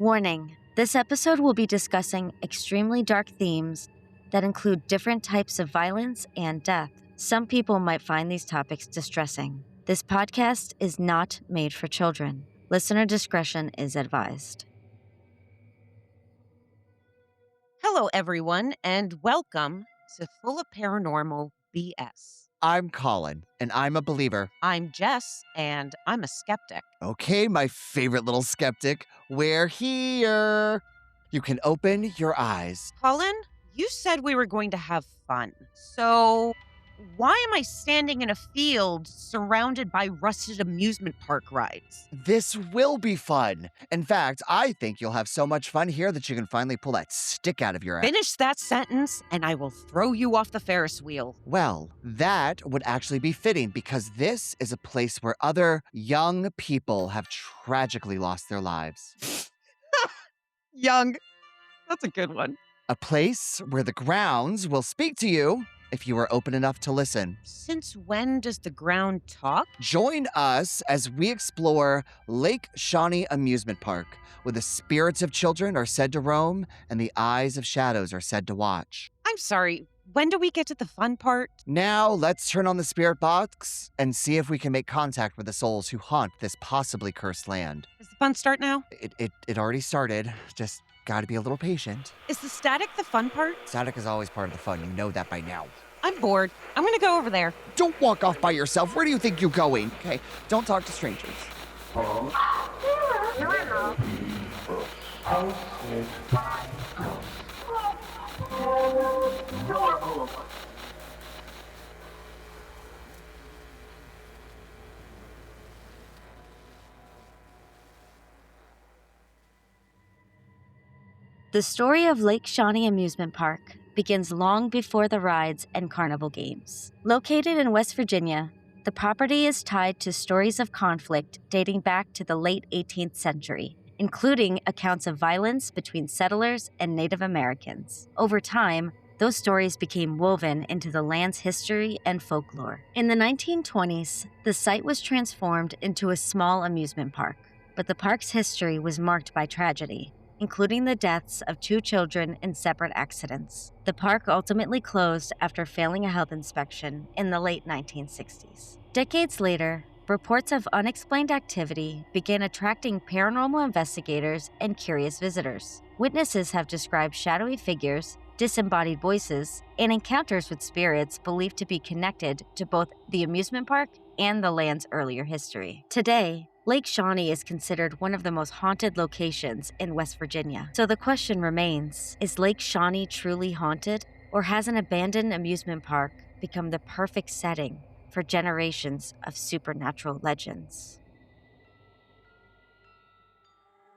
Warning, this episode will be discussing extremely dark themes that include different types of violence and death. Some people might find these topics distressing. This podcast is not made for children. Listener discretion is advised. Hello, everyone, and welcome to Full of Paranormal BS. I'm Colin, and I'm a believer. I'm Jess, and I'm a skeptic. Okay, my favorite little skeptic, we're here. You can open your eyes. Colin, you said we were going to have fun. So, why am I standing in a field surrounded by rusted amusement park rides? This will be fun. In fact, I think you'll have so much fun here that you can finally pull that stick out of your ass. Finish that sentence, and I will throw you off the Ferris wheel. Well, that would actually be fitting because this is a place where other young people have tragically lost their lives. Young. That's a good one. A place where the grounds will speak to you if you are open enough to listen. Since when does the ground talk? Join us as we explore Lake Shawnee Amusement Park, where the spirits of children are said to roam and the eyes of shadows are said to watch. I'm sorry, when do we get to the fun part? Now, let's turn on the spirit box and see if we can make contact with the souls who haunt this possibly cursed land. Does the fun start now? It already started. Just gotta be a little patient. Is the static the fun part? Static is always part of the fun. You know that by now. I'm bored. I'm gonna go over there. Don't walk off by yourself. Where do you think you're going? Okay, don't talk to strangers. The story of Lake Shawnee Amusement Park begins long before the rides and carnival games. Located in West Virginia, the property is tied to stories of conflict dating back to the late 18th century, including accounts of violence between settlers and Native Americans. Over time, those stories became woven into the land's history and folklore. In the 1920s, the site was transformed into a small amusement park, but the park's history was marked by tragedy, including the deaths of 2 children in separate accidents. The park ultimately closed after failing a health inspection in the late 1960s. Decades later, reports of unexplained activity began attracting paranormal investigators and curious visitors. Witnesses have described shadowy figures, disembodied voices, and encounters with spirits believed to be connected to both the amusement park and the land's earlier history. Today, Lake Shawnee is considered one of the most haunted locations in West Virginia. So the question remains, is Lake Shawnee truly haunted, or has an abandoned amusement park become the perfect setting for generations of supernatural legends?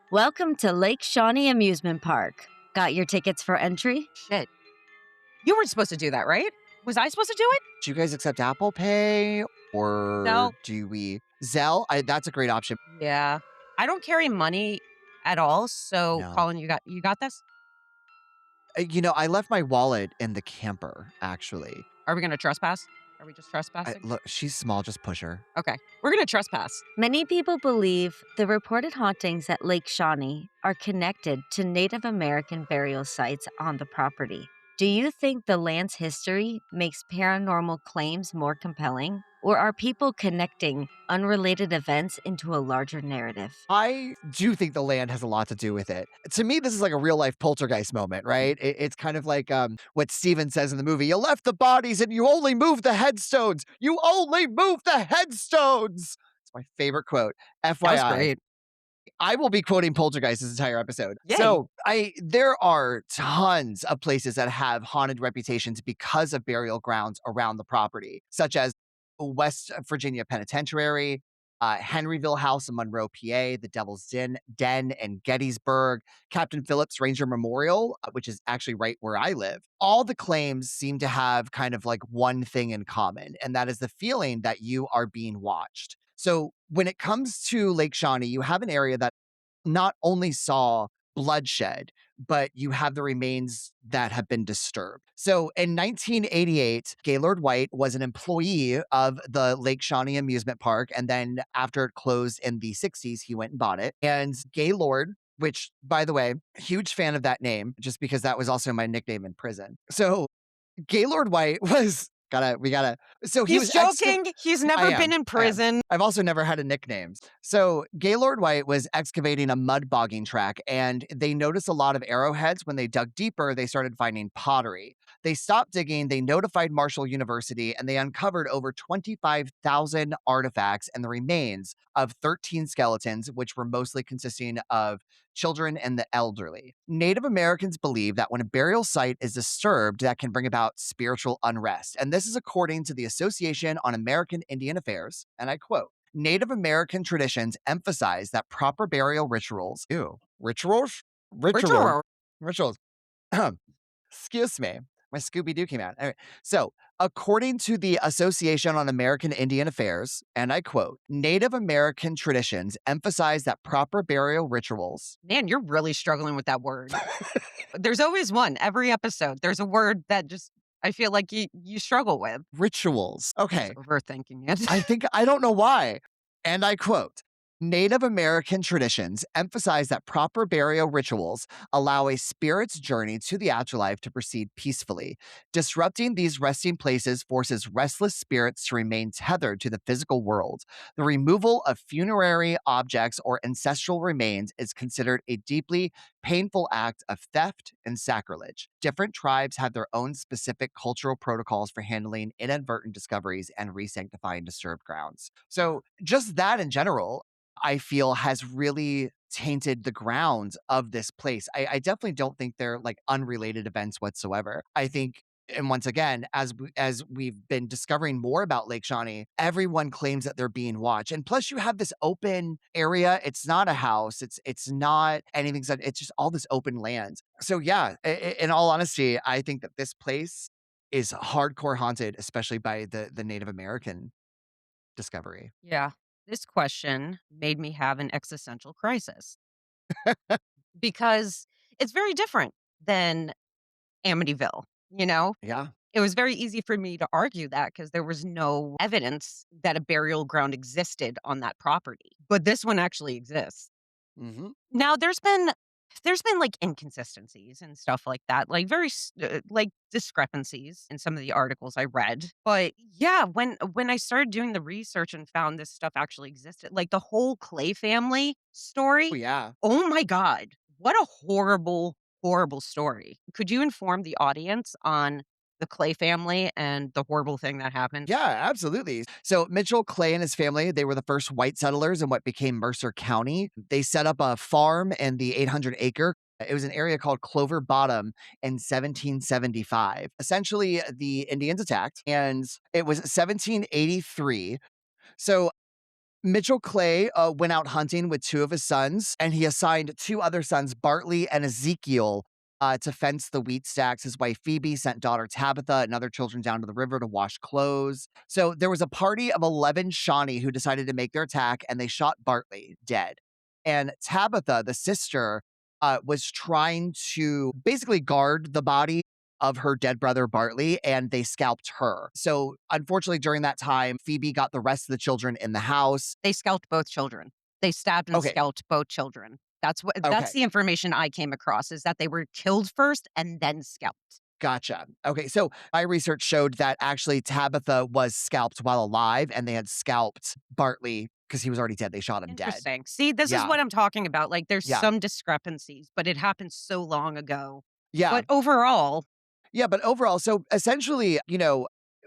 Welcome to Lake Shawnee Amusement Park. Got your tickets for entry? Shit. You weren't supposed to do that, right? Was I supposed to do it? Do you guys accept Apple Pay or No. do we Zelle? That's a great option. Yeah. I don't carry money at all, so No. Colin, you got this? I left my wallet in the camper, actually. Are we gonna trespass? Are we just trespassing? Look, she's small, just push her. Okay. We're gonna trespass. Many people believe the reported hauntings at Lake Shawnee are connected to Native American burial sites on the property. Do you think the land's history makes paranormal claims more compelling? Or are people connecting unrelated events into a larger narrative? I do think the land has a lot to do with it. To me, this is like a real life poltergeist moment, right? It's kind of like what Steven says in the movie. You left the bodies and you only moved the headstones. You only moved the headstones. It's my favorite quote. FYI. That was great. I will be quoting Poltergeist this entire episode. Yay. So there are tons of places that have haunted reputations because of burial grounds around the property, such as West Virginia Penitentiary, Henryville House in Monroe, PA, the Devil's Den in Gettysburg, Captain Phillips Ranger Memorial, which is actually right where I live. All the claims seem to have kind of like one thing in common, and that is the feeling that you are being watched. So when it comes to Lake Shawnee, you have an area that not only saw bloodshed, but you have the remains that have been disturbed. So in 1988, Gaylord White was an employee of the Lake Shawnee Amusement Park. And then after it closed in the 60s, he went and bought it. And Gaylord which, by the way, huge fan of that name, just because that was also my nickname in prison. So Gaylord White was we gotta. So he He's was joking. He's I never been am. in I am. prison. I've also never had a nickname. So Gaylord White was excavating a mud bogging track, and they noticed a lot of arrowheads. When they dug deeper, they started finding pottery. They stopped digging, they notified Marshall University, and they uncovered over 25,000 artifacts and the remains of 13 skeletons, which were mostly consisting of children and the elderly. Native Americans believe that when a burial site is disturbed, that can bring about spiritual unrest. And this is according to the Association on American Indian Affairs. And I quote, Native American traditions emphasize that proper burial rituals, ritual, Richard, rituals, excuse me, my Scooby Doo came out. All right. So, according to the Association on American Indian Affairs, and I quote, Native American traditions emphasize that proper burial rituals. man, you're really struggling with that word. There's always one. Every episode, there's a word that just I feel like you struggle with. Rituals. Just Okay. overthinking it. I don't know why. And I quote, Native American traditions emphasize that proper burial rituals allow a spirit's journey to the afterlife to proceed peacefully. Disrupting these resting places forces restless spirits to remain tethered to the physical world. The removal of funerary objects or ancestral remains is considered a deeply painful act of theft and sacrilege. Different tribes have their own specific cultural protocols for handling inadvertent discoveries and re-sanctifying disturbed grounds. So, just that in general, I feel has really tainted the grounds of this place. I definitely don't think they're like unrelated events whatsoever. I think, and once again, as we've been discovering more about Lake Shawnee, everyone claims that they're being watched. And plus, you have this open area. It's not a house. It's not anything. It's just all this open land. So yeah, in all honesty, I think that this place is hardcore haunted, especially by the Native American discovery. Yeah. This question made me have an existential crisis because it's very different than Amityville, you know? Yeah. It was very easy for me to argue that because there was no evidence that a burial ground existed on that property. But this one actually exists. Hmm. Now there's been like inconsistencies and stuff like that, like like discrepancies in some of the articles I read. But yeah, when I started doing the research and found this stuff actually existed, like the whole Clay family Oh story. yeah. Oh my god, what a horrible story. Could you inform the audience on the Clay family and the horrible thing that happened? Yeah, absolutely. So Mitchell Clay and his family, they were the first white settlers in what became Mercer County. They set up a farm in the 800 acre. It was an area called Clover Bottom in 1775. Essentially, the Indians attacked, and it was 1783. So Mitchell Clay went out hunting with two of his sons, and he assigned two other sons, Bartley and Ezekiel, to fence the wheat stacks. His wife Phoebe sent daughter Tabitha and other children down to the river to wash clothes. So there was a party of 11 Shawnee who decided to make their attack, and they shot Bartley dead. And Tabitha, the sister, was trying to basically guard the body of her dead brother Bartley, and they scalped her. So unfortunately, during that time, Phoebe got the rest of the children in the house. They scalped both children. They stabbed and Okay, scalped both children. That's okay, the information I came across is that they were killed first and then scalped. gotcha. Okay, so my research showed that actually Tabitha was scalped while alive, and they had scalped Bartley because he was already dead. They shot him dead. Interesting. See, this is Yeah, what I'm talking about. Like there's yeah, some discrepancies, but it happened so long ago. yeah. But overall, Yeah, but overall, so essentially,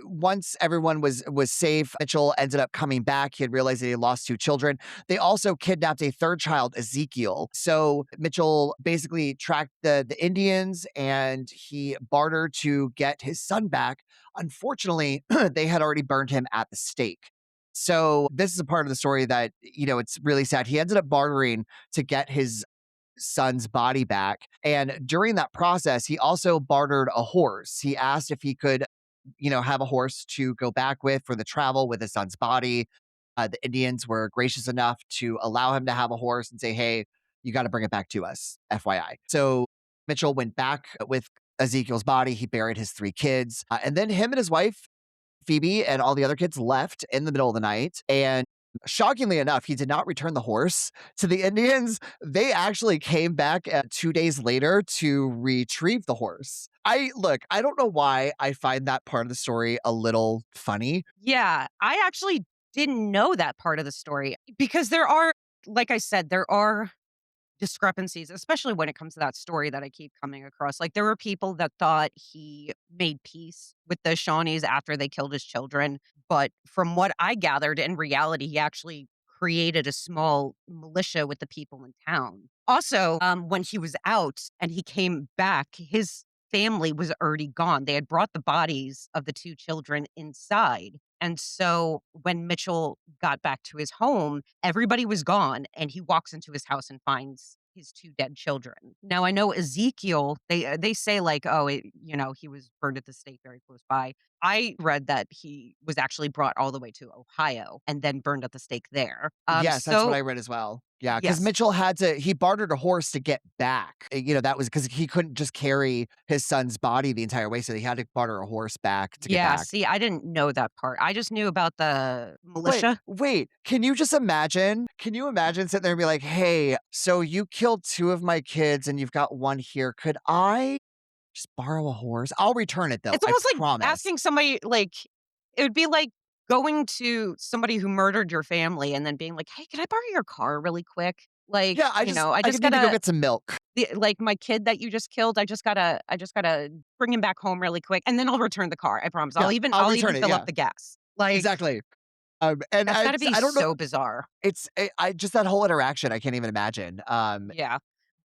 once everyone was safe, Mitchell ended up coming back. He had realized that he lost two children. They also kidnapped a third child, Ezekiel. So Mitchell basically tracked the Indians and he bartered to get his son back. Unfortunately, they had already burned him at the stake. So this is a part of the story that, it's really sad. He ended up bartering to get his son's body back. And during that process, he also bartered a horse. He asked if he could, have a horse to go back with for the travel with his son's body. The Indians were gracious enough to allow him to have a horse and say, hey, you got to bring it back to us, FYI. So Mitchell went back with Ezekiel's body. He buried his three kids. And then him and his wife, Phoebe, and all the other kids left in the middle of the night. And Shockingly enough, he did not return the horse to the Indians. They actually came back 2 days later to retrieve the horse. I don't know why I find that part of the story a little funny. Yeah, I actually didn't know that part of the story because like I said, there are discrepancies, especially when it comes to that story that I keep coming across. Like, there were people that thought he made peace with the Shawnees after they killed his children. But from what I gathered, in reality, he actually created a small militia with the people in town. Also, when he was out and he came back, his family was already gone. They had brought the bodies of the two children inside. And so when Mitchell got back to his home, everybody was gone, and he walks into his house and finds his two dead children. Now I know Ezekiel, they say like, oh, he was burned at the stake very close by. I read that he was actually brought all the way to Ohio and then burned at the stake there. Yes, that's what So I read as well. Yeah, because yes, Mitchell he bartered a horse to get back. That was because he couldn't just carry his son's body the entire way. So he had to barter a horse back to get yeah. back. See, I didn't know that part. I just knew about the But militia. wait, can you just imagine? Can you imagine sitting there and be like, hey, so you killed two of my kids and you've got one here. Could I just borrow a horse? I'll return it though. It's I almost like promise. asking somebody, like it would be like going to somebody who murdered your family and then being like, "Hey, can I borrow your car really quick? Like, Yeah, I I just could need to go gotta get some milk. like my kid that you just killed, I just gotta bring him back home really quick, and then I'll return the car. I promise. Yeah, I'll I'll return even it. fill up Yeah, the gas." Like, exactly. And that's gotta be I don't know. so bizarre. I just that whole interaction, I can't even imagine. Yeah.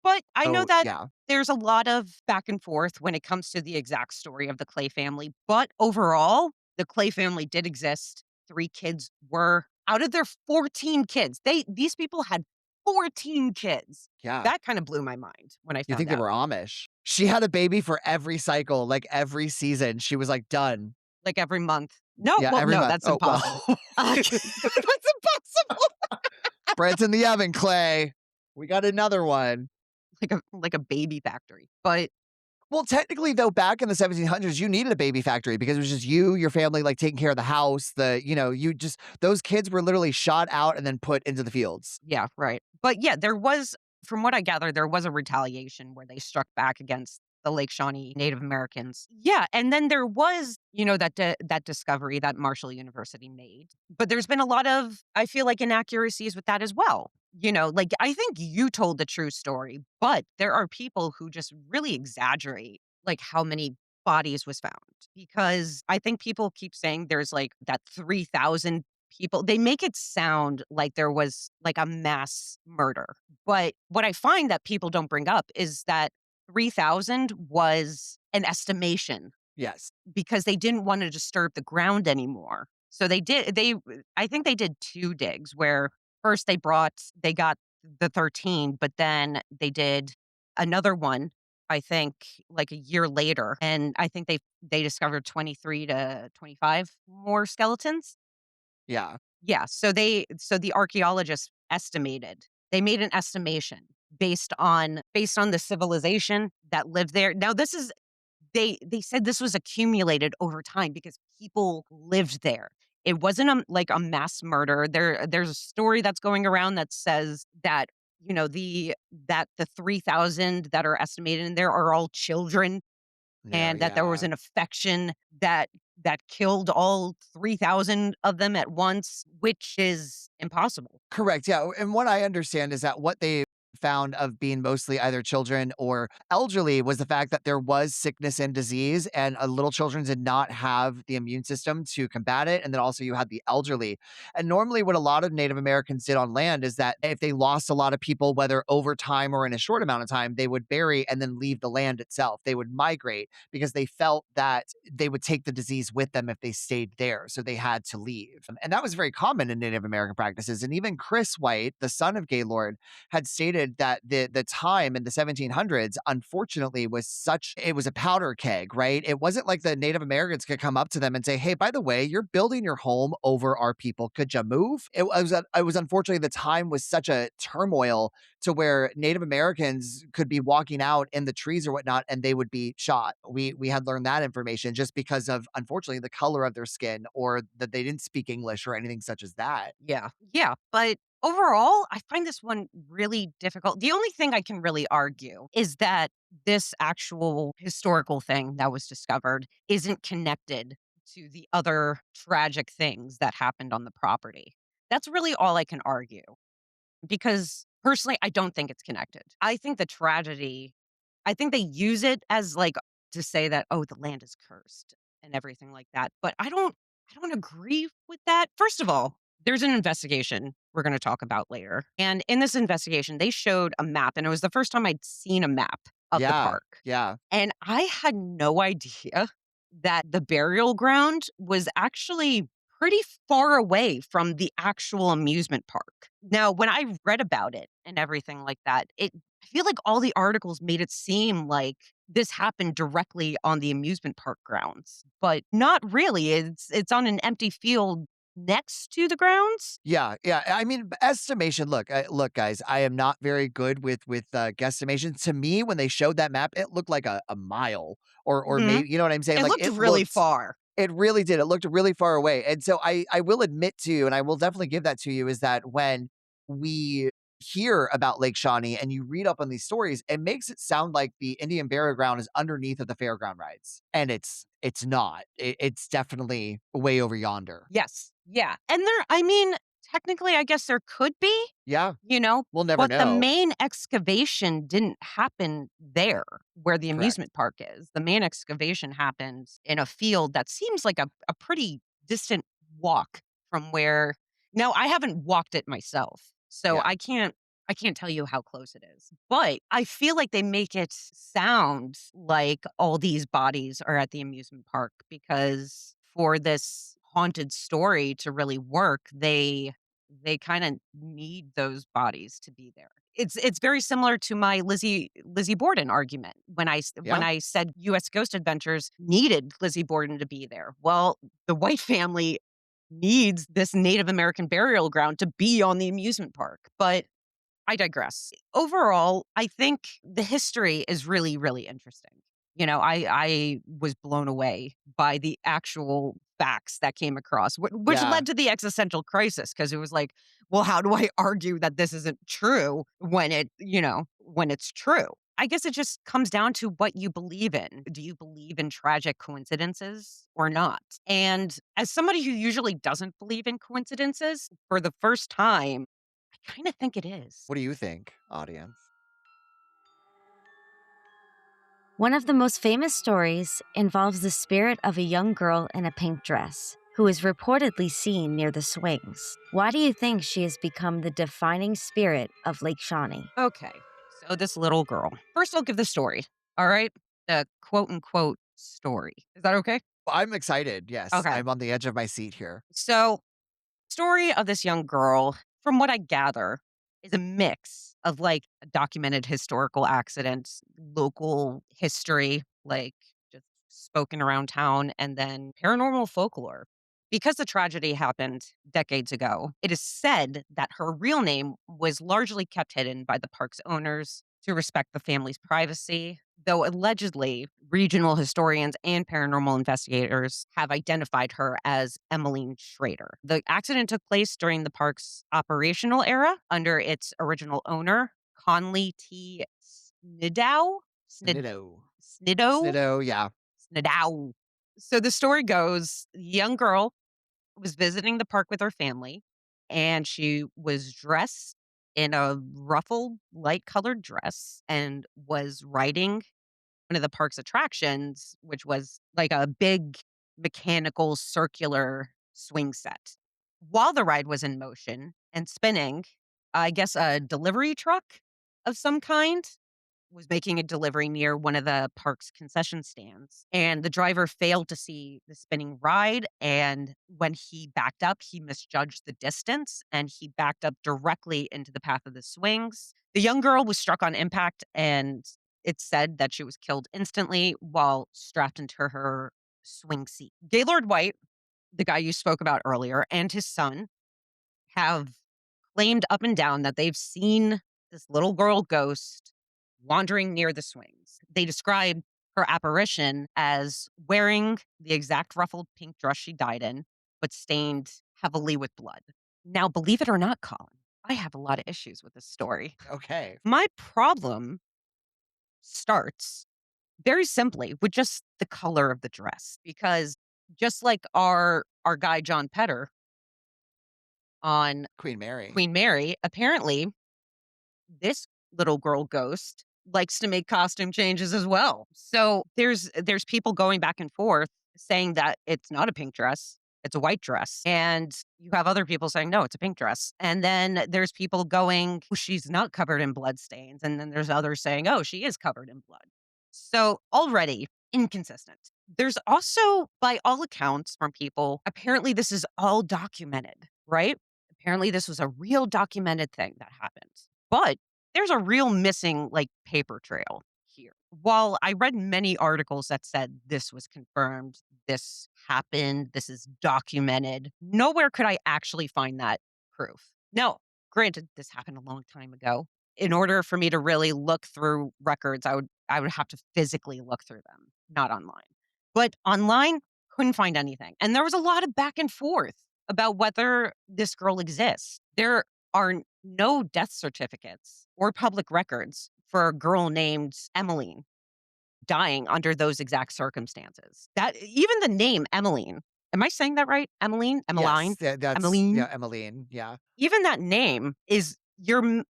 But I know So that yeah, there's a lot of back and forth when it comes to the exact story of the Clay family, but overall, the Clay family did exist. 3 kids were out of their 14 kids. These people had 14 kids. yeah. That kinda blew my mind when I You found think they out. were Amish? She had a baby for every cycle, like every season. She was like done. Like, every month. No, Yeah, well, every no, month. that's Oh impossible. well. That's impossible. Bread's in the oven, Clay. We got another one. Like a baby factory. But Well, technically, though, back in the 1700s, you needed a baby factory because it was just you, your family, like taking care of the house. Those kids were literally shot out and then put into the fields. yeah, right. But yeah, there was, from what I gather, there was a retaliation where they struck back against the Lake Shawnee Native Americans. Yeah, and then there was, that discovery that Marshall University made. But there's been a lot of, I feel like, inaccuracies with that as well. Like, I think you told the true story, but there are people who just really exaggerate like how many bodies was found, because I think people keep saying there's like that 3,000 people. They make it sound like there was like a mass murder. But what I find that people don't bring up is that 3,000 was an estimation Yes. because they didn't want to disturb the ground anymore. So I think they did 2 digs where first they got the 13, but then they did another one, I think, like a year later, and I think they discovered 23 to 25 more skeletons. Yeah. Yeah, so the archaeologists estimated. They made an estimation based on the civilization that lived there. Now this is they said this was accumulated over time because people lived there. It wasn't like a mass murder. There's a story that's going around that says that, the 3,000 that are estimated in there are all children, Yeah. and that there was Yeah. an affection that killed all 3,000 of them at once, which is impossible. Correct. Yeah. And what I understand is that what they found of being mostly either children or elderly was the fact that there was sickness and disease, and little children did not have the immune system to combat it. And then also you had the elderly. And normally, what a lot of Native Americans did on land is that if they lost a lot of people, whether over time or in a short amount of time, they would bury and then leave the land itself. They would migrate because they felt that they would take the disease with them if they stayed there. So they had to leave. And that was very common in Native American practices. And even Chris White, the son of Gaylord, had stated said that the time in the 1700s, unfortunately, was such it was a powder keg, right? It wasn't like the Native Americans could come up to them and say, "Hey, by the way, you're building your home over our people. Could you move?" It was unfortunately the time was such a turmoil to where Native Americans could be walking out in the trees or whatnot, and they would be shot. We had learned that information just because of unfortunately the color of their skin or that they didn't speak English or anything such as that. Yeah. Yeah. But overall, I find this one really difficult. The only thing I can really argue is that this actual historical thing that was discovered isn't connected to the other tragic things that happened on the property. That's really all I can argue because personally, I don't think it's connected. I think the tragedy, I think they use it as like to say that, oh, the land is cursed and everything like that. But I don't agree with that. First of all, there's an investigation we're going to talk about later. And in this investigation, they showed a map, and it was the first time I'd seen a map of the Yeah, park. yeah. And I had no idea that the burial ground was actually pretty far away from the actual amusement park. Now, when I read about it and everything like that, I feel like all the articles made it seem like this happened directly on the amusement park grounds, but not really. It's on an empty field next to the grounds. Yeah, yeah. I mean, estimation. Look, guys. I am not very good with guesstimations. To me, when they showed that map, it looked like a mile, or Mhm. maybe you know what I'm saying. It Like looked really far. it really did. It looked really far away. And so I will admit to you, and I will definitely give that to you, is that when we hear about Lake Shawnee and you read up on these stories, it makes it sound like the Indian burial ground is underneath of the fairground rides. And it's not. It's definitely way over yonder. Yes. Yeah. And I mean, technically, I guess there could be, Yeah, you know, we'll never but the know. main excavation didn't happen there where the Correct. amusement park is. The main excavation happened in a field that seems like a pretty distant walk from where now I haven't walked it myself. So Yeah. I can't tell you how close it is. But I feel like they make it sound like all these bodies are at the amusement park because for this haunted story to really work, they kinda need those bodies to be there. It's very similar to my Lizzie Borden argument when Yeah. I said US Ghost Adventures needed Lizzie Borden to be there. Well, the White family needs this Native American burial ground to be on the amusement park, but I digress. Overall, I think the history is really, really interesting. You know, I was blown away by the actual facts that came across, which Yeah. led to the existential crisis because it was like, well, how do I argue that this isn't true when when it's true? I guess it just comes down to what you believe in. Do you believe in tragic coincidences or not? And as somebody who usually doesn't believe in coincidences, for the first time, I kinda think it is. What do you think, audience? One of the most famous stories involves the spirit of a young girl in a pink dress who is reportedly seen near the swings. Why do you think she has become the defining spirit of Lake Shawnee? Okay, so this little girl. First, I'll give the story, alright? The quote, unquote, "story." Is that okay? I'm excited. Yes, Okay. I'm on the edge of my seat here. So, story of this young girl, from what I gather, is a mix of, like, documented historical accidents, local history, like, just spoken around town, and then paranormal folklore. Because the tragedy happened decades ago, it is said that her real name was largely kept hidden by the park's owners to respect the family's privacy, though allegedly, regional historians and paranormal investigators have identified her as Emmeline Schrader. The accident took place during the park's operational era under its original owner, Conley T. Snidow? Snid- Sniddo. Snidow? Sniddo, yeah. Snidow. So the story goes, the young girl was visiting the park with her family, and she was dressed in a ruffled, light colored dress and was riding one of the park's attractions, which was like a big mechanical circular swing set. While the ride was in motion and spinning, I guess a delivery truck of some kind was making a delivery near one of the park's concession stands, and the driver failed to see the spinning ride. And when he backed up, he misjudged the distance and he backed up directly into the path of the swings. The young girl was struck on impact, and it said that she was killed instantly while strapped into her swing seat. Gaylord White, the guy you spoke about earlier, and his son have claimed up and down that they've seen this little girl ghost wandering near the swings. They describe her apparition as wearing the exact ruffled pink dress she died in, but stained heavily with blood. Now, believe it or not, Colin, I have a lot of issues with this story. Okay. My problem starts very simply with just the color of the dress, because just like our guy John Petter on Queen Mary. Queen Mary, apparently this little girl ghost likes to make costume changes as well. So there's people going back and forth saying that it's not a pink dress, it's a white dress. And you have other people saying no, it's a pink dress. And then there's people going, "Oh, she's not covered in blood stains." And then there's others saying, "Oh, she is covered in blood." So already inconsistent. There's also, by all accounts from people, apparently this is all documented, right? Apparently this was a real documented thing that happened. But there's a real missing, like, paper trail here. While I read many articles that said this was confirmed, this happened, this is documented, nowhere could I actually find that proof. Now, granted, this happened a long time ago. In order for me to really look through records, I would have to physically look through them, not online. But online, couldn't find anything. And there was a lot of back and forth about whether this girl exists. There are no death certificates or public records for a girl named Emmeline dying under those exact circumstances. That even the name Emmeline, am I saying that right? Emmeline? Emmeline? Yes, that's Emmeline? yeah, Emmeline. Yeah. Even that name is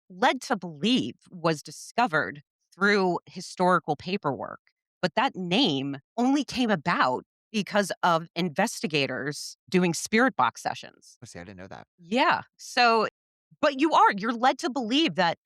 led to believe was discovered through historical paperwork. But that name only came about because of investigators doing spirit box sessions. Oh, see, I didn't know that. Yeah. So, but you're led to believe that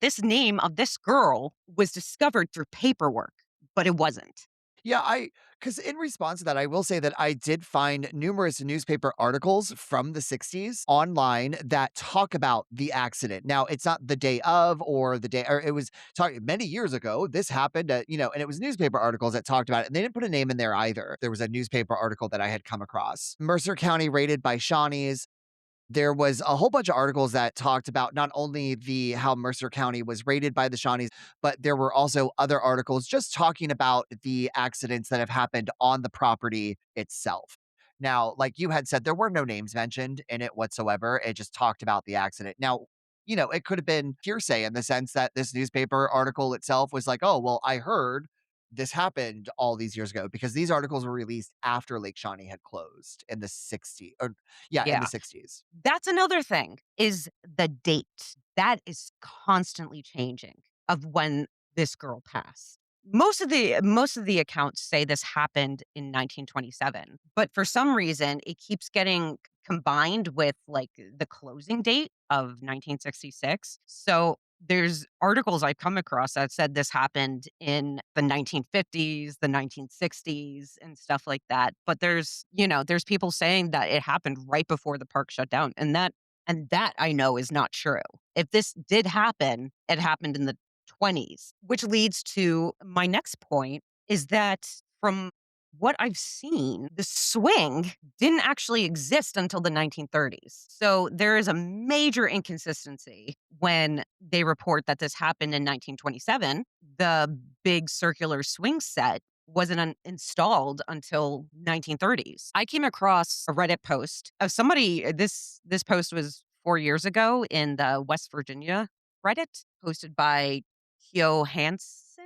this name of this girl was discovered through paperwork, but it wasn't. Yeah, because in response to that, I will say that I did find numerous newspaper articles from the 60s online that talk about the accident. Now, it's not the day of or the day, or it was talking many years ago. This happened, and it was newspaper articles that talked about it. And they didn't put a name in there either. There was a newspaper article that I had come across. Mercer County raided by Shawnees. There was a whole bunch of articles that talked about not only the how Mercer County was raided by the Shawnees, but there were also other articles just talking about the accidents that have happened on the property itself. Now, like you had said, there were no names mentioned in it whatsoever. It just talked about the accident. Now, it could have been hearsay in the sense that this newspaper article itself was like, oh, well, I heard this happened all these years ago because these articles were released after Lake Shawnee had closed in the 60s, or yeah, in the Yeah. 60s. That's another thing, is the date. That is constantly changing of when this girl passed. Most of the accounts say this happened in 1927, but for some reason it keeps getting combined with, like, the closing date of 1966. So there's articles I've come across that said this happened in the 1950s, the 1960s, and stuff like that. But there's people saying that it happened right before the park shut down, and that I know is not true. If this did happen, it happened in the 20s, which leads to my next point, is that from what I've seen, the swing didn't actually exist until the 1930s. So there is a major inconsistency when they report that this happened in 1927. The big circular swing set wasn't installed until 1930s. I came across a Reddit post of somebody. This post was 4 years ago in the West Virginia Reddit, posted by Kyo Hansen.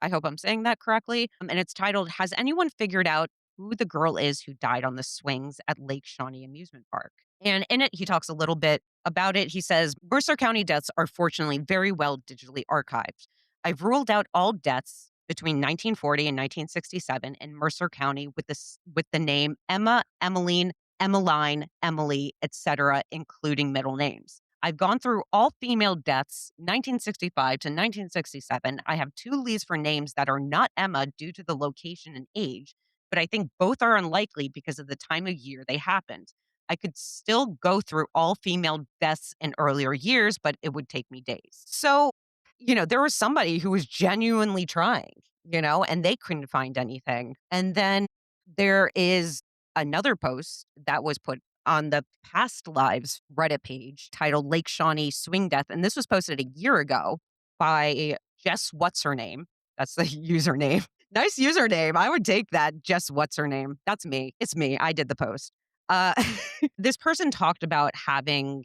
I hope I'm saying that correctly. And it's titled, "Has anyone figured out who the girl is who died on the swings at Lake Shawnee Amusement Park?" And in it, he talks a little bit about it. He says, "Mercer County deaths are fortunately very well digitally archived. I've ruled out all deaths between 1940 and 1967 in Mercer County with the name Emma, Emmeline, Emmeline, Emily, etc., including middle names. I've gone through all female deaths, 1965 to 1967. I have 2 leads for names that are not Emma due to the location and age, but I think both are unlikely because of the time of year they happened. I could still go through all female deaths in earlier years, but it would take me days. So, there was somebody who was genuinely trying, and they couldn't find anything. And then there is another post that was put on the Past Lives Reddit page titled Lake Shawnee Swing Death. And this was posted a year ago by Jess What's Her Name. That's the username. Nice username. I would take that. Jess What's Her Name. That's me. It's me. I did the post. Uh, this person talked about having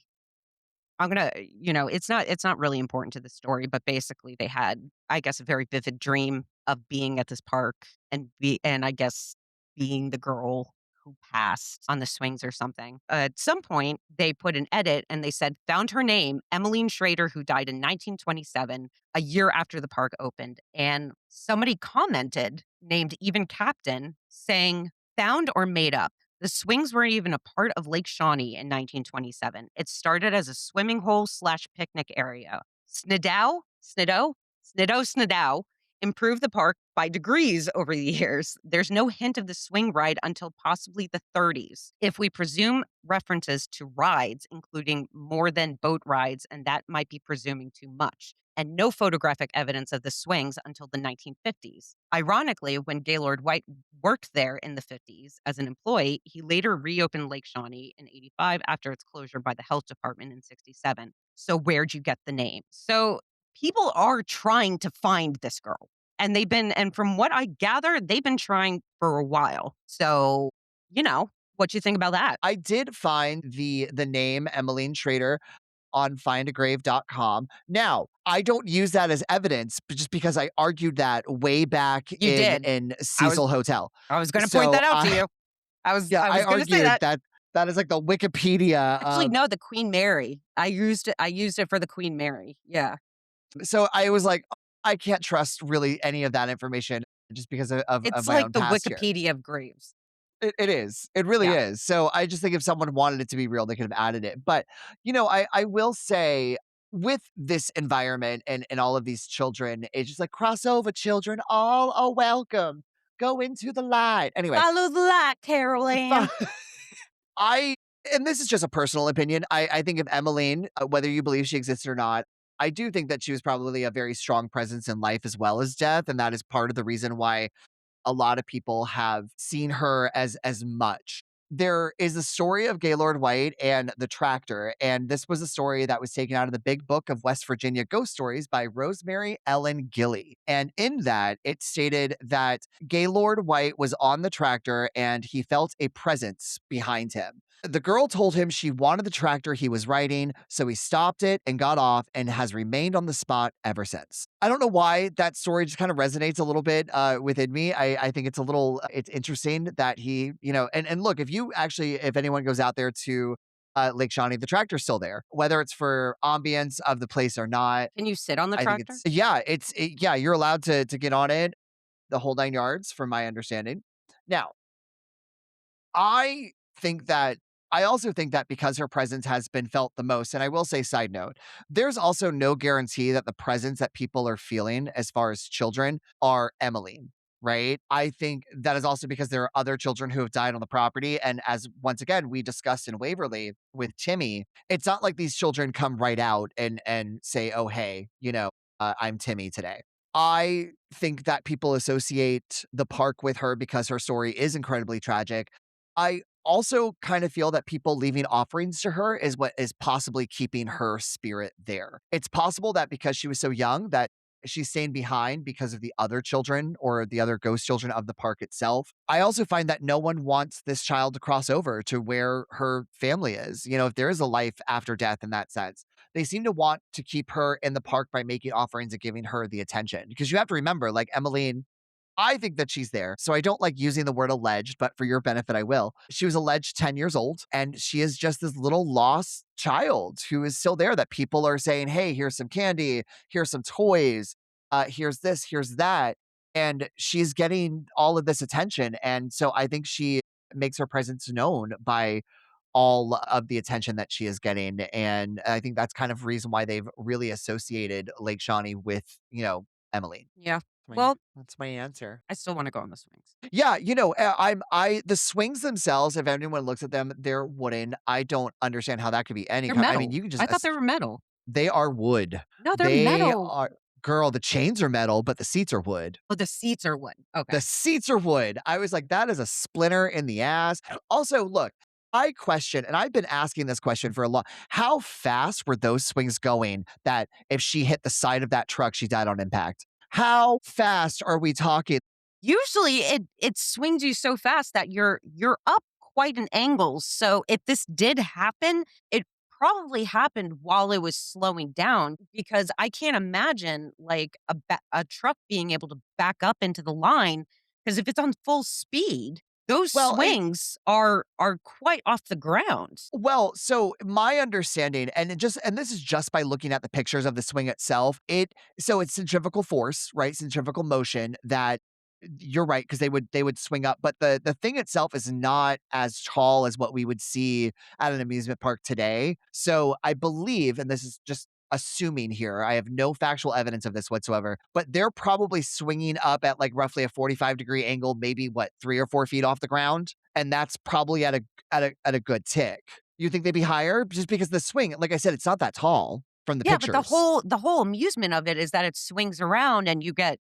I'm gonna it's not really important to the story, but basically they had, I guess, a very vivid dream of being at this park and I guess being the girl who passed on the swings or something. At some point, they put an edit and they said, "Found her name, Emmeline Schrader, who died in 1927, a year after the park opened." And somebody commented, named Even Captain, saying, "Found or made up? The swings weren't even a part of Lake Shawnee in 1927. It started as a swimming hole slash picnic area. Snidow improved the park by degrees over the years. There's no hint of the swing ride until possibly the 30s. If we presume references to rides, including more than boat rides, and that might be presuming too much. And no photographic evidence of the swings until the 1950s. Ironically, when Gaylord White worked there in the 50s as an employee, he later reopened Lake Shawnee in 85 after its closure by the health department in 67. So where'd you get the name?" So people are trying to find this girl. And from what I gather, they've been trying for a while. So, what you think about that? I did find the name Emmeline Schrader on findagrave.com. Now, I don't use that as evidence, but just because I argued that way back You did. in I was Cecil Hotel. I was gonna point So that out to I you. I was yeah, I I was gonna say argued that. that that is like the Wikipedia Actually, of no, the Queen Mary. I used it for the Queen Mary. Yeah. so I was like, I can't trust really any of that information just because of It's my like own the past here. Wikipedia of graves. It is. It really Yeah. is. So I just think if someone wanted it to be real, they could have added it. But, I will say with this environment and all of these children, it's just like cross over children, all are welcome. Go into the light. Anyway, Follow the light, Carol Ann. I and this is just a personal opinion. I think of Emmeline, whether you believe she existed or not, I do think that she was probably a very strong presence in life as well as death, and that is part of the reason why a lot of people have seen her as much. There is a story of Gaylord White and the tractor, and this was a story that was taken out of the Big Book of West Virginia Ghost Stories by Rosemary Ellen Gilly. And in that, it stated that Gaylord White was on the tractor and he felt a presence behind him. The girl told him she wanted the tractor he was riding, so he stopped it and got off and has remained on the spot ever since. I don't know why that story just kind of resonates a little bit within me. I think it's a little, it's interesting that he, and look, if anyone goes out there to Lake Shawnee, the tractor's still there, whether it's for ambience of the place or not. Can you sit on the I think tractor? yeah, you're allowed to get on it the whole 9 yards, from my understanding. Now, I think that I also think that because her presence has been felt the most, and I will say, side note, there's also no guarantee that the presence that people are feeling as far as children are Emmeline, right? I think that is also because there are other children who have died on the property. And as once again, we discussed in Waverly with Timmy, it's not like these children come right out and say, oh, hey, I'm Timmy today. I think that people associate the park with her because her story is incredibly tragic. I also kind of feel that people leaving offerings to her is what is possibly keeping her spirit there. It's possible that because she was so young that she's staying behind because of the other children or the other ghost children of the park itself. I also find that no one wants this child to cross over to where her family is. If there is a life after death in that sense, they seem to want to keep her in the park by making offerings and giving her the attention. Because you have to remember, like Emmeline, I think that she's there. So I don't like using the word alleged, but for your benefit, I will. She was alleged 10 years old, and she is just this little lost child who is still there that people are saying, hey, here's some candy, here's some toys, here's this, here's that. And she's getting all of this attention. And so I think she makes her presence known by all of the attention that she is getting. And I think that's kind of reason why they've really associated Lake Shawnee with, Emily. Yeah. My Well, That's my answer. I still want to go on the swings. Yeah, the swings themselves, if anyone looks at them, they're wooden. I don't understand how that could be any They're kind. I mean, metal. you can just I thought they were metal. they are wood. No, they're They metal. are girl, the chains are metal, but the seats are wood. Oh, the seats are wood. Okay. The seats are wood. I was like, that is a splinter in the ass. Also, look, I question, and I've been asking this question for a long. How fast were those swings going that if she hit the side of that truck, she died on impact? How fast are we talking? Usually it swings you so fast that you're up quite an angle. So if this did happen, it probably happened while it was slowing down because I can't imagine like a truck being able to back up into the line because if it's on full speed, those Well, swings are quite off the ground. so my understanding, and this is just by looking at the pictures of the swing itself. It's centrifugal force, right? Centrifugal motion that you're right, because they would swing up, but the thing itself is not as tall as what we would see at an amusement park today. So I believe, and this is just assuming here, I have no factual evidence of this whatsoever, but they're probably swinging up at like roughly a 45-degree angle, maybe what 3 or 4 feet off the ground, and that's probably at a good tick. You think they'd be higher just because the swing, like I said, it's not that tall from the Yeah, but pictures. the whole amusement of it is that it swings around and you get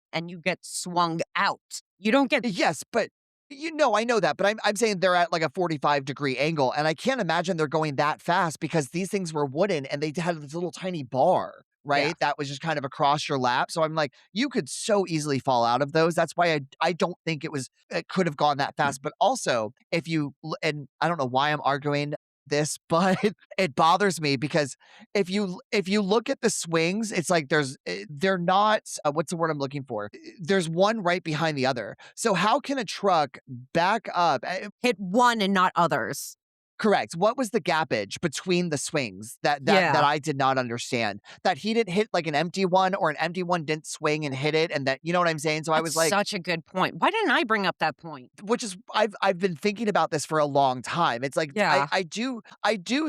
swung out. You don't get Yes, but I know that, but I'm saying they're at like a 45-degree angle, and I can't imagine they're going that fast because these things were wooden and they had this little tiny bar, yeah. right? That was just kind of across your lap. So I'm like, you could so easily fall out of those. That's why I don't think it could have gone that fast. But also, and I don't know why I'm arguing this, but it bothers me because if you look at the swings, it's like they're not what's the word I'm looking for? There's one right behind the other. So how can a truck back up? Hit one and not others. Correct. What was the gappage between the swings that Yeah. I did not understand? That he didn't hit like an empty one, or an empty one didn't swing and hit it, and that, you know what I'm saying? So I That's was like, such a good point. Why didn't I bring up that point? which is I've been thinking about this for a long time. It's like Yeah. I do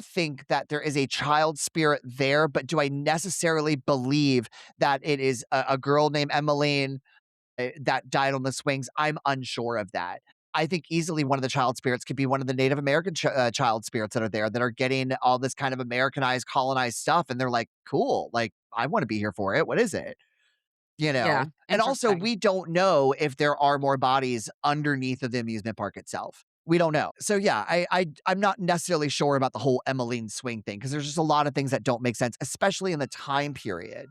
think that there is a child spirit there, but do I necessarily believe that it is a girl named Emmeline that died on the swings? I'm unsure of that. I think easily one of the child spirits could be one of the Native American child spirits that are there, that are getting all this kind of Americanized, colonized stuff, and they're like, cool, like I want to be here for it. What is it? Yeah. And also, Interesting. we don't know if there are more bodies underneath of the amusement park itself. We don't know. So yeah, I'm not necessarily sure about the whole Emmeline swing thing, because there's just a lot of things that don't make sense, especially in the time period.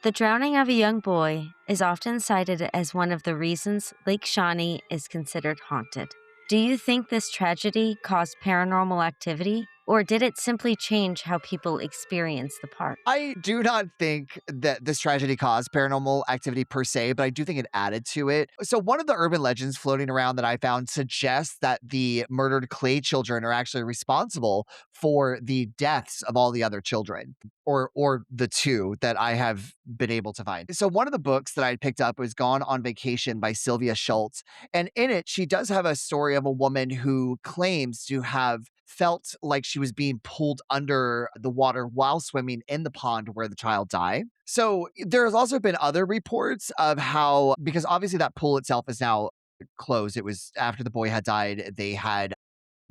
The drowning of a young boy is often cited as one of the reasons Lake Shawnee is considered haunted. Do you think this tragedy caused paranormal activity, or did it simply change how people experience the park? I do not think that this tragedy caused paranormal activity per se, but I do think it added to it. So, one of the urban legends floating around that I found suggests that the murdered Clay children are actually responsible for the deaths of all the other children, or the two that I have been able to find. So, one of the books that I picked up was Gone on Vacation by Sylvia Schultz. And in it, she does have a story of a woman who claims to have felt like she was being pulled under the water while swimming in the pond where the child died. So there has also been other reports of how, because obviously that pool itself is now closed. It was after the boy had died, they had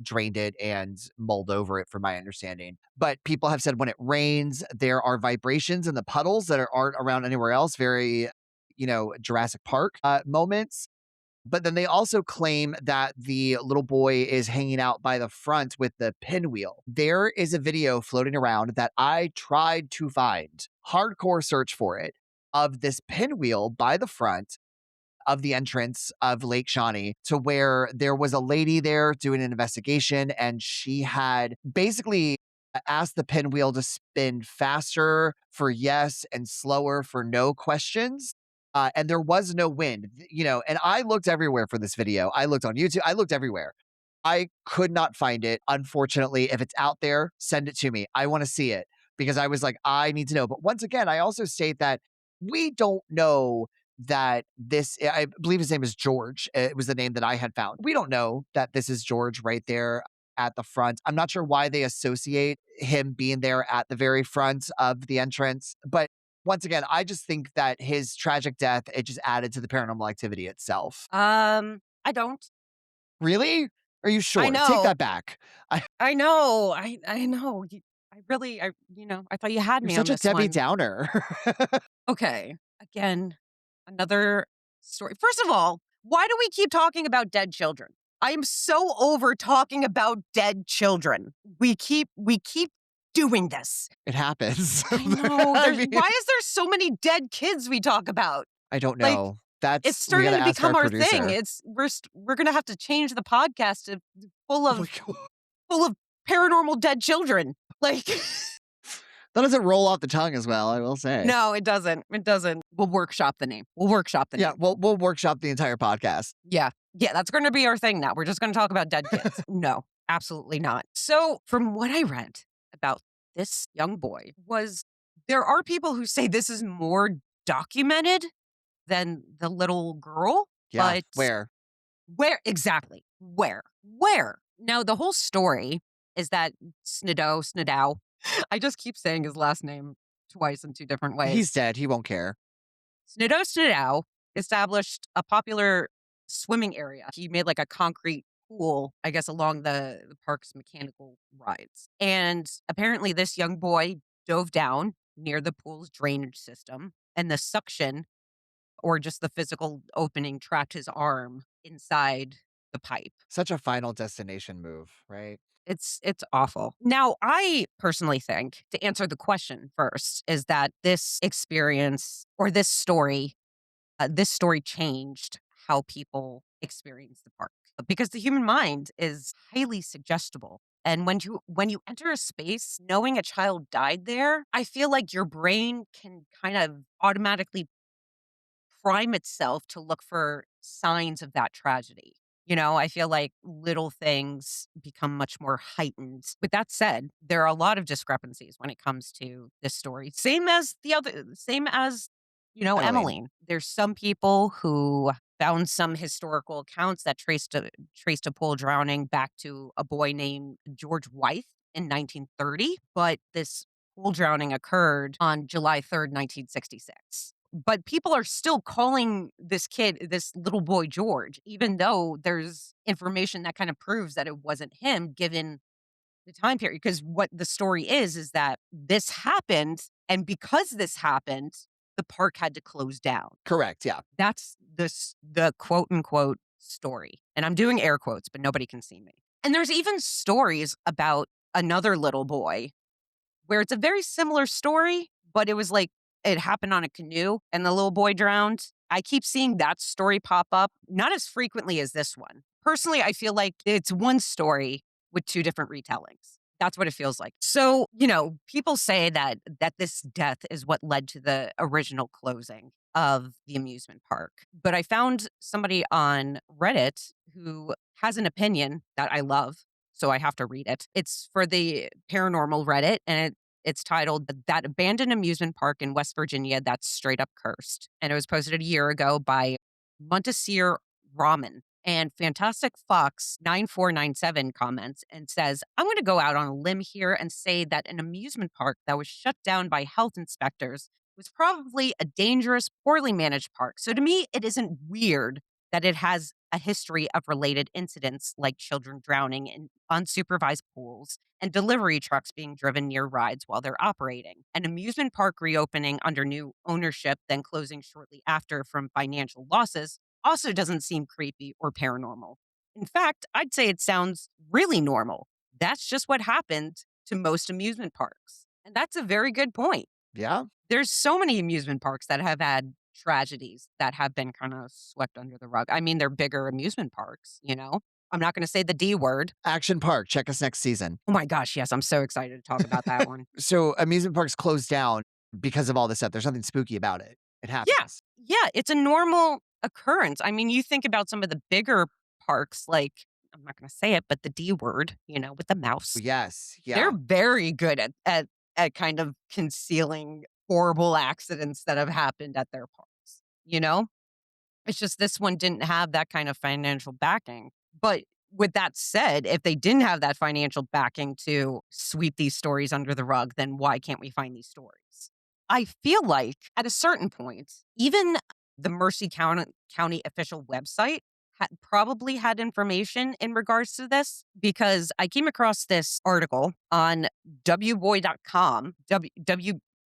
drained it and mulled over it, from my understanding. But people have said when it rains, there are vibrations in the puddles that aren't around anywhere else. Very, Jurassic Park moments. But then they also claim that the little boy is hanging out by the front with the pinwheel. There is a video floating around that I tried to find, hardcore search for it, of this pinwheel by the front of the entrance of Lake Shawnee, to where there was a lady there doing an investigation, and she had basically asked the pinwheel to spin faster for yes and slower for no questions. And there was no wind, and I looked everywhere for this video. I looked on YouTube, I looked everywhere. I could not find it. Unfortunately, if it's out there, send it to me. I want to see it, because I was like, I need to know. But once again, I also state that we don't know that I believe his name is George. It was the name that I had found. We don't know that this is George right there at the front. I'm not sure why they associate him being there at the very front of the entrance. But once again, I just think that his tragic death, it just added to the paranormal activity itself. I don't. Really? Are you I sure? Take know. that back. I, I know. I know. I thought you had you're me on such a this Debbie one. Downer. Okay. Again, another story. First of all, why do we keep talking about dead children? I am so over talking about dead children. We keep doing this. It happers. I know. I There's mean, why is there so many dead kids we talk about? I don't Like know. it's We got starting to to ask our become our thing. producer. We're gonna have to change the podcast to full Oh my of God. full of paranormal dead children. Like That doesn't roll off the tongue as well, I will say. no, it doesn't. It doesn't. We'll workshop the name. We'll workshop the Yeah, name. we'll workshop the entire podcast. Yeah. Yeah, that's going to be our thing now. We're just going to talk about dead kids. No, absolutely not. So, from what I read about this young boy was there are people who say this is more documented than the little girl, Yeah, but where? exactly? Where? Now, the whole story is that Snidow, I just keep saying his last name twice in two different ways. He's dead. He won't care. Snidow established a popular swimming area. He made like a concrete pool, I guess, along the park's mechanical rides. And apparently, this young boy dove down near the pool's drainage system, and the suction or just the physical opening trapped his arm inside the pipe. Such a final destination move, right? It's awful. Now, I personally think to answer the question first is that this experience or this story changed how people experience the park because the human mind is highly suggestible. And when you enter a space knowing a child died there, I feel like your brain can kind of automatically prime itself to look for signs of that tragedy. I feel like little things become much more heightened. With that said, there are a lot of discrepancies when it comes to this story. Same as Emily. Emmeline. There's some people who found some historical accounts that traced a pool drowning back to a boy named George Wythe in 1930, but this pool drowning occurred on July 3rd, 1966. But people are still calling this little boy George, even though there's information that kind of proves that it wasn't him given the time period. Because what the story is that this happened. And because this happened, the park had to close down. Correct, yeah. That's the quote unquote story. And I'm doing air quotes, but nobody can see me. And there's even stories about another little boy where it's a very similar story, but it was like it happened on a canoe and the little boy drowned. I keep seeing that story pop up, not as frequently as this one. Personally, I feel like it's one story with two different retellings. That's what it feels like. So, people say that this death is what led to the original closing of the amusement park. But I found somebody on Reddit who has an opinion that I love, so I have to read it. It's for the Paranormal Reddit, and it's titled "That Abandoned Amusement Park in West Virginia That's Straight Up Cursed." And it was posted a year ago by Montasir Rahman. And Fantastic Fox 9497 comments and says, "I'm going to go out on a limb here and say that an amusement park that was shut down by health inspectors was probably a dangerous, poorly managed park. So to me, it isn't weird that it has a history of related incidents like children drowning in unsupervised pools and delivery trucks being driven near rides while they're operating. An amusement park reopening under new ownership, then closing shortly after from financial losses also doesn't seem creepy or paranormal. In fact, I'd say it sounds really normal. That's just what happened to most amusement parks." And that's a very good point. Yeah. There's so many amusement parks that have had tragedies that have been kind of swept under the rug. I mean, they're bigger amusement parks. I'm not going to say the D word. Action Park. Check us next season. Oh my gosh, yes, I'm so excited to talk about that one. So amusement parks closed down because of all this stuff. There's nothing spooky about it. It happens. Yeah, it's a normal occurrence. I mean, you think about some of the bigger parks, like, I'm not going to say it, but the D word, with the mouse. Yes. Yeah. They're very good at kind of concealing horrible accidents that have happened at their parks. you know? It's just this one didn't have that kind of financial backing. But with that said, if they didn't have that financial backing to sweep these stories under the rug, then why can't we find these stories? I feel like at a certain point, even the County official website probably had information in regards to this because I came across this article on wboy.com,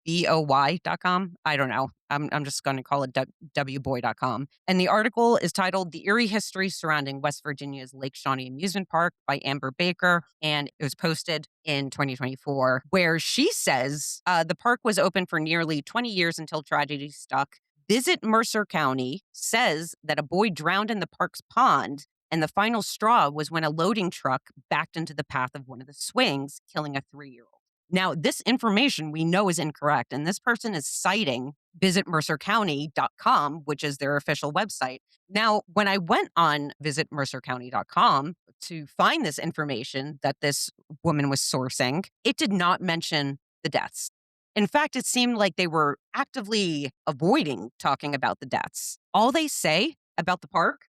wboy.com. I don't know. I'm just going to call it wboy.com. And the article is titled The Eerie History Surrounding West Virginia's Lake Shawnee Amusement Park by Amber Baker. And it was posted in 2024, where she says the park was open for nearly 20 years until tragedy struck. Visit Mercer County says that a boy drowned in the park's pond, and the final straw was when a loading truck backed into the path of one of the swings, killing a 3-year-old. Now, this information we know is incorrect, and this person is citing visitmercercounty.com, which is their official website. Now, when I went on visitmercercounty.com to find this information that this woman was sourcing, it did not mention the deaths. In fact, it seemed like they were actively avoiding talking about the deaths. All they say about the park,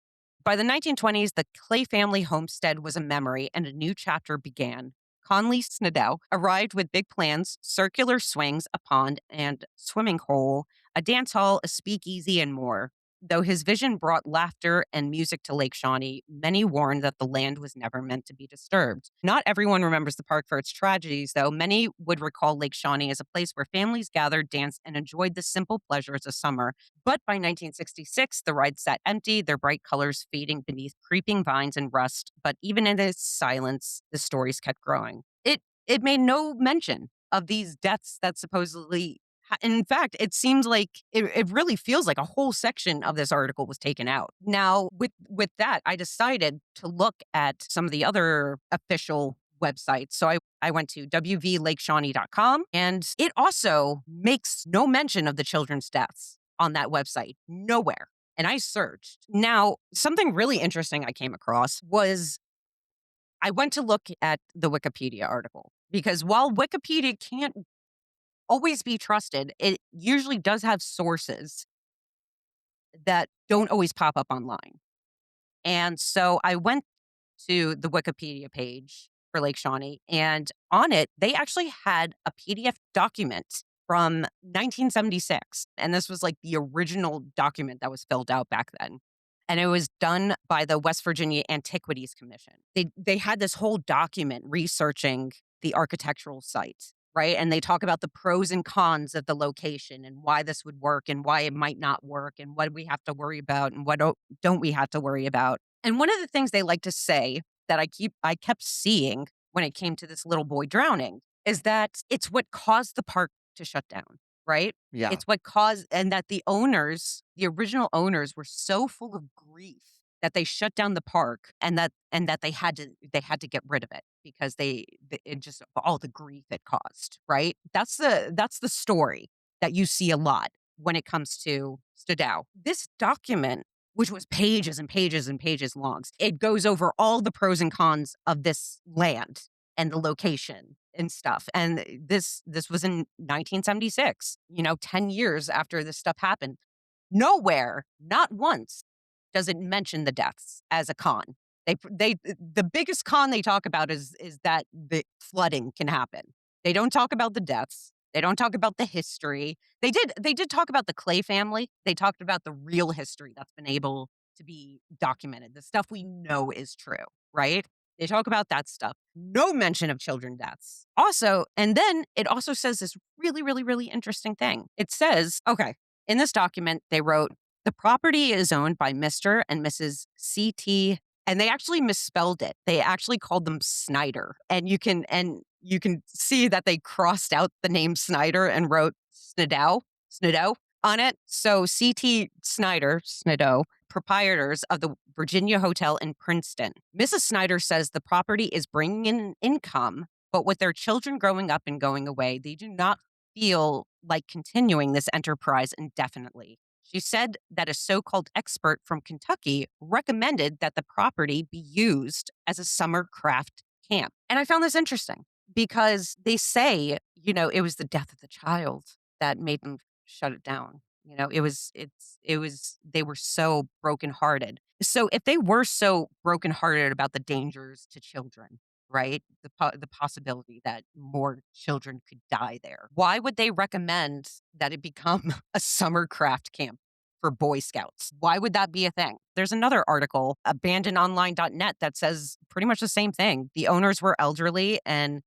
by the 1920s, the Clay family homestead was a memory and a new chapter began. Conley Snedeau arrived with big plans, circular swings, a pond and swimming hole, a dance hall, a speakeasy, and more. Though his vision brought laughter and music to Lake Shawnee, many warned that the land was never meant to be disturbed. Not everyone remembers the park for its tragedies, though. Many would recall Lake Shawnee as a place where families gathered, danced, and enjoyed the simple pleasures of summer. But by 1966, the ride sat empty, their bright colors fading beneath creeping vines and rust. But even in its silence, the stories kept growing. It made no mention of these deaths that supposedly. In fact, it seems like it really feels like a whole section of this article was taken out. Now, with that, I decided to look at some of the other official websites. So I went to wvlakeshawnee.com, and it also makes no mention of the children's deaths on that website. Nowhere. And I searched. Now, something really interesting I came across was I went to look at the Wikipedia article because while Wikipedia can't always be trusted, it usually does have sources that don't always pop up online. And so I went to the Wikipedia page for Lake Shawnee, and on it, they actually had a PDF document from 1976. And this was like the original document that was filled out back then. And it was done by the West Virginia Antiquities Commission. They had this whole document researching the architectural site, right? And they talk about the pros and cons of the location and why this would work and why it might not work and what we have to worry about and what don't we have to worry about. And one of the things they like to say that I kept seeing when it came to this little boy drowning is that it's what caused the park to shut down, right? Yeah. It's what caused, and that the original owners were so full of grief that they shut down the park, and that they had to get rid of it because it just all the grief it caused, right? That's the story that you see a lot when it comes to Stadau. This document, which was pages and pages and pages long, it goes over all the pros and cons of this land and the location and stuff. And this was in 1976, 10 years after this stuff happened. Nowhere, not once, does it mention the deaths as a con. The biggest con they talk about is that the flooding can happen. They don't talk about the deaths. They don't talk about the history. They did talk about the Clay family. They talked about the real history that's been able to be documented, the stuff we know is true, right? They talk about that stuff. No mention of children deaths. Also, and then it also says this really, really, really interesting thing. It says, okay, in this document, they wrote, the property is owned by Mr. and Mrs. C.T. And they actually misspelled it. They actually called them Snyder. And you can see that they crossed out the name Snyder and wrote Snedeau on it. So C.T. Snedeau, proprietors of the Virginia Hotel in Princeton. Mrs. Snyder says the property is bringing in income, but with their children growing up and going away, they do not feel like continuing this enterprise indefinitely. She said that a so-called expert from Kentucky recommended that the property be used as a summer craft camp. And I found this interesting because they say, it was the death of the child that made them shut it down, They were so brokenhearted. So if they were so brokenhearted about the dangers to children, right? The possibility that more children could die there. Why would they recommend that it become a summer craft camp for Boy Scouts? Why would that be a thing? There's another article, abandonedonline.net, that says pretty much the same thing. The owners were elderly and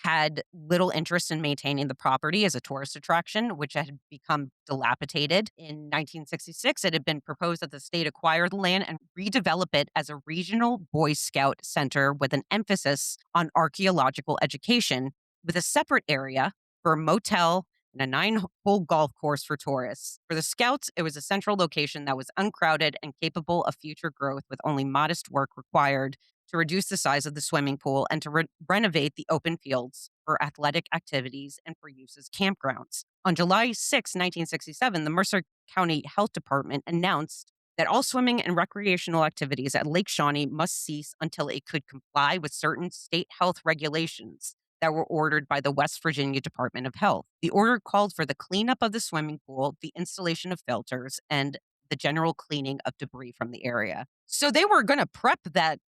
had little interest in maintaining the property as a tourist attraction, which had become dilapidated. In 1966, it had been proposed that the state acquire the land and redevelop it as a regional Boy Scout center with an emphasis on archaeological education, with a separate area for a motel and a 9-hole golf course for tourists. For the Scouts, it was a central location that was uncrowded and capable of future growth with only modest work required to reduce the size of the swimming pool and to renovate the open fields for athletic activities and for use as campgrounds. On July 6, 1967, the Mercer County Health Department announced that all swimming and recreational activities at Lake Shawnee must cease until it could comply with certain state health regulations that were ordered by the West Virginia Department of Health. The order called for the cleanup of the swimming pool, the installation of filters, and the general cleaning of debris from the area. So they were going to prep that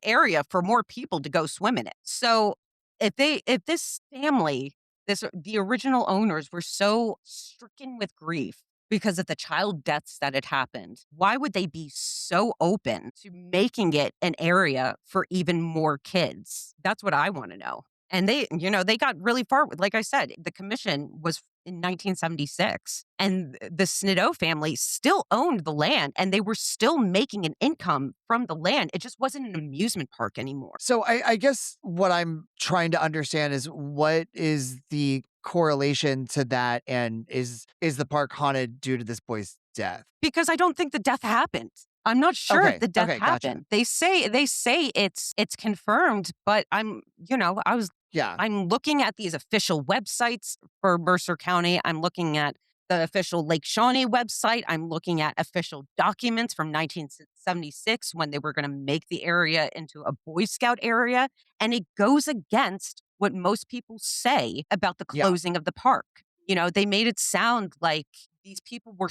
area for more people to go swim in it. So if this family, the original owners were so stricken with grief because of the child deaths that had happened, why would they be so open to making it an area for even more kids? That's what I want to know. And they got really far. Like I said, the commission was in 1976, and the Snidow family still owned the land, and they were still making an income from the land. It just wasn't an amusement park anymore. So I guess what I'm trying to understand is what is the correlation to that, and is the park haunted due to this boy's death? Because I don't think the death happened. I'm not sure if Okay, the death okay, gotcha. happened. They say it's confirmed, but Yeah, I'm looking at these official websites for Mercer County. I'm looking at the official Lake Shawnee website. I'm looking at official documents from 1976 when they were going to make the area into a Boy Scout area. And it goes against what most people say about the yeah, closing of the park. They made it sound like these people were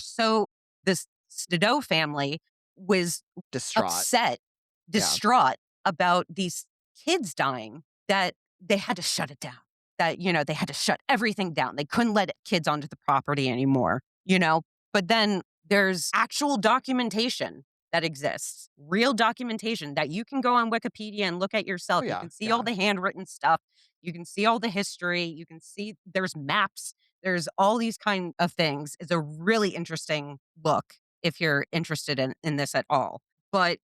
this Snadow family was distraught. upset, Yeah. distraught about these kids dying, that they had to shut it down. They had to shut everything down. They couldn't let kids onto the property anymore. But then there's actual documentation that exists, real documentation that you can go on Wikipedia and look at Oh, yourself. You yeah, can see all yeah. the handwritten stuff. You can see all the history. You can see there's maps. There's all these kind of things. It's a really interesting look if you're interested in this at all. But,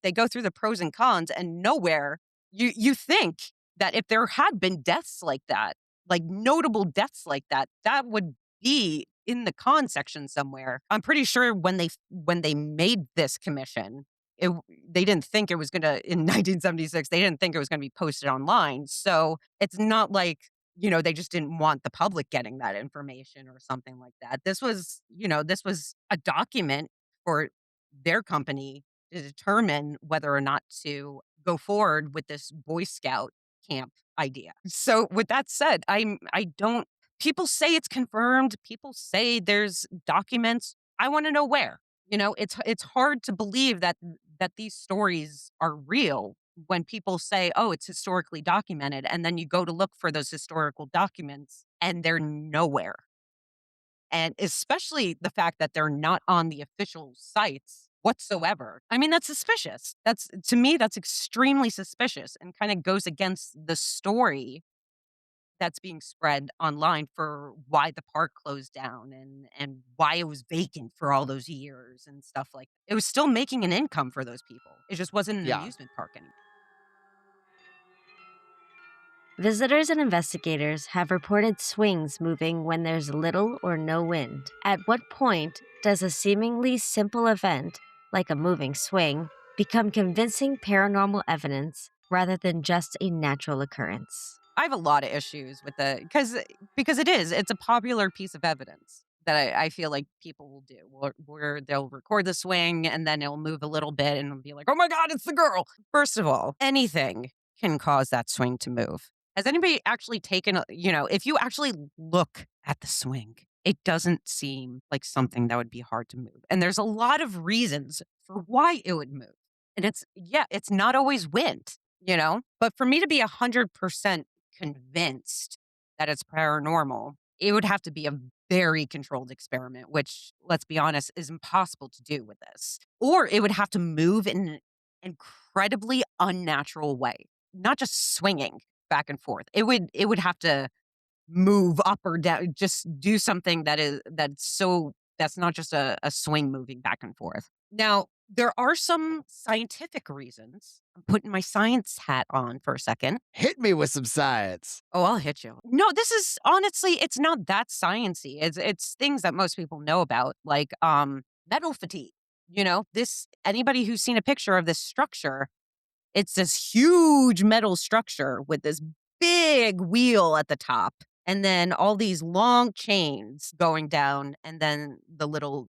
they go through the pros and cons, and nowhere you think that if there had been deaths like that, like notable deaths like that, that would be in the con section somewhere. I'm pretty sure when they made this commission, they didn't think it was going to in 1976. They didn't think it was going to be posted online. So it's not like they just didn't want the public getting that information or something like that. This was a document for their company to determine whether or not to go forward with this Boy Scout camp idea. So with that said, I don't people say it's confirmed, people say there's documents. I want to know where. It's hard to believe that these stories are real when people say, "Oh, it's historically documented," and then you go to look for those historical documents and they're nowhere. And especially the fact that they're not on the official sites whatsoever. I mean, that's suspicious. To me, that's extremely suspicious and kind of goes against the story that's being spread online for why the park closed down and why it was vacant for all those years and stuff like that. It was still making an income for those people. It just wasn't an Yeah. amusement park anymore. Visitors and investigators have reported swings moving when there's little or no wind. At what point does a seemingly simple event, like a moving swing, become convincing paranormal evidence rather than just a natural occurrence? I have a lot of issues with because it's a popular piece of evidence that I feel like people will do where they'll record the swing and then it'll move a little bit and it'll be like, oh my God, it's the girl. First of all, anything can cause that swing to move. Has anybody actually if you actually look at the swing, it doesn't seem like something that would be hard to move. And there's a lot of reasons for why it would move. And it's not always wind, But for me to be 100% convinced that it's paranormal, it would have to be a very controlled experiment, which, let's be honest, is impossible to do with this. Or it would have to move in an incredibly unnatural way, not just swinging back and forth. It would have to move up or down, just do something that's not just a swing moving back and forth. Now, there are some scientific reasons. I'm putting my science hat on for a second. Hit me with some science. Oh, I'll hit you. No, this is honestly, it's not that sciency. It's things that most people know about, like metal fatigue. This anybody who's seen a picture of this structure, it's this huge metal structure with this big wheel at the top, and then all these long chains going down, and then the little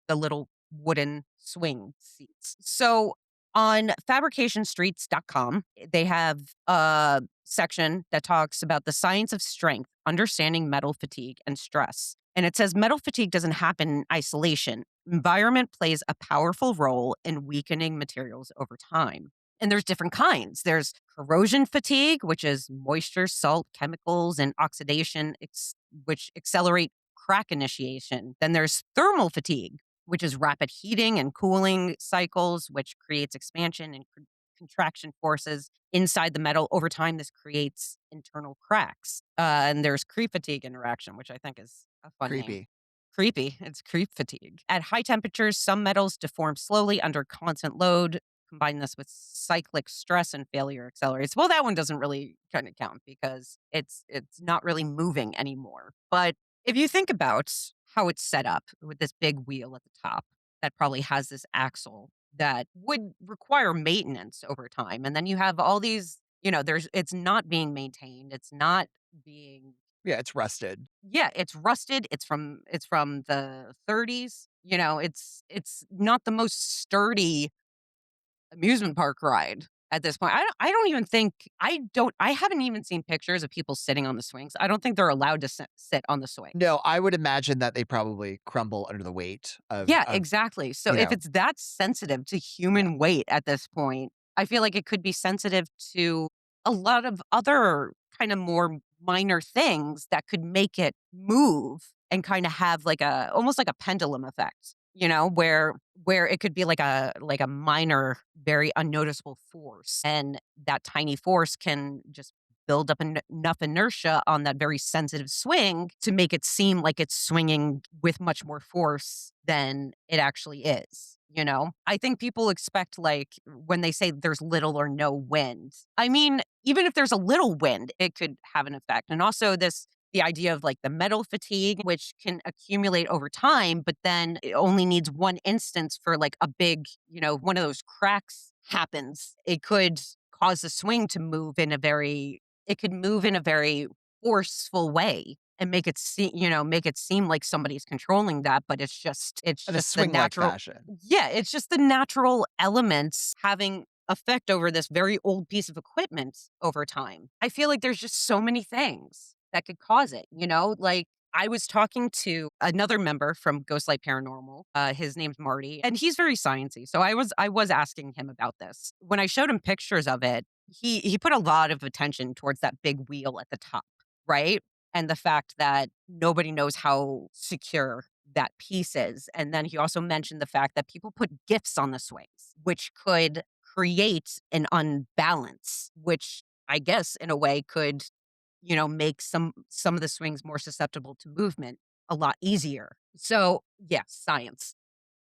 wooden swing seats. So on fabricationstreets.com, they have a section that talks about the science of strength, understanding metal fatigue and stress. And it says metal fatigue doesn't happen in isolation. Environment plays a powerful role in weakening materials over time. And there's different kinds. There's corrosion fatigue, which is moisture, salt, chemicals, and oxidation, which accelerate crack initiation. Then there's thermal fatigue, which is rapid heating and cooling cycles, which creates expansion and contraction forces inside the metal. Over time, this creates internal cracks. And there's creep fatigue interaction, which I think is a fun name. Creepy. Creepy. It's creep fatigue. At high temperatures, some metals deform slowly under constant load. Combine this with cyclic stress and failure accelerates. Well, that one doesn't really kind of count because it's not really moving anymore. But if you think about how it's set up with this big wheel at the top that probably has this axle that would require maintenance over time, and then you have all these, it's not being maintained. It's not being Yeah, it's rusted. yeah, it's rusted. It's from the 30s. It's not the most sturdy amusement park ride at this point. I don't even think I haven't even seen pictures of people sitting on the swings. I don't think they're allowed to sit on the swings. No, I would imagine that they probably crumble under the weight Yeah, of exactly. So you if know, it's that sensitive to yeah. human weight at this point, I feel like it could be sensitive to a lot of other kind of more minor things that could make it move and kind of have like almost like a pendulum effect, where it could be like a minor, very unnoticeable force. And that tiny force can just build up enough inertia on that very sensitive swing to make it seem like it's swinging with much more force than it actually is. I think people expect, like, when they say there's little or no wind. I mean, even if there's a little wind, it could have an effect. And also the idea of like the metal fatigue, which can accumulate over time, but then it only needs one instance for like a big, one of those cracks happens. It could cause the swing to move in a very forceful way and make it seem like somebody's controlling that, but it's In a just the swing-like natural. fashion. Yeah, it's just the natural elements having effect over this very old piece of equipment over time. I feel like there's just so many things that could cause it, Like, I was talking to another member from Ghostlight Paranormal. His name's Marty, and he's very sciencey. So I was asking him about this. When I showed him pictures of it, he put a lot of attention towards that big wheel at the top, right? And the fact that nobody knows how secure that piece is. And then he also mentioned the fact that people put gifts on the swings, which could create an unbalance, which I guess in a way could, make some of the swings more susceptible to movement a lot easier. So, yes, science.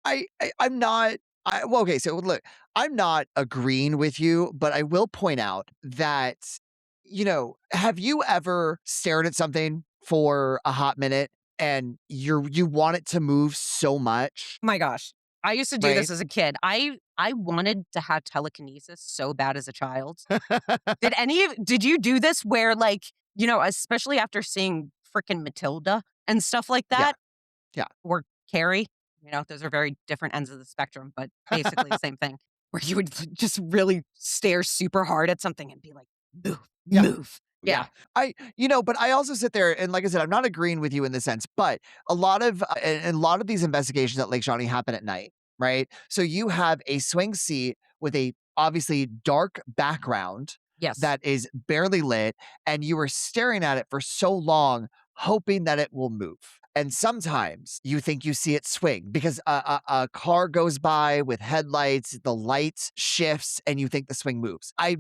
I'm not well, okay, so look, I'm not agreeing with you, but I will point out that, have you ever stared at something for a hot minute and you want it to move so much, My gosh. I used to do right? this as a kid. I wanted to have telekinesis so bad as a child. Did you do this where, like, especially after seeing frickin' Matilda and stuff like Yeah, that, yeah. or Carrie, those are very different ends of the spectrum, but basically the same thing, where you would just really stare super hard at something and be like, "Move, Yeah. move." Yeah. Yeah. But I also sit there and like I said, I'm not agreeing with you in the sense, but a lot of these investigations at Lake Shawnee happen at night, right? So you have a swing seat with a obviously dark background Yes. that is barely lit, and you are staring at it for so long, hoping that it will move. And sometimes you think you see it swing because a car goes by with headlights, the light shifts, and you think the swing moves. I've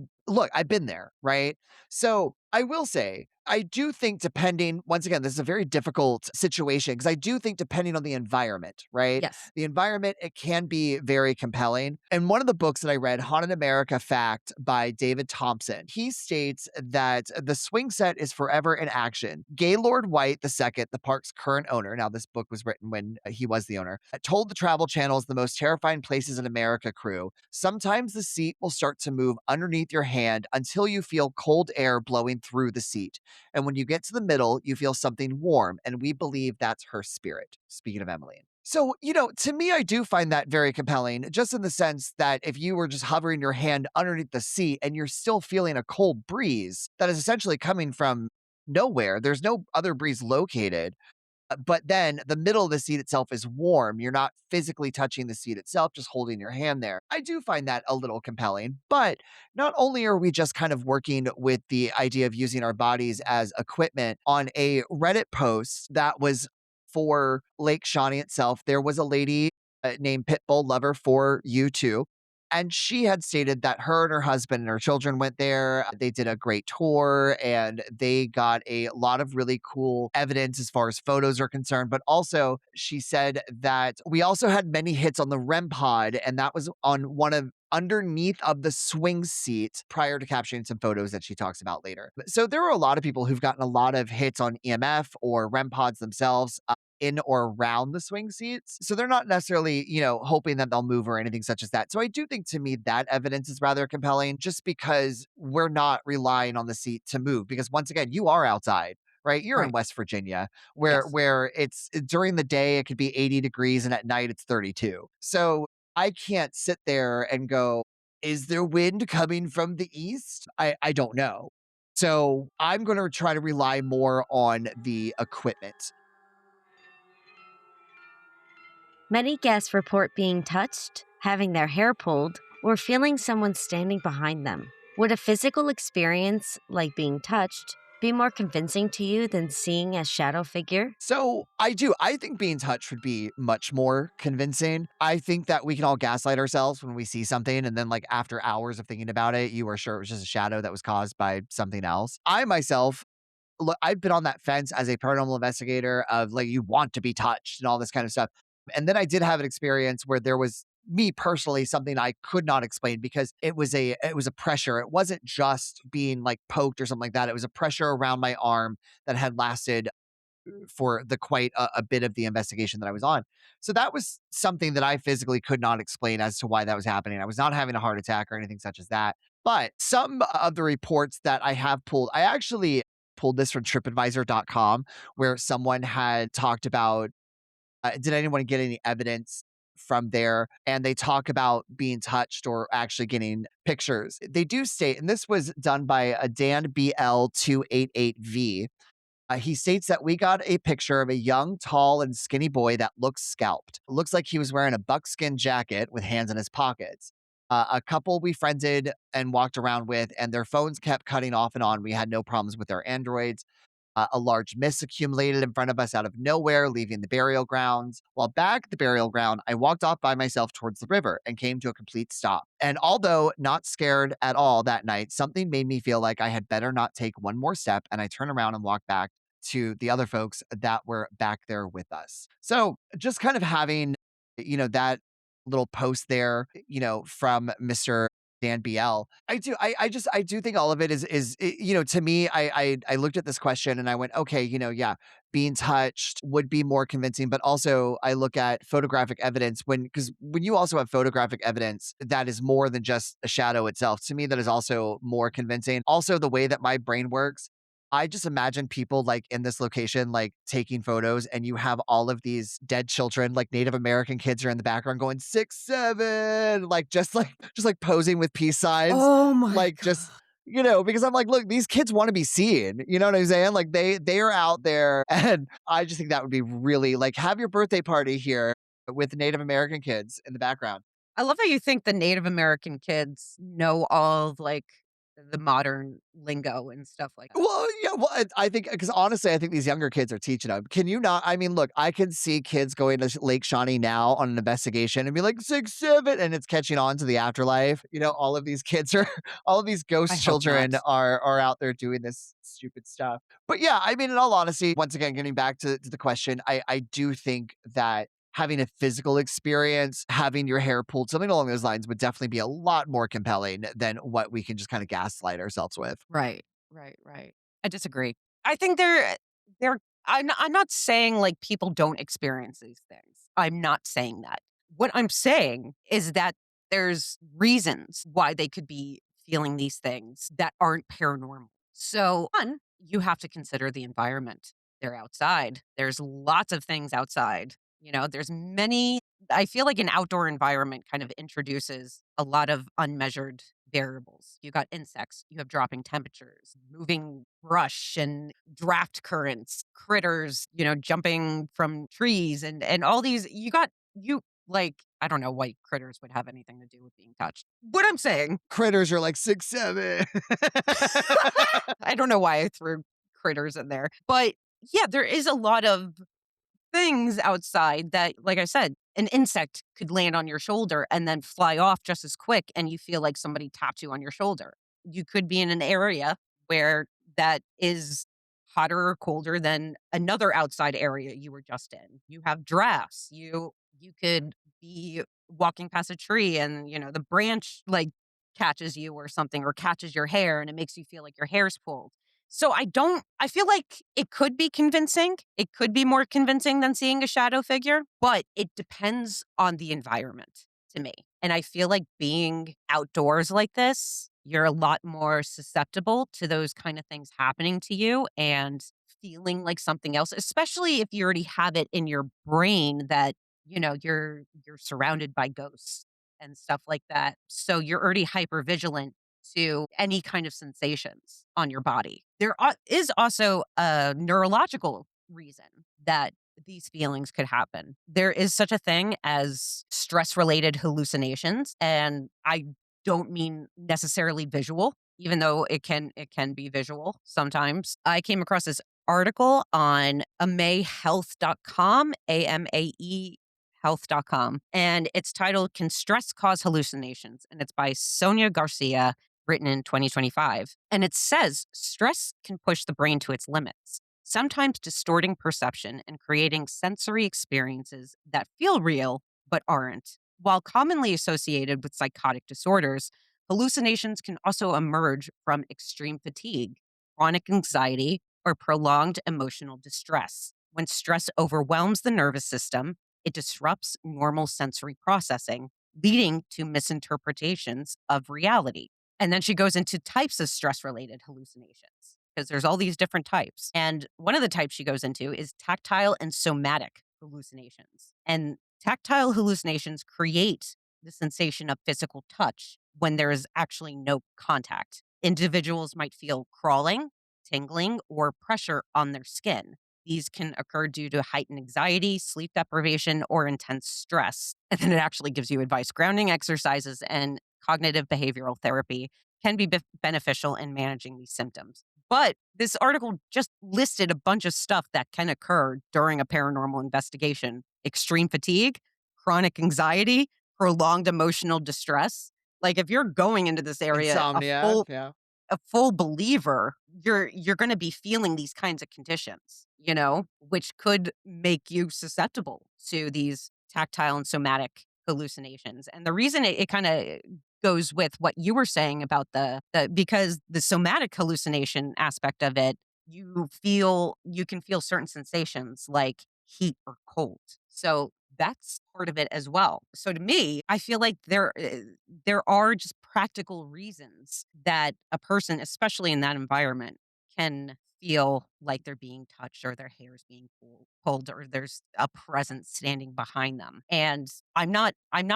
been there, right? So I will say, I do think depending, once again, this is a very difficult situation because I do think depending on the environment, right? Yes. The environment, it can be very compelling. And one of the books that I read, Haunted America Fact by David Thompson, he states that the swing set is forever in action. Gaylord White II, the park's current owner, now this book was written when he was the owner, told the Travel Channel's The Most Terrifying Places in America crew, sometimes the seat will start to move underneath your hand until you feel cold air blowing through the seat. And when you get to the middle, you feel something warm, and we believe that's her spirit. Speaking of Emily. So, to me, I do find that very compelling, just in the sense that if you were just hovering your hand underneath the seat and you're still feeling a cold breeze that is essentially coming from nowhere, there's no other breeze located. But then the middle of the seat itself is warm. You're not physically touching the seat itself, just holding your hand there. I do find that a little compelling. But not only are we just kind of working with the idea of using our bodies as equipment, on a Reddit post that was for Lake Shawnee itself, there was a lady named Pitbull Lover for You Too. And she had stated that her and her husband and her children went there. They did a great tour and they got a lot of really cool evidence as far as photos are concerned. But also, she said that we also had many hits on the REM pod, and that was on one of underneath of the swing seat prior to capturing some photos that she talks about later. So there were a lot of people who've gotten a lot of hits on EMF or REM pods themselves in or around the swing seats. So they're not necessarily, hoping that they'll move or anything such as that. So I do think to me that evidence is rather compelling just because we're not relying on the seat to move. Because once again, you are outside. Right, you're in Right. West Virginia, Yes. where it's during the day it could be 80 degrees and at night it's 32. So I can't sit there and go, is there wind coming from the east? I don't know. So I'm going to try to rely more on the equipment. Many guests report being touched, having their hair pulled, or feeling someone standing behind them. Would a physical experience, like being touched, be more convincing to you than seeing a shadow figure? So I do. I think being touched would be much more convincing. I think that we can all gaslight ourselves when we see something, and then like after hours of thinking about it, you were sure it was just a shadow that was caused by something else. I myself, look, I've been on that fence as a paranormal investigator of like you want to be touched and all this kind of stuff. And then I did have an experience where there was me personally something I could not explain because it was a pressure. It wasn't just being like poked or something like that. It was a pressure around my arm that had lasted for the quite a bit of the investigation that I was on. So that was something that I physically could not explain as to why that was happening. I was not having a heart attack or anything such as that. But some of the reports that I have pulled, I actually pulled this from tripadvisor.com where someone had talked about did anyone get any evidence from there? And they talk about being touched or actually getting pictures. They do state, and this was done by a Dan BL288V. He states that we got a picture of a young, tall, and skinny boy that looks scalped. It looks like he was wearing a buckskin jacket with hands in his pockets. A couple we friended and walked around with, and their phones kept cutting off and on. We had no problems with their Androids. A large mist accumulated in front of us out of nowhere, leaving the burial grounds. While back at the burial ground, I walked off by myself towards the river and came to a complete stop. And although not scared at all that night, something made me feel like I had better not take one more step. And I turned around and walked back to the other folks that were back there with us. So just kind of having, that little post there, from Mr. Dan BL. I do think all of it to me, I looked at this question and I went, okay, yeah, being touched would be more convincing, but also I look at photographic evidence because when you also have photographic evidence that is more than just a shadow itself, to me, that is also more convincing. Also, the way that my brain works, I just imagine people like in this location, like taking photos, and you have all of these dead children, like Native American kids are in the background going 6, 7, like just like posing with peace signs, Oh my like just god. Because I'm like, look, these kids want to be seen. You know what I'm saying? Like they are out there, and I just think that would be really like have your birthday party here with Native American kids in the background. I love how you think the Native American kids know all of, like, the modern lingo and stuff like that. Well, yeah, well, I think because honestly, I think these younger kids are teaching them. Can you not? I mean, look, I can see kids going to Lake Shawnee now on an investigation and be like 6, 7, and it's catching on to the afterlife. All of these kids are, all of these I ghost hope children not. are out there doing this stupid stuff. But yeah, I mean, in all honesty, once again, getting back to the question, I do think that having a physical experience, having your hair pulled, something along those lines would definitely be a lot more compelling than what we can just kind of gaslight ourselves with. Right, right. I disagree. I think they're I'm not saying, like, people don't experience these things. I'm not saying that. What I'm saying is that there's reasons why they could be feeling these things that aren't paranormal. So, 1, you have to consider the environment. They're outside. There's lots of things outside. There's many I feel like an outdoor environment kind of introduces a lot of unmeasured variables. You got insects, you have dropping temperatures, moving brush and draft currents, critters, jumping from trees and all these you like I don't know why critters would have anything to do with being touched. What I'm saying, Critters are like 6, 7. I don't know why I threw critters in there. But yeah, there is a lot of things outside that, like I said, an insect could land on your shoulder and then fly off just as quick, and you feel like somebody tapped you on your shoulder. You could be in an area where that is hotter or colder than another outside area you were just in. You have drafts. You could be walking past a tree and, the branch like catches you or something or catches your hair and it makes you feel like your hair's pulled. So I feel like it could be convincing. It could be more convincing than seeing a shadow figure, but it depends on the environment to me. And I feel like being outdoors like this, you're a lot more susceptible to those kind of things happening to you and feeling like something else, especially if you already have it in your brain that, you're surrounded by ghosts and stuff like that. So you're already hyper vigilant to any kind of sensations on your body. Is also a neurological reason that these feelings could happen. There is such a thing as stress related hallucinations. And I don't mean necessarily visual, even though it can be visual sometimes. I came across this article on amaehealth.com, AMAE health.com, and it's titled Can Stress Cause Hallucinations? And it's by Sonia Garcia, written in 2025. And it says stress can push the brain to its limits, sometimes distorting perception and creating sensory experiences that feel real but aren't. While commonly associated with psychotic disorders, hallucinations can also emerge from extreme fatigue, chronic anxiety, or prolonged emotional distress. When stress overwhelms the nervous system, it disrupts normal sensory processing, leading to misinterpretations of reality. And then she goes into types of stress related hallucinations because there's all these different types. And one of the types she goes into is tactile and somatic hallucinations. And tactile hallucinations create the sensation of physical touch when there is actually no contact. Individuals might feel crawling, tingling, or pressure on their skin. These can occur due to heightened anxiety, sleep deprivation, or intense stress. And then it actually gives you advice. Grounding exercises and cognitive behavioral therapy can be beneficial in managing these symptoms. But this article just listed a bunch of stuff that can occur during a paranormal investigation: extreme fatigue, chronic anxiety, prolonged emotional distress. Like if you're going into this area Insomnia, yeah. a full believer, you're going to be feeling these kinds of conditions, which could make you susceptible to these tactile and somatic hallucinations. And the reason it kind of goes with what you were saying about the because the somatic hallucination aspect of it, you can feel certain sensations like heat or cold. So that's part of it as well. So to me, I feel like there are just practical reasons that a person, especially in that environment, can feel like they're being touched or their hair is being pulled or there's a presence standing behind them. And I'm not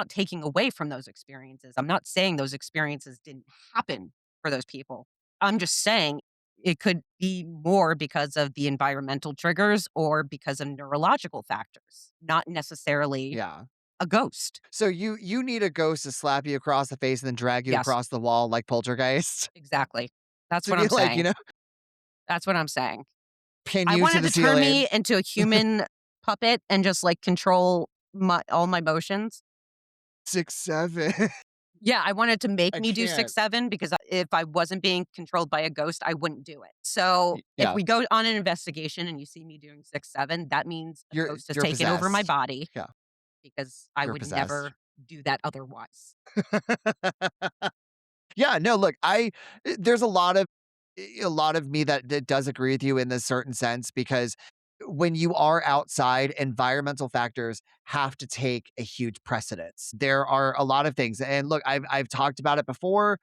taking away from those experiences. I'm not saying those experiences didn't happen for those people. I'm just saying it could be more because of the environmental triggers or because of neurological factors, not necessarily Yeah. a ghost. So you need a ghost to slap you across the face and then drag you Yes, across the wall like Poltergeist exactly. That's to what be I'm like, saying. That's what I'm saying. pin I you to wanted the to turn ceiling. me into a human puppet and just, like, control all my motions. 6, 7. Yeah, I wanted to make I me do can't. 6, 7 because if I wasn't being controlled by a ghost, I wouldn't do it. So, if Yeah, we go on an investigation and you see me doing 6, 7, that means a ghost has you're taken over my possessed. body Yeah, because I you're would possessed. never do that otherwise. Yeah, no, look, there's a lot of me that does agree with you in this certain sense because when you are outside, environmental factors have to take a huge precedence. There are a lot of things, and look, I've talked about it before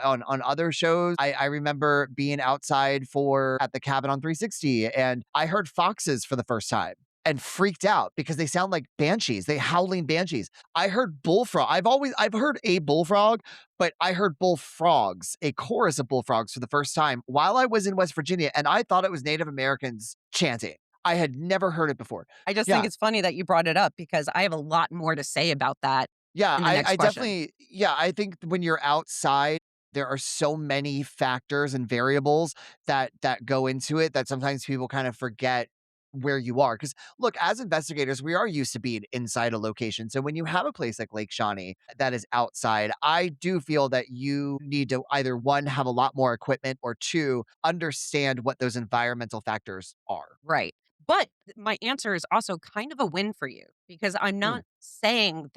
on other shows. I remember being outside for at the cabin on 360, and I heard foxes for the first time. And freaked out because they sound like banshees, they howling banshees. I heard bullfrog. I've heard a bullfrog, but I heard bullfrogs, a chorus of bullfrogs for the first time while I was in West Virginia, and I thought it was Native Americans chanting. I had never heard it before. I just think Yeah, it's funny that you brought it up because I have a lot more to say about that yeah, in the next I question. definitely, yeah, I think when you're outside, there are so many factors and variables that go into it that sometimes people kind of forget where you are. Because look, as investigators, we are used to being inside a location. So when you have a place like Lake Shawnee that is outside, I do feel that you need to either one, have a lot more equipment, or two, understand what those environmental factors are. Right. But my answer is also kind of a win for you because I'm Mm, not saying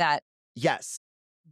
yes.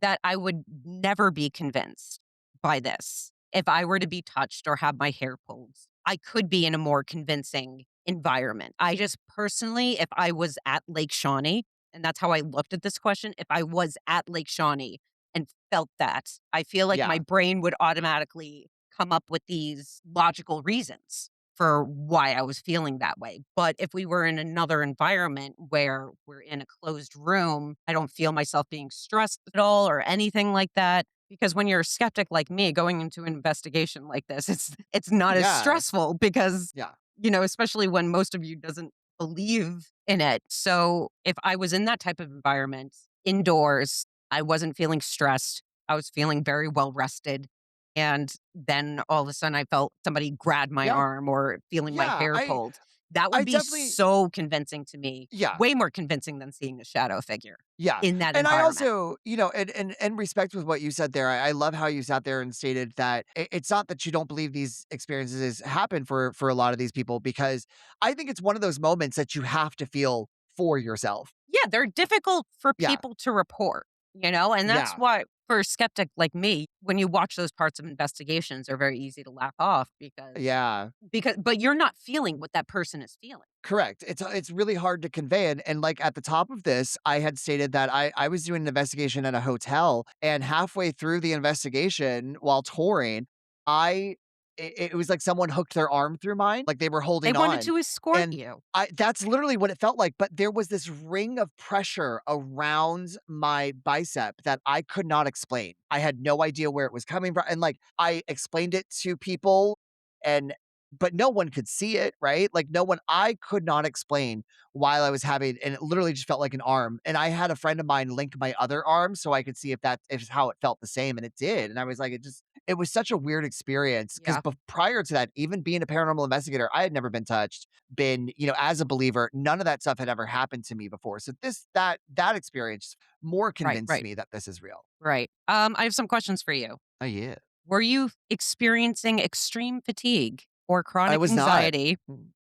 that I would never be convinced by this. If I were to be touched or have my hair pulled, I could be in a more convincing environment. I just personally, if I was at Lake Shawnee, and that's how I looked at this question, if I was at Lake Shawnee and felt that, I feel like my Yeah. brain would automatically come up with these logical reasons for why I was feeling that way. But if we were in another environment where we're in a closed room, I don't feel myself being stressed at all or anything like that. Because when you're a skeptic like me going into an investigation like this, it's not as Yeah. stressful because, Yeah. especially when most of you doesn't believe in it. So if I was in that type of environment indoors, I wasn't feeling stressed. I was feeling very well rested. And then all of a sudden I felt somebody grab my Yeah. arm or feeling my Yeah. hair pulled. That I would be definitely so convincing to me, yeah. way more convincing than seeing a shadow figure Yeah, in that and I environment. also, and respect with what you said there. I love how you sat there and stated that it's not that you don't believe these experiences happen for a lot of these people, because I think it's one of those moments that you have to feel for yourself. Yeah, they're difficult for Yeah, people to report, and that's yeah, why for a skeptic like me, when you watch those parts of investigations, they're very easy to laugh off yeah. but you're not feeling what that person is feeling. Correct. It's really hard to convey, and like at the top of this, I had stated that I was doing an investigation at a hotel, and halfway through the investigation while touring, I it was like someone hooked their arm through mine, like they were They holding wanted on, to escort and you. I that's literally what it felt like. But there was this ring of pressure around my bicep that I could not explain. I had no idea where it was coming from, and like I explained it to people, and but no one could see it, right? Like no one I could not explain while I was having, and it literally just felt like an arm. And I had a friend of mine link my other arm so I could see if that is how it felt the same. And it did. And I was like, it was such a weird experience because Yeah, prior to that, even being a paranormal investigator, I had never been touched, been, as a believer, none of that stuff had ever happened to me before. So that experience more right, convinced right, me that this is real. right. I have some questions for you. Oh yeah. Were you experiencing extreme fatigue or I chronic was not. anxiety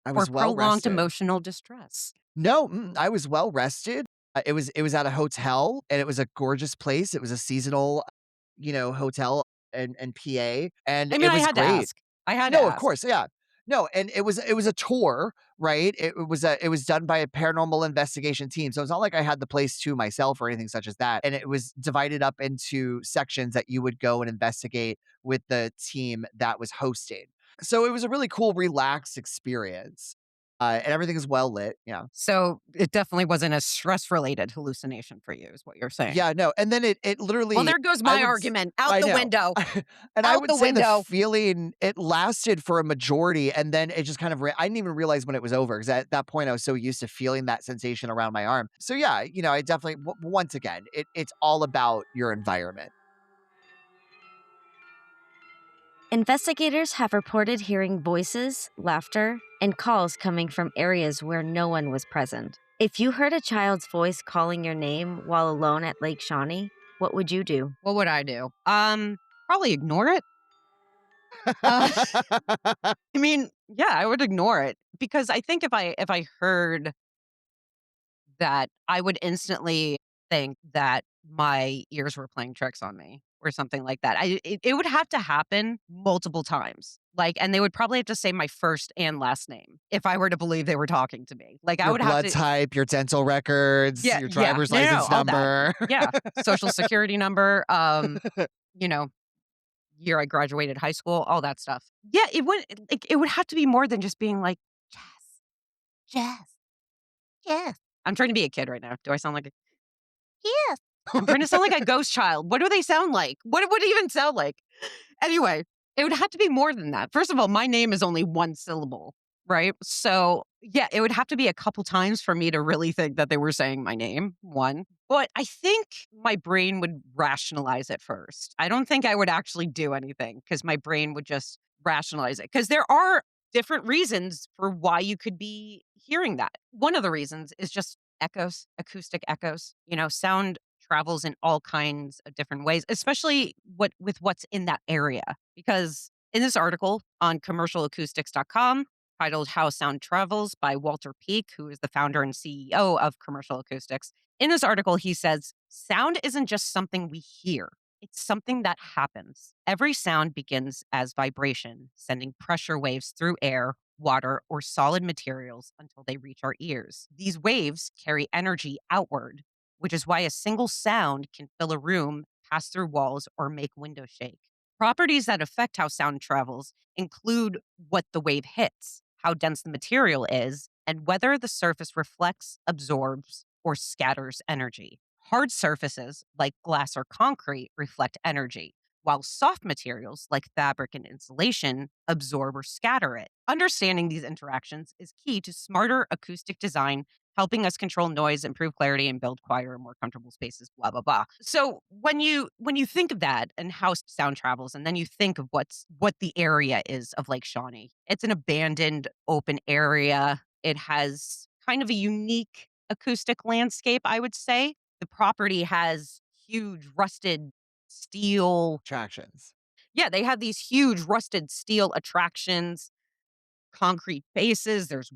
I or was well prolonged rested. emotional distress? No, I was well rested. It was at a hotel, and it was a gorgeous place. It was a seasonal, hotel and PA, and I mean, it I was had to great. ask. I had to No, of ask. course, yeah. No, and it was a tour, right? It was done by a paranormal investigation team. So it's not like I had the place to myself or anything such as that. And it was divided up into sections that you would go and investigate with the team that was hosting. So it was a really cool, relaxed experience. and everything is well lit. Yeah. So it definitely wasn't a stress-related hallucination for you is what you're saying. Yeah, no, and then it Well, literally there goes I my would s argument. Out I the know. window. And I Out would the say the window. feeling, it lasted for a majority, and then it just kind of I didn't even realize when it was over, 'cause at that point, I was so used to feeling that sensation around my arm. So, yeah, I definitely once again, it's all about your environment. Investigators have reported hearing voices, laughter, and calls coming from areas where no one was present. If you heard a child's voice calling your name while alone at Lake Shawnee, what would you do? What would I do? Probably ignore it. Uh, I mean, yeah, I would ignore it because I think if I heard that, I would instantly think that my ears were playing tricks on me or something like that. It would have to happen multiple times. Like, and they would probably have to say my first and last name if I were to believe they were talking to me. Like, I Your would have blood to, type, your dental records, yeah, your yeah, driver's no, no, no, license all that, number. yeah, social security number, you know, year I graduated high school, all that stuff. Yeah, it would have to be more than just being like, Jess, Jess, yes. I'm trying to be a kid right now. Do I sound like a yes? I'm trying to sound like a ghost child. What do they sound like? What would it even sound like? Anyway, it would have to be more than that. First of all, my name is only one syllable, right? So, yeah, it would have to be a couple times for me to really think that they were saying my name, one. But I think my brain would rationalize it first. I don't think I would actually do anything because my brain would just rationalize it. Because there are different reasons for why you could be hearing that. One of the reasons is just echoes, acoustic echoes. Sound travels in all kinds of different ways, especially with what's in that area. Because in this article on commercialacoustics.com titled How Sound Travels by Walter Peake, who is the founder and CEO of Commercial Acoustics, in this article, he says, sound isn't just something we hear. It's something that happens. Every sound begins as vibration, sending pressure waves through air, water, or solid materials until they reach our ears. These waves carry energy outward, which is why a single sound can fill a room, pass through walls, or make windows shake. Properties that affect how sound travels include what the wave hits, how dense the material is, and whether the surface reflects, absorbs, or scatters energy. Hard surfaces, like glass or concrete, reflect energy, while soft materials, like fabric and insulation, absorb or scatter it. Understanding these interactions is key to smarter acoustic design, helping us control noise, improve clarity, and build quieter and more comfortable spaces, blah, blah, blah. So when you think of that and how sound travels, and then you think of what the area is of Lake Shawnee, it's an abandoned open area. It has kind of a unique acoustic landscape, I would say. The property has huge rusted steel. Attractions. Yeah, they have these huge rusted steel attractions, concrete bases. There's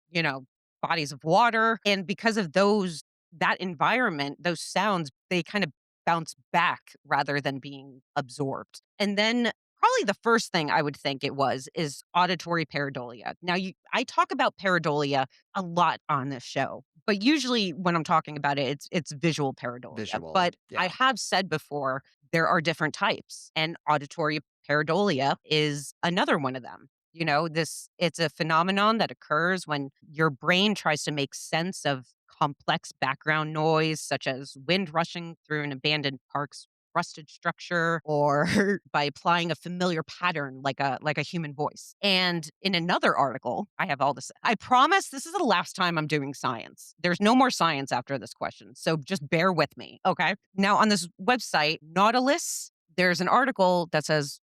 you know, bodies of water. And because of that environment, those sounds, they kind of bounce back rather than being absorbed. And then probably the first thing I would think it is auditory pareidolia. Now, I talk about pareidolia a lot on this show, but usually when I'm talking about it, it's visual pareidolia. Visual, But I yeah. have said before, there are different types, and auditory pareidolia is another one of them. It's a phenomenon that occurs when your brain tries to make sense of complex background noise, such as wind rushing through an abandoned park's rusted structure, or by applying a familiar pattern like a human voice. And in another article, I have all this. I promise this is the last time I'm doing science. There's no more science after this question, so just bear with me, okay? Now, on this website, Nautilus, there's an article that's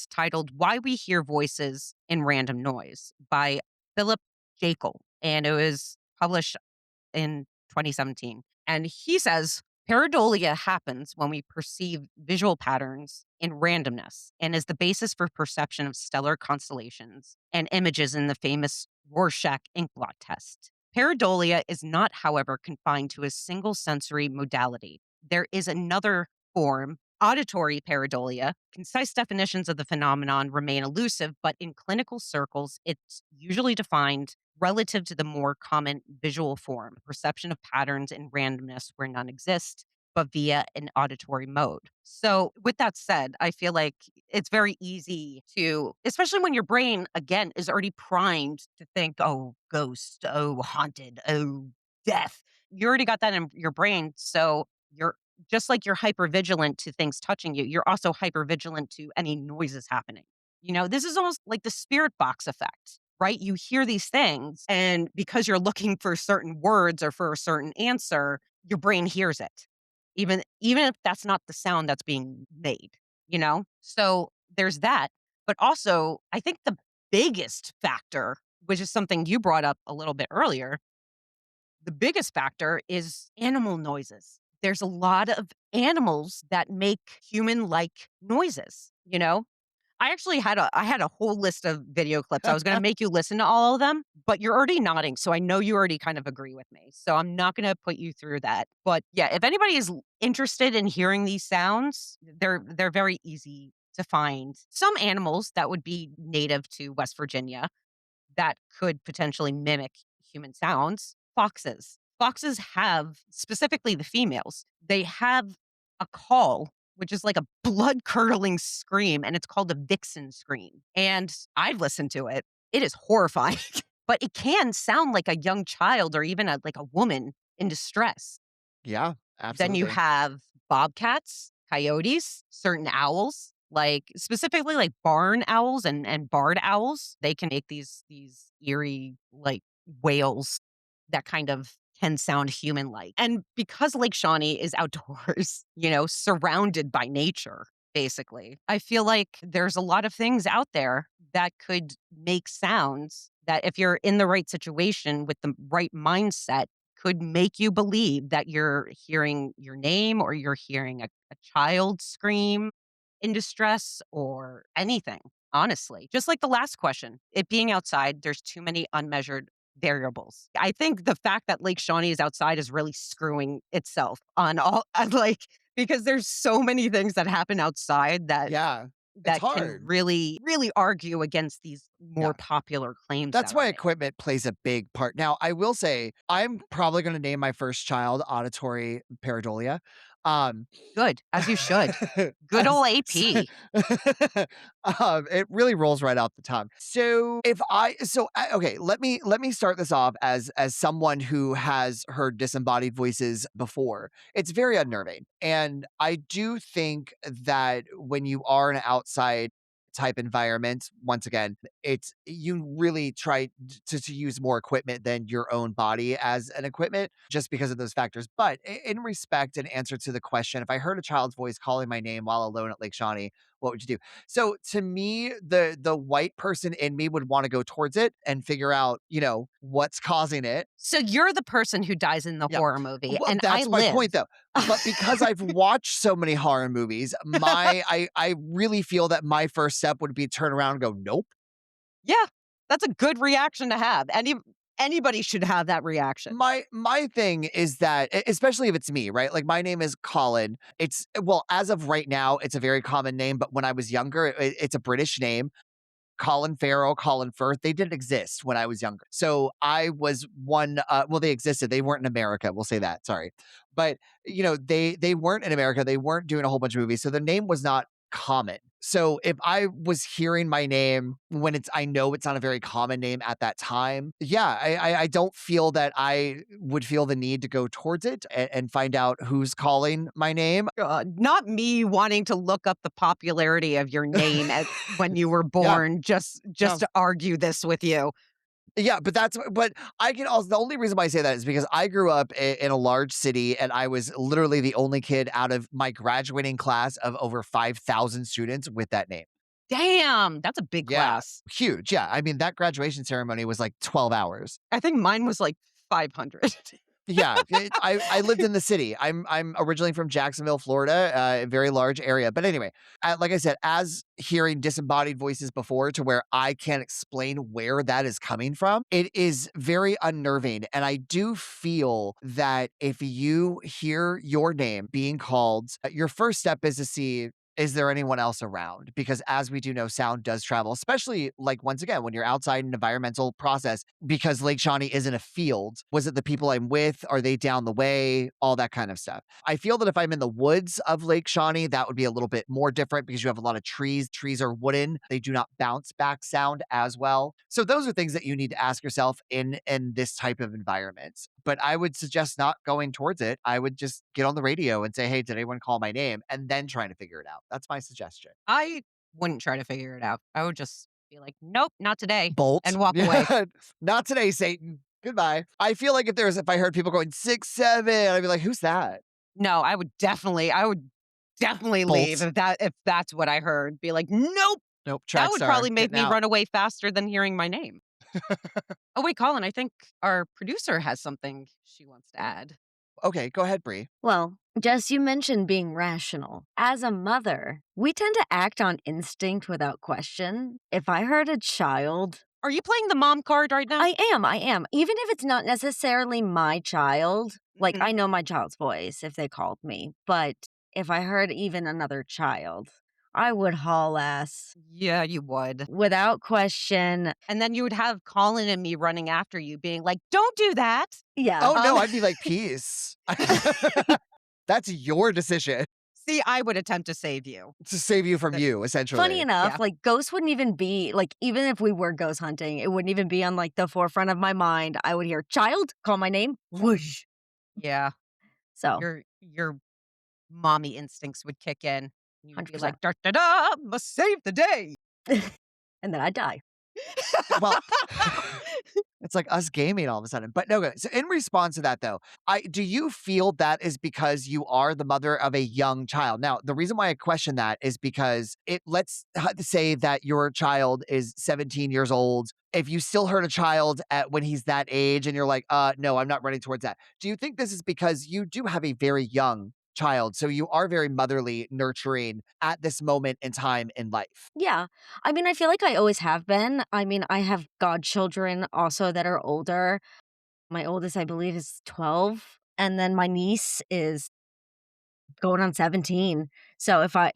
titled Why We Hear Voices in Random Noise by Philip Jekyll. And it was published in 2017. And he says pareidolia happens when we perceive visual patterns in randomness and is the basis for perception of stellar constellations and images in the famous Rorschach inkblot test. Pareidolia is not, however, confined to a single sensory modality. There is another form, auditory pareidolia. Concise definitions of the phenomenon remain elusive, but in clinical circles, it's usually defined relative to the more common visual form, perception of patterns and randomness where none exist. but via an auditory mode. So, with that said, I feel like it's very easy to, especially when your brain, again, is already primed to think, oh, ghost, oh, haunted, oh, death. You already got that in your brain. So, you're just like you're hyper vigilant to things touching you, you're also hyper vigilant to any noises happening. This is almost like the spirit box effect, right? You hear these things, and because you're looking for certain words or for a certain answer, your brain hears it, even if that's not the sound that's being made. So there's that. But also, I think the biggest factor, which is something you brought up a little bit earlier, the biggest factor is animal noises. There's a lot of animals that make human-like noises. I had a whole list of video clips. I was gonna make you listen to all of them, but you're already nodding, so I know you already kind of agree with me. So I'm not gonna put you through that. But yeah, if anybody is interested in hearing these sounds, they're very easy to find. Some animals that would be native to West Virginia that could potentially mimic human sounds. Foxes. Foxes have, specifically the females, they have a call, which is like a blood curdling scream, and it's called a vixen scream. And I've listened to it. It is horrifying, but it can sound like a young child or even like a woman in distress. Yeah, Then you absolutely. have bobcats, coyotes, certain owls, like specifically like barn owls and barred owls. They can make these eerie like wails that kind of can sound human like. And because Lake Shawnee is outdoors, surrounded by nature, basically, I feel like there's a lot of things out there that could make sounds that if you're in the right situation with the right mindset could make you believe that you're hearing your name or you're hearing a child scream in distress or anything, honestly. Just like the last question, it being outside, there's too many unmeasured variables. I think the fact that Lake Shawnee is outside is really screwing itself on all, because there's so many things that happen outside that Yeah, it's that can hard. really, really argue against these more Yeah. popular claims That's that are why made. equipment plays a big part. Now, I will say, I'm probably gonna name my first child auditory pareidolia. Um, Good, as you should. Good as old s AP. it really rolls right off the tongue. Okay, let me start this off as someone who has heard disembodied voices before. It's very unnerving, and I do think that when you are in an outside type environment, once again, it's you really try to use more equipment than your own body as an equipment just because of those factors. But in respect and answer to the question, if I heard a child's voice calling my name while alone at Lake Shawnee, what would you do? So to me, the white person in me would want to go towards it and figure out, what's causing it. So you're the person who dies in the Yeah. horror movie, Well, and I that's my live. point though. But because I've watched so many horror movies, I really feel that my first step would be turn around and go, nope. Yeah, that's a good reaction to have. Anybody should have that reaction. My thing is that especially if it's me, right? Like my name is Colin. Well, as of right now, it's a very common name, but when I was younger, it's a British name. Colin Farrell, Colin Firth, they didn't exist when I was younger. So I was one well, they existed. They weren't in America. We'll say that. Sorry. But they weren't in America. They weren't doing a whole bunch of movies. So the name was not common. So if I was hearing my name when I know it's not a very common name at that time, yeah, I don't feel that I would feel the need to go towards it and find out who's calling my name. Not me wanting to look up the popularity of your name when you were Yeah. born just No. to argue this with you. Yeah, but I can also the only reason why I say that is because I grew up in a large city and I was literally the only kid out of my graduating class of over 5,000 students with that name. Damn, that's a big Yeah, class. huge. Yeah, I mean that graduation ceremony was like 12 hours. I think mine was like 500. Yeah, I lived in the city. I'm originally from Jacksonville, Florida, a very large area. But anyway, like I said, as hearing disembodied voices before to where I can't explain where that is coming from, it is very unnerving. And I do feel that if you hear your name being called, your first step is to see. is there anyone else around? Because as we do know, sound does travel, especially like once again, when you're outside an environmental process, because Lake Shawnee isn't a field. Was it the people I'm with? Are they down the way? All that kind of stuff. I feel that if I'm in the woods of Lake Shawnee, that would be a little bit more different because you have a lot of trees. Trees are wooden. They do not bounce back sound as well. So those are things that you need to ask yourself in this type of environment. But I would suggest not going towards it. I would just get on the radio and say, "Hey, did anyone call my name?" and then trying to figure it out. That's my suggestion. I wouldn't try to figure it out. I would just be like, "Nope, not today," Bolt. and walk away. Yeah. Not today, Satan. Goodbye. I feel like if I heard people going 6, 7, I'd be like, "Who's that?" No, I would definitely leave Bolt. if that's what I heard. Be like, "Nope." Nope. That Track would star. probably make Getting me out. run away faster than hearing my name. Oh, wait, Colin, I think our producer has something she wants to add. Okay, go ahead, Bree. Well, Jess, you mentioned being rational. As a mother, we tend to act on instinct without question. If I heard a child, Are you playing the mom card right now? I am. Even if it's not necessarily my child, like Mhm. I know my child's voice if they called me, but if I heard even another child, I would haul ass Yeah, you would. without question. And then you would have Colin and me running after you being like, "Don't do that." Yeah. Oh, no, I'd be like, "Peace." That's your decision See, I would attempt to save you. to save you from That- you, essentially. Funny enough, Yeah. like ghosts wouldn't even be like, even if we were ghost hunting, it wouldn't even be on like the forefront of my mind. I would hear child, call my name, whoosh. Yeah. So Your mommy instincts would kick in. You'd be 100%. like, "Da da da, must save the day." And then I die. Well, it's like us gaming all of a sudden. But no, so in response to that though, do you feel that is because you are the mother of a young child? Now, the reason why I question that is because say that your child is 17 years old. If you still hurt a child when he's that age and you're like, no, I'm not running towards that. Do you think this is because you do have a very young child? So you are very motherly, nurturing at this moment in time in life. Yeah. I mean, I feel like I always have been. I mean, I have godchildren also that are older. My oldest, I believe, is 12. And then my niece is going on 17. So if I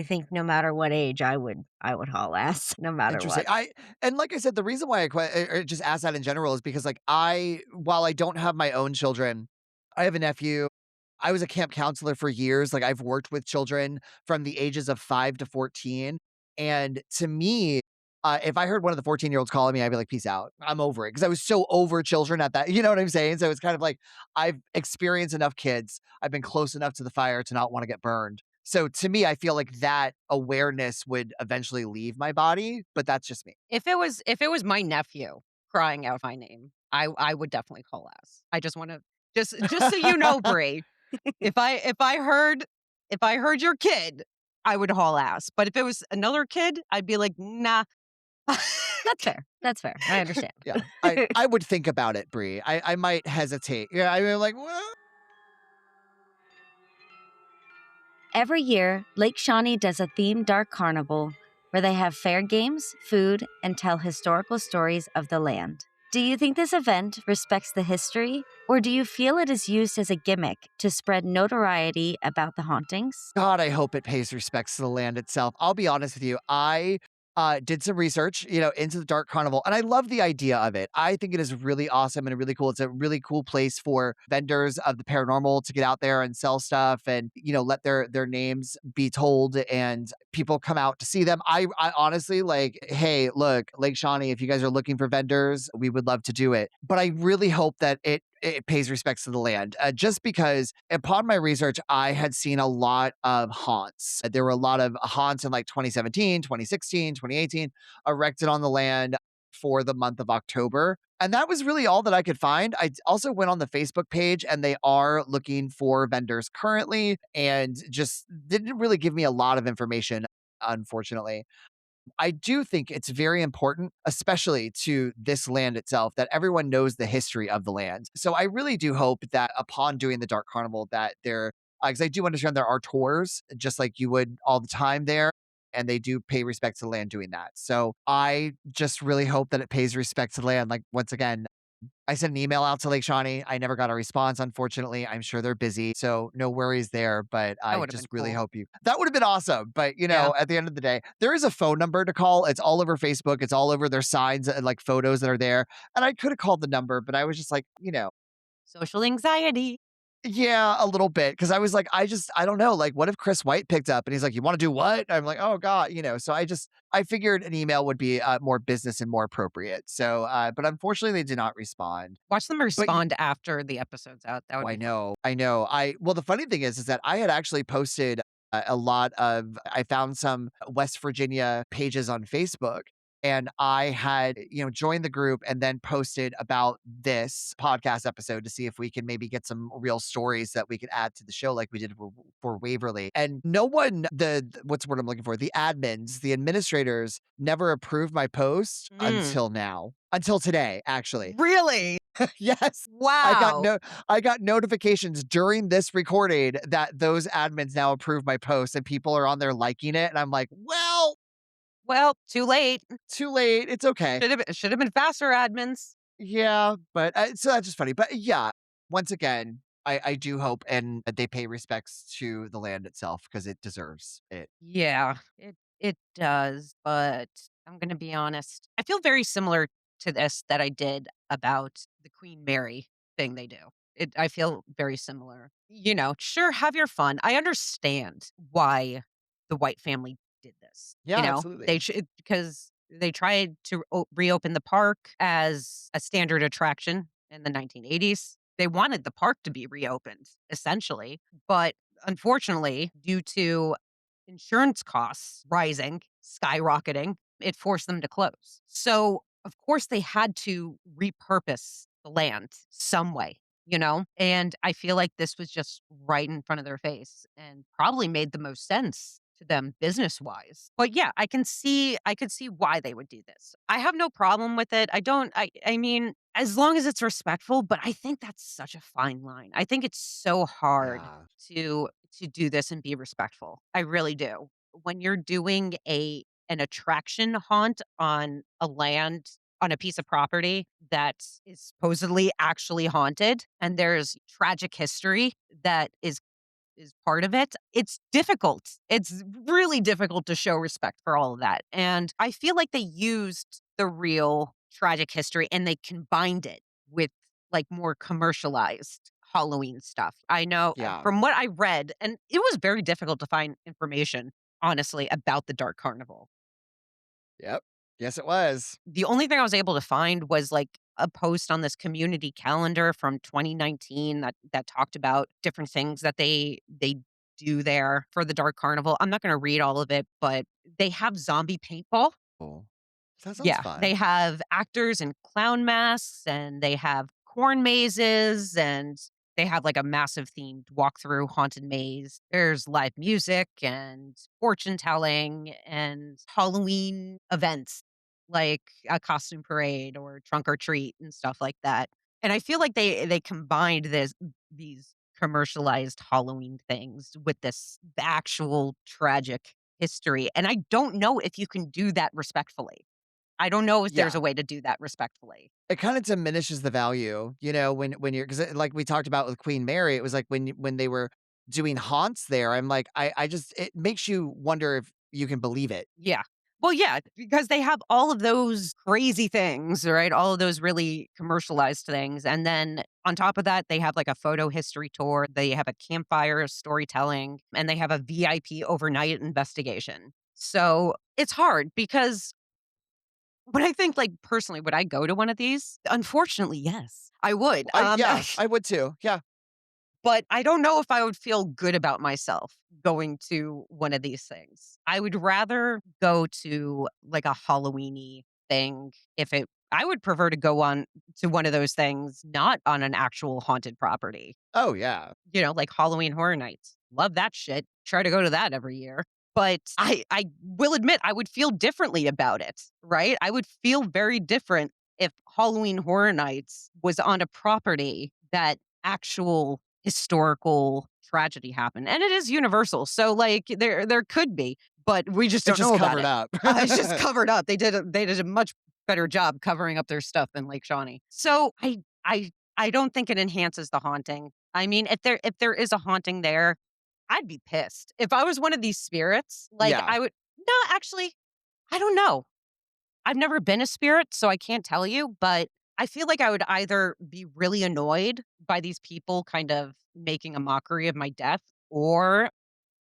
think no matter what age, I would haul ass no matter Interesting. what. And like I said, the reason why or just asked that in general is because like while I don't have my own children, I have a nephew. I was a camp counselor for years. Like I've worked with children from the ages of 5 to 14. And to me, if I heard one of the 14-year-olds calling me, I'd be like, peace out. I'm over it. Because I was so over children at that. You know what I'm saying? So it's kind of like I've experienced enough kids. I've been close enough to the fire to not want to get burned. So to me, I feel like that awareness would eventually leave my body, but that's just me. If it was my nephew crying out my name, I would definitely call ass. I just want to just so you know, Brie, if I heard your kid, I would haul ass. But if it was another kid, I'd be like, nah. That's fair. That's fair. I understand. Yeah. I would think about it, Bree. I might hesitate. Yeah, I mean like, well, Every year, Lake Shawnee does a themed Dark Carnival where they have fair games, food, and tell historical stories of the land. Do you think this event respects the history, or do you feel it is used as a gimmick to spread notoriety about the hauntings? God, I hope it pays respects to the land itself. I'll be honest with you. I did some research, into the Dark Carnival, and I love the idea of it. I think it is really awesome and really cool. It's a really cool place for vendors of the paranormal to get out there and sell stuff, and let their names be told, and people come out to see them. I honestly like, hey, look, Lake Shawnee, if you guys are looking for vendors, we would love to do it. But I really hope that it pays respects to the land. Just because upon my research, I had seen a lot of haunts. There were a lot of haunts in like 2017, 2016, 2018, erected on the land for the month of October. And that was really all that I could find. I also went on the Facebook page and they are looking for vendors currently and just didn't really give me a lot of information, unfortunately. I do think it's very important, especially to this land itself, that everyone knows the history of the land. So I really do hope that upon doing the Dark Carnival, that because I do understand there are tours, just like you would all the time there, and they do pay respect to the land doing that. So I just really hope that it pays respect to the land. Like once again, I sent an email out to Lake Shawnee. I never got a response, unfortunately. I'm sure they're busy, so no worries there, but That I would have been just really cool. hope you that would have been awesome, but, Yeah. at the end of the day, there is a phone number to call. It's all over Facebook. It's all over their signs and, like, photos that are there, and I coulda called the number, but I was just like, Social anxiety. yeah, a little bit, because I was like, I don't know, like, what if Chris White picked up and he's like, "You wanna do what?" And I'm like, "Oh god," so I figured an email would be, more business and more appropriate, so, but unfortunately, they did not respond. Watch them But respond after the episode's out. That would Oh, I be fun. know, I know. Well, the funny thing is that I had actually posted a lot of I found some West Virginia pages on Facebook, and I had, joined the group and then posted about this podcast episode to see if we can maybe get some real stories that we could add to the show like we did for Waverly. And no one, what's the word I'm looking for? The admins, the administrators never approved my post Mm. until now. Until today, actually. Really? Yes. I got Wow. no I got notifications during this recording that those admins now approve my post and people are on there liking it. And I'm like, well, Well, too late. too late. It's okay. Should have been faster, admins. Yeah. But so that's just funny. But yeah, once again, I do hope and that they pay respects to the land itself because it deserves it. Yeah, it does, but I'm gonna be honest. I feel very similar to this that I did about the Queen Mary thing they do. I feel very similar. Sure, have your fun. I understand why the White family did this. Yeah, absolutely. They should because they tried to reopen the park as a standard attraction in the 1980s. They wanted the park to be reopened, essentially, but unfortunately, due to insurance costs rising, skyrocketing, it forced them to close. So, of course, they had to repurpose the land some way. And I feel like this was just right in front of their face and probably made the most sense to them business wise. But yeah, I could see why they would do this. I have no problem with it. I mean, as long as it's respectful, but I think that's such a fine line. I think it's so hard Yeah. to do this and be respectful. I really do. When you're doing an attraction haunt on a land on a piece of property that is supposedly actually haunted and there's tragic history that is part of it. It's difficult. It's really difficult to show respect for all of that. And I feel like they used the real tragic history and they combined it with like more commercialized Halloween stuff. I know Yeah. from what I read, and it was very difficult to find information, honestly, about the Dark Carnival. Yep. Yes, it was. The only thing I was able to find was like a post on this community calendar from 2019 that talked about different things that they do there for the Dark Carnival. I'm not going to read all of it, but they have zombie paintball. Cool. That sounds Yeah, they fun. have actors in clown masks and they have corn mazes and they have like a massive themed walkthrough haunted maze. There's live music and fortune telling and Halloween events like a costume parade or trunk or treat and stuff like that. And I feel like they combined these commercialized Halloween things with this actual tragic history. And I don't know if you can do that respectfully. I don't know if there's Yeah. a way to do that respectfully. It kinda diminishes the value, when you're 'cause like we talked about with Queen Mary, it was like when they were doing haunts there, I'm like, I just it makes you wonder if you can believe it. Yeah. Well, yeah, because they have all of those crazy things, right? All of those really commercialized things. And then on top of that, they have like a photo history tour. They have a campfire storytelling and they have a VIP overnight investigation. So it's hard because when I think like personally, would I go to one of these? Unfortunately, yes, I would. Yeah, I would too. Yeah. But I don't know if I would feel good about myself going to one of these things. I would rather go to like a Halloweeny thing if it I would prefer to go on to one of those things not on an actual haunted property. Oh, yeah. Like Halloween Horror Nights. Love that shit. Try to go to that every year. But I will admit I would feel differently about it, right? I would feel very different if Halloween Horror Nights was on a property that actual historical tragedy happened. And it is universal. So like there could be, but we just It's don't know just about covered it. up. It's just covered up. They did a much better job covering up their stuff than Lake Shawnee. So I don't think it enhances the haunting. I mean, if there is a haunting there, I'd be pissed. If I was one of these spirits, like Yeah. I would no, actually, I don't know. I've never been a spirit, so I can't tell you, but I feel like I would either be really annoyed by these people kind of making a mockery of my death, or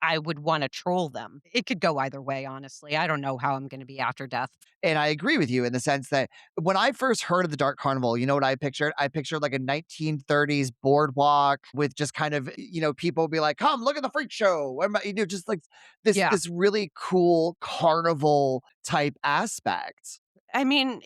I would wanna troll them. It could go either way, honestly. I don't know how I'm gonna be after death. And I agree with you in the sense that when I first heard of the Dark Carnival, you know what I pictured? I pictured like a 1930s boardwalk with just kind of, people be like, come look at the freak show. Just like this Yeah. this really cool carnival type aspect. I mean,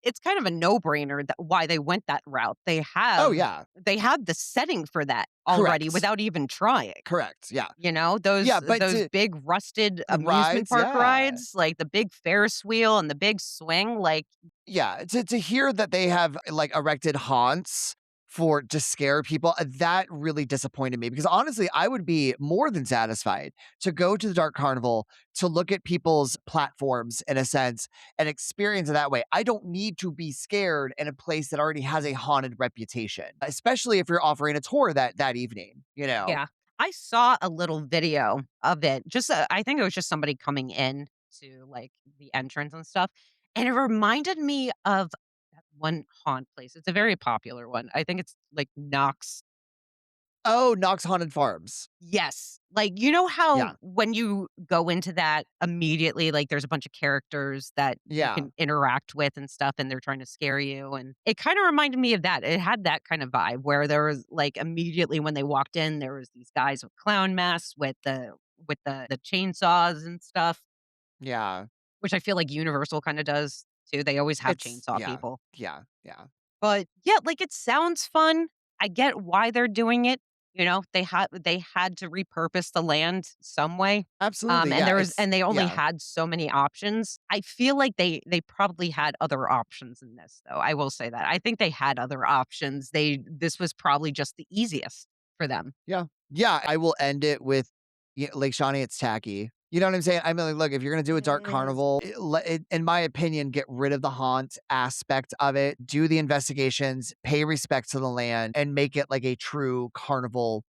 it's kind of a no-brainer that why they went that route. Oh yeah. They have the setting for that already Correct. without even trying. Correct. Yeah. You know, Yeah, but those big rusted the amusement rides, park yeah. rides, like the big Ferris wheel and the big swing, like, Yeah, to hear that they have, like, erected haunts to scare people, that really disappointed me because honestly, I would be more than satisfied to go to the Dark Carnival to look at people's platforms in a sense and experience it that way. I don't need to be scared in a place that already has a haunted reputation, especially if you're offering a tour that evening, you know? yeah. I saw a little video of it, just, I think it was just somebody coming in to, like, the entrance and stuff, and it reminded me of that one haunt place. It's a very popular one. I think it's, like, Knox. Oh, Knox Haunted Farms. Yes. Like, you know how Yeah, when you go into that immediately, like, there's a bunch of characters that you yeah, can interact with and stuff, and they're trying to scare you, and it kinda reminded me of that. It had that kind of vibe where there was, like, immediately when they walked in, there was these guys with clown masks with the chainsaws and stuff, yeah. which I feel like Universal kinda does too. They always have chainsaw Yeah, people. yeah, yeah. But, yeah, like, it sounds fun. I get why they're doing it, they had to repurpose the land some way, Absolutely, and yeah, they only yeah. had so many options. I feel like they probably had other options in this, though, I will say that. I think they had other options. This was probably just the easiest for them. Yeah. Yeah, I will end it with Lake Shawnee, it's tacky. You know what I'm saying? I mean, like, look, if you're gonna do a dark Yes. carnival, in my opinion, get rid of the haunt aspect of it, do the investigations, pay respect to the land, and make it like a true carnival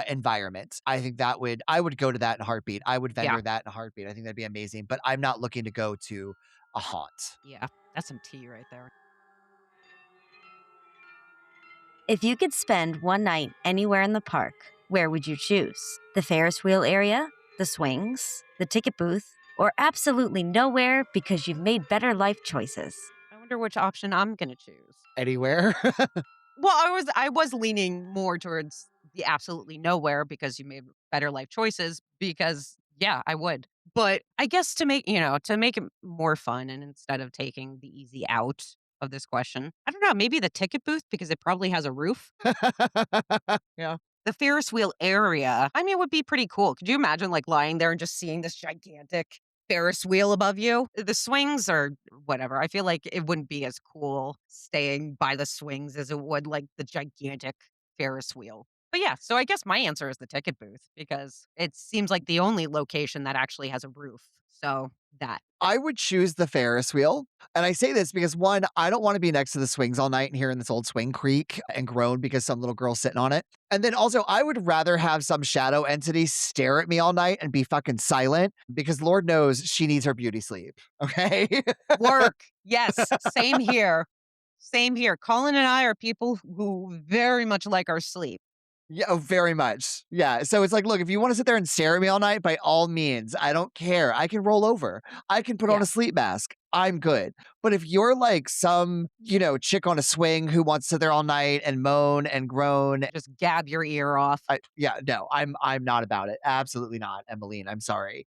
environment. I think I would go to that in a heartbeat. I would Yeah, vendor that in a heartbeat. I think that'd be amazing. But I'm not looking to go to a haunt. yeah, that's some tea right there. If you could spend one night anywhere in the park, where would you choose? The Ferris wheel area? The swings? The ticket booth? Or absolutely nowhere because you've made better life choices? I wonder which option I'm gonna choose. Anywhere. Well, I was leaning more towards the absolutely nowhere because you made better life choices because yeah, I would. But I guess to make it more fun and instead of taking the easy out of this question, I don't know, maybe the ticket booth because it probably has a roof. Yeah. The Ferris wheel area, I mean, would be pretty cool. Could you imagine like lying there and just seeing this gigantic Ferris wheel above you? The swings or whatever. I feel like it wouldn't be as cool staying by the swings as it would like the gigantic Ferris wheel. But yeah, so I guess my answer is the ticket booth because it seems like the only location that actually has a roof. So that. I would choose the Ferris wheel. And I say this because one, I don't want to be next to the swings all night and hearing this old swing creak and groan because some little girl's sitting on it. And then also, I would rather have some shadow entity stare at me all night and be fucking silent because Lord knows she needs her beauty sleep. Okay. Work. Yes. Same here. Same here. Colin and I are people who very much like our sleep. Yeah, oh, very much. Yeah. So it's like, look, if you want to sit there and stare at me all night, by all means, I don't care. I can roll over. I can put on Yeah. a sleep mask. I'm good. But if you're like some, chick on a swing who wants to sit there all night and moan and groan, Just gab your ear off. yeah, no, I'm not about it. Absolutely not, Emmeline. I'm sorry.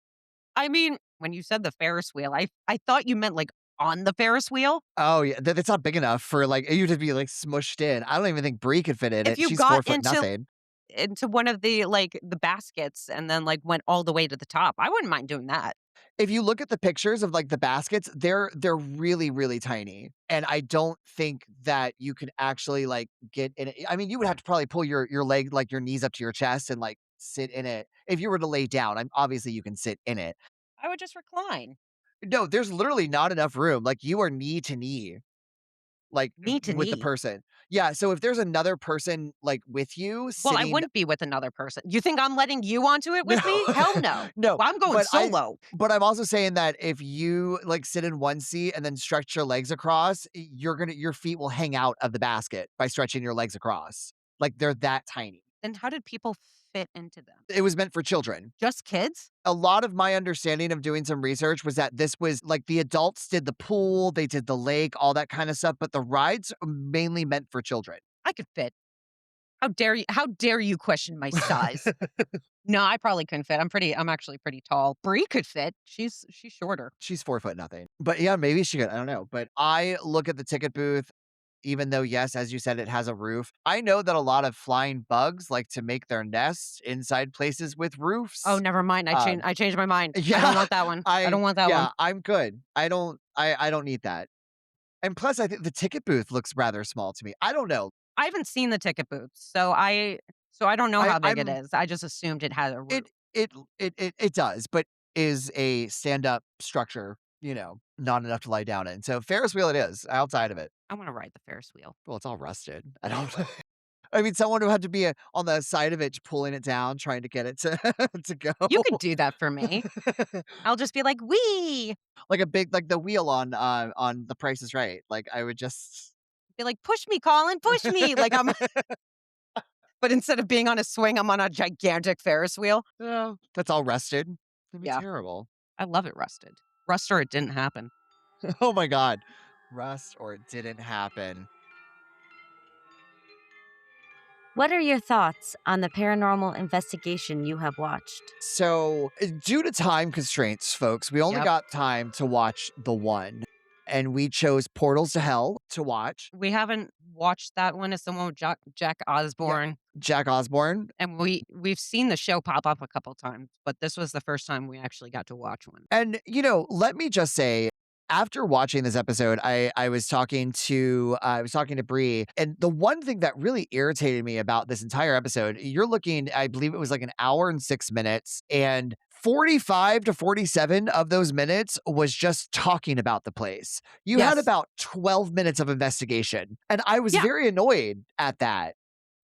I mean, when you said the Ferris wheel, I thought you meant, like, on the Ferris wheel. Oh yeah, that's not big enough for like you to be like smushed in. I don't even think Brie could fit in If it. you She's 4 foot got nothing. into one of the, like, the baskets and then, like, went all the way to the top, I wouldn't mind doing that. If you look at the pictures of like the baskets, they're really, really tiny. And I don't think that you could actually like get in it. I mean, you would have to probably pull your leg, like your knees up to your chest and like sit in it. If you were to lay down, obviously you can sit in it. I would just recline. No, there's literally not enough room. Like, you are knee to knee, like, Knee to with the knee. person. Yeah, so if there's another person, like, with you Well, I sitting. wouldn't be with another person. You think I'm letting you onto it No, with me? Hell no. no, I'm going solo. but I'm also saying that if you, like, sit in one seat and then stretch your legs across, your feet will hang out of the basket by stretching your legs across. Like, they're that tiny. Then how did people fit into them? It was meant for children. Just kids? A lot of my understanding of doing some research was that this was like the adults did the pool, they did the lake, all that kind of stuff, but the rides are mainly meant for children. I could fit. How dare you question my size? No, I probably couldn't fit. I'm actually pretty tall. Bree could fit. She's shorter. She's 4 foot nothing. But yeah, maybe she could. I don't know. But I look at the ticket booth, even though, yes, as you said, it has a roof. I know that a lot of flying bugs like to make their nests inside places with Oh, roofs. never mind. Um, I changed my mind. I don't yeah, want that one. I don't want that one. yeah, I'm good. I don't need that. And plus, I think the ticket booth looks rather small to me. I don't know. I haven't seen the ticket booth, so I don't know how big it I'm is. I just assumed it had a roof. it it does, but is a stand-up structure, not enough to lie down in. So Ferris wheel it is, outside of it. I wanna ride the Ferris wheel. Well, it's all rusted. I don't I mean, someone would have to be, on the side of it pulling it down, trying to get it to to go. You could do that for me. I'll just be like, "Wee!" Like a big like the wheel on The Price is Right. Like, I would just Be like, "Push me, Colin, push me!" Like, I'm but instead of being on a swing, I'm on a gigantic Ferris wheel. Yeah, that's all rusted. That'd be Yeah, terrible. I love it rusted. Rust or it didn't happen. Oh my god. Rust or it didn't happen. What are your thoughts on the paranormal investigation you have watched? So, due to time constraints, folks, we only Yep. got time to watch the one, and we chose Portals to Hell to watch. We haven't watched that one. It's the one with Jack Yeah, Osborne, Jack Osborne. and we've seen the show pop up a couple times, but this was the first time we actually got to watch one. And, let me just say, after watching this episode, I was talking to Bree, and the one thing that really irritated me about this entire episode, you're looking, I believe it was like an hour and 6 minutes, and 45 to 47 of those minutes was just talking about the place. You had Yes. about 12 minutes of investigation, and I was Yeah. very annoyed at that.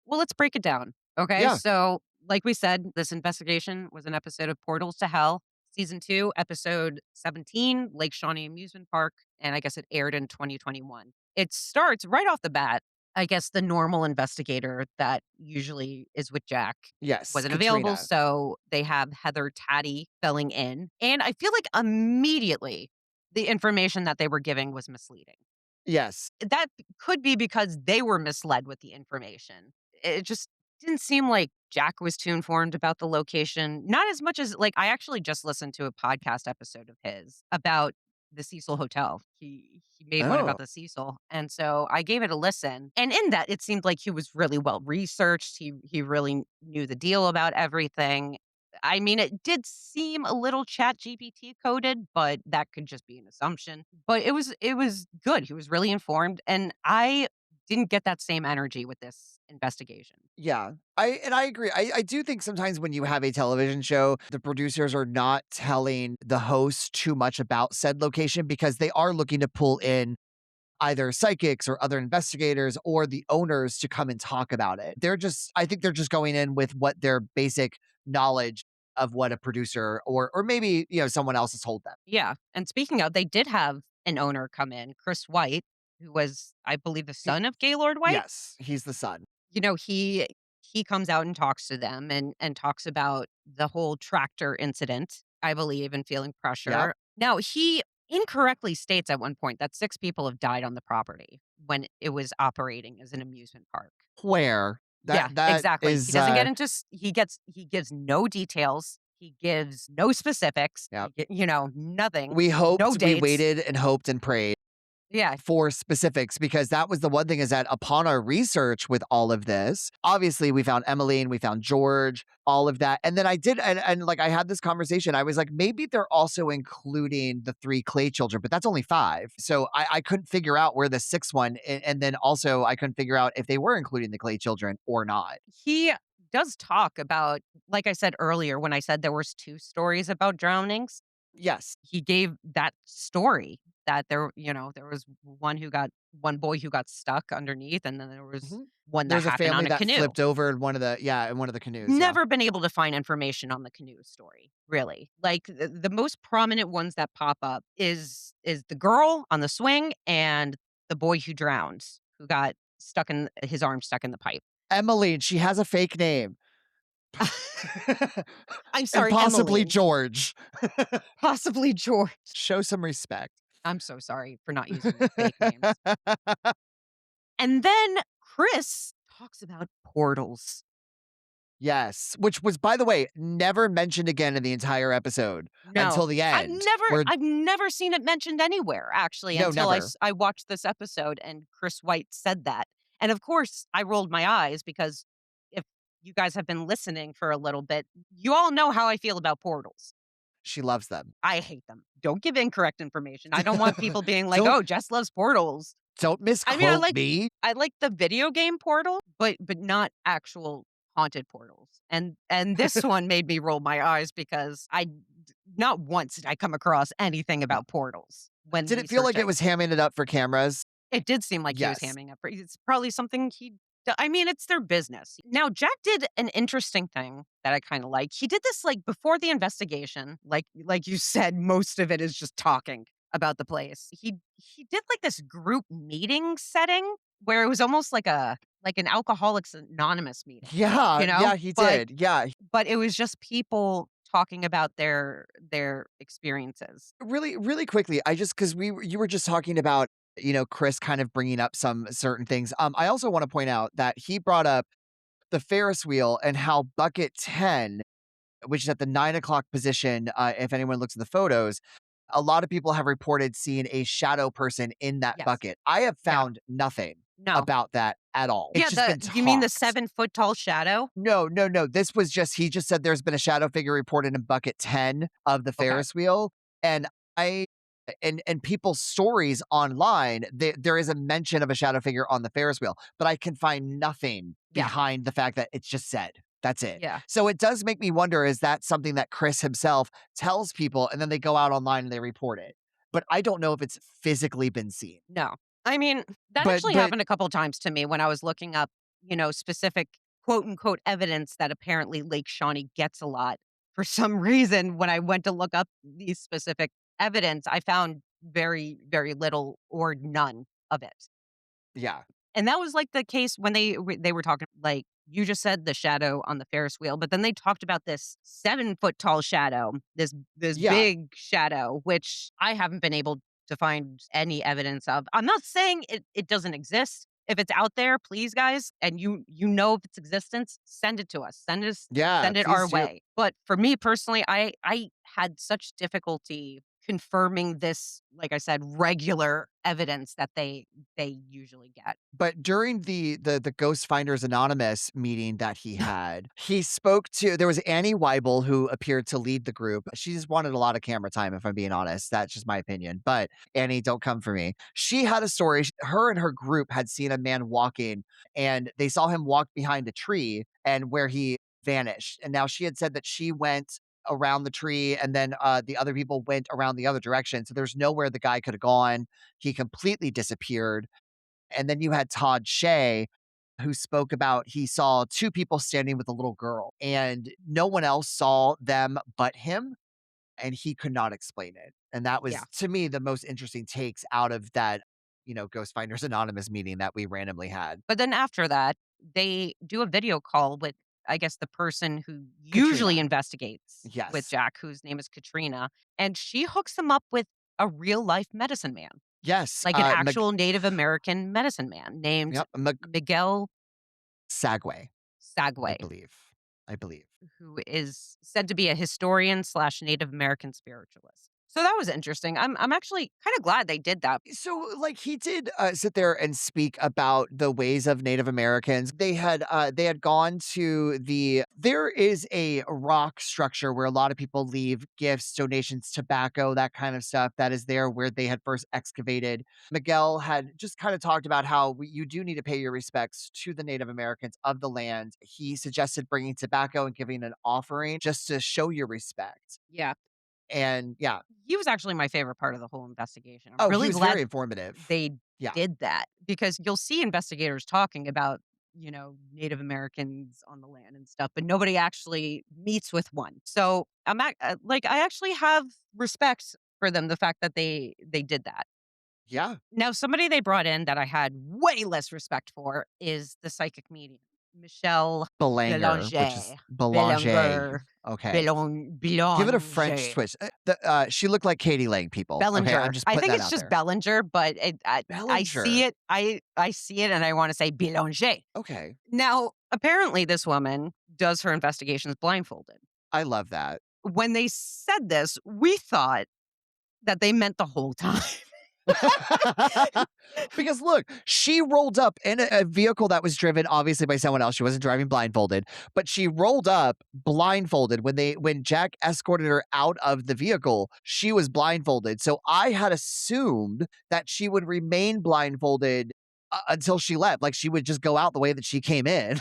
Well, let's break it down. Okay. Yeah. So, like we said, this investigation was an episode of Portals to Hell, season 2, episode 17, Lake Shawnee Amusement Park. And I guess it aired in 2021. It starts right off the bat. I guess the normal investigator that usually is with Jack Yes, wasn't available. Katrina. So they have Heather Taddy filling in. And I feel like immediately the information that they were giving was misleading. Yes. That could be because they were misled with the information. It just didn't seem like Jack was too informed about the location. Not as much as like I actually just listened to a podcast episode of his about the Cecil Hotel. He made one Oh. about the Cecil. And so I gave it a listen. And in that it seemed like he was really well researched. He really knew the deal about everything. I mean, it did seem a little chat GPT coded, but that could just be an assumption. But it was good. He was really informed. And I didn't get that same energy with this investigation. Yeah. I agree. I do think sometimes when you have a television show, the producers are not telling the host too much about said location because they are looking to pull in either psychics or other investigators or the owners to come and talk about it. I think they're just going in with what their basic knowledge of what a producer or maybe, someone else has told them. Yeah. And speaking of, they did have an owner come in, Chris White, who was, I believe, the He- son of Gaylord White. yes, he's the son. He comes out and talks to them and talks about the whole tractor incident, I believe, and feeling Yep. pressure. Now, he incorrectly states at one point that 6 people have died on the property when it was operating as an amusement park. Where Yeah, that exactly. He is doesn't get into he gives no details. He gives no specifics. Yep. Nothing. We hoped, No we dates. waited and hoped and prayed Yeah. for specifics because that was the one thing is that upon our research with all of this, obviously we found Emily and we found George, all of that. And then I did, and like I had this conversation. I was like, maybe they're also including the 3 Clay children, but that's only 5. So I couldn't figure out where the 6th one, and then also I couldn't figure out if they were including the Clay children or not. He does talk about, like I said earlier, when I said there was 2 stories about drownings. Yes. He gave that story that there was one boy who got stuck underneath, and then there was Mhm. one that There's a happened family on a that canoe. flipped over in one of the canoes, yeah. Never been able to find information on the canoe story, really. Like, the most prominent ones that pop up is the girl on the swing and the boy who drowned, who got stuck in his arm stuck in the pipe. Emily, she has a fake name. I'm And sorry, possibly Emily. George. Possibly George. Show some respect. I'm so sorry for not using your fake names. And then Chris talks about portals. Yes, which was, by the way, never mentioned again in the entire episode No, until the I've end, never where I've never seen it mentioned anywhere, actually, no, until never. I watched this episode and Chris White said that. And of course, I rolled my eyes because if you guys have been listening for a little bit, you all know how I feel about portals. She loves them. I hate them. Don't give incorrect information. I don't want people being like, Don't "Oh, Jess loves portals." don't I mean, misquote me. I like the video game Portal, but not actual haunted portals. And this one made me roll my eyes because not once did I come across anything about portals when Did it feel like it researching. was hamming it up for cameras? It did seem like he was Yes. hamming up. It's probably something I mean, it's their business. Now, Jack did an interesting thing that I kind of like. He did this like before the investigation. Like you said, most of it is just talking about the place. He did like this group meeting setting where it was almost like an Alcoholics Anonymous meeting, Yeah, you know? yeah, he did. Yeah. But it was just people talking about their experiences. Really, really quickly, I just because you were just talking about, Chris kind of bringing up some certain things. I also want to point out that he brought up the Ferris wheel and how bucket 10, which is at the 9 o'clock position, if anyone looks at the photos, a lot of people have reported seeing a shadow person in that Yes. bucket. I have Yeah. found nothing No. about that at all. It's Yeah, just the been you mean the talked. 7-foot tall shadow? No, no, no. This was just he just said there's been a shadow figure reported in bucket 10 of the Okay. Ferris wheel. And I and people's stories online, there is a mention of a shadow figure on the Ferris wheel, but I can find nothing Yeah. behind the fact that it's just said. That's it. Yeah. So it does make me wonder, is that something that Chris himself tells people and then they go out online and they report it? But I don't know if it's physically been seen. No. I mean, that actually But happened a couple times to me when I was looking up, specific quote unquote evidence that apparently Lake Shawnee gets a lot. For some reason, when I went to look up these specific evidence, I found very, very little or none of it. yeah. And that was like the case when they were talking, like you just said, the shadow on the Ferris wheel, but then they talked about this 7-foot tall shadow, this Yeah. big shadow, which I haven't been able to find any evidence of. I'm not saying it doesn't exist. If it's out there, please, guys, and you know of its existence, send it to us. Yeah, Send it our please do. way. But for me personally, I had such difficulty confirming this, like I said, regular evidence that they usually get. But during the Ghost Finders Anonymous meeting that he had, he spoke to there was Annie Weibel who appeared to lead the group. She just wanted a lot of camera time, if I'm being honest. That's just my opinion. But Annie, don't come for me. She had a story. Her and her group had seen a man walking and they saw him walk behind a tree and where he vanished. And now she had said that she went around the tree and then the other people went around the other direction. So there's nowhere the guy could have gone. He completely disappeared. And then you had Todd Shea, who spoke about he saw two people standing with a little girl, and no one else saw them but him, and he could not explain it. And that Yeah. was, to me, the most interesting takes out of that, Ghost Finders Anonymous meeting that we randomly had. But then after that, they do a video call with, I guess, the person who usually Katrina. investigates with Yes. Jack, whose name is Katrina, and she hooks him up with a real life medicine man, Yes. like an actual Native American medicine man named Yep. Miguel Sagway, I Sagway, believe. I believe. who is said to be a historian slash Native American spiritualist. So that was interesting. I'm actually kind of glad they did that. So, like, he did sit there and speak about the ways of Native Americans. They had gone to there is a rock structure where a lot of people leave gifts, donations, tobacco, that kind of stuff. That is there where they had first excavated. Miguel had just kind of talked about how you do need to pay your respects to the Native Americans of the land. He suggested bringing tobacco and giving an offering just to show your respect. Yeah. And yeah. He was actually my favorite part of the whole investigation. I'm Oh, he really was very glad informative. they Yeah. did that because you'll see investigators talking about, Native Americans on the land and stuff, but nobody actually meets with one. So I actually have respect for them, the fact that they did that. Yeah. Now, somebody they brought in that I had way less respect for is the psychic medium, Michelle Belanger, which is Belanger. Belanger. Belanger. Okay. Give it a French Belanger. twist. She looked like Katie Lang, people. Okay, I'm Bellinger. just I putting think that it's out just there. Bellinger, but I see Bellinger. it. I see it, and I want to say Belanger. Okay. Now, apparently, this woman does her investigations blindfolded. I love that. When they said this, we thought that they meant the whole time. Because look, she rolled up in a vehicle that was driven obviously by someone else. She wasn't driving blindfolded, but she rolled up blindfolded when Jack escorted her out of the vehicle. She was blindfolded. So I had assumed that she would remain blindfolded until she left. Like she would just go out the way that she came in.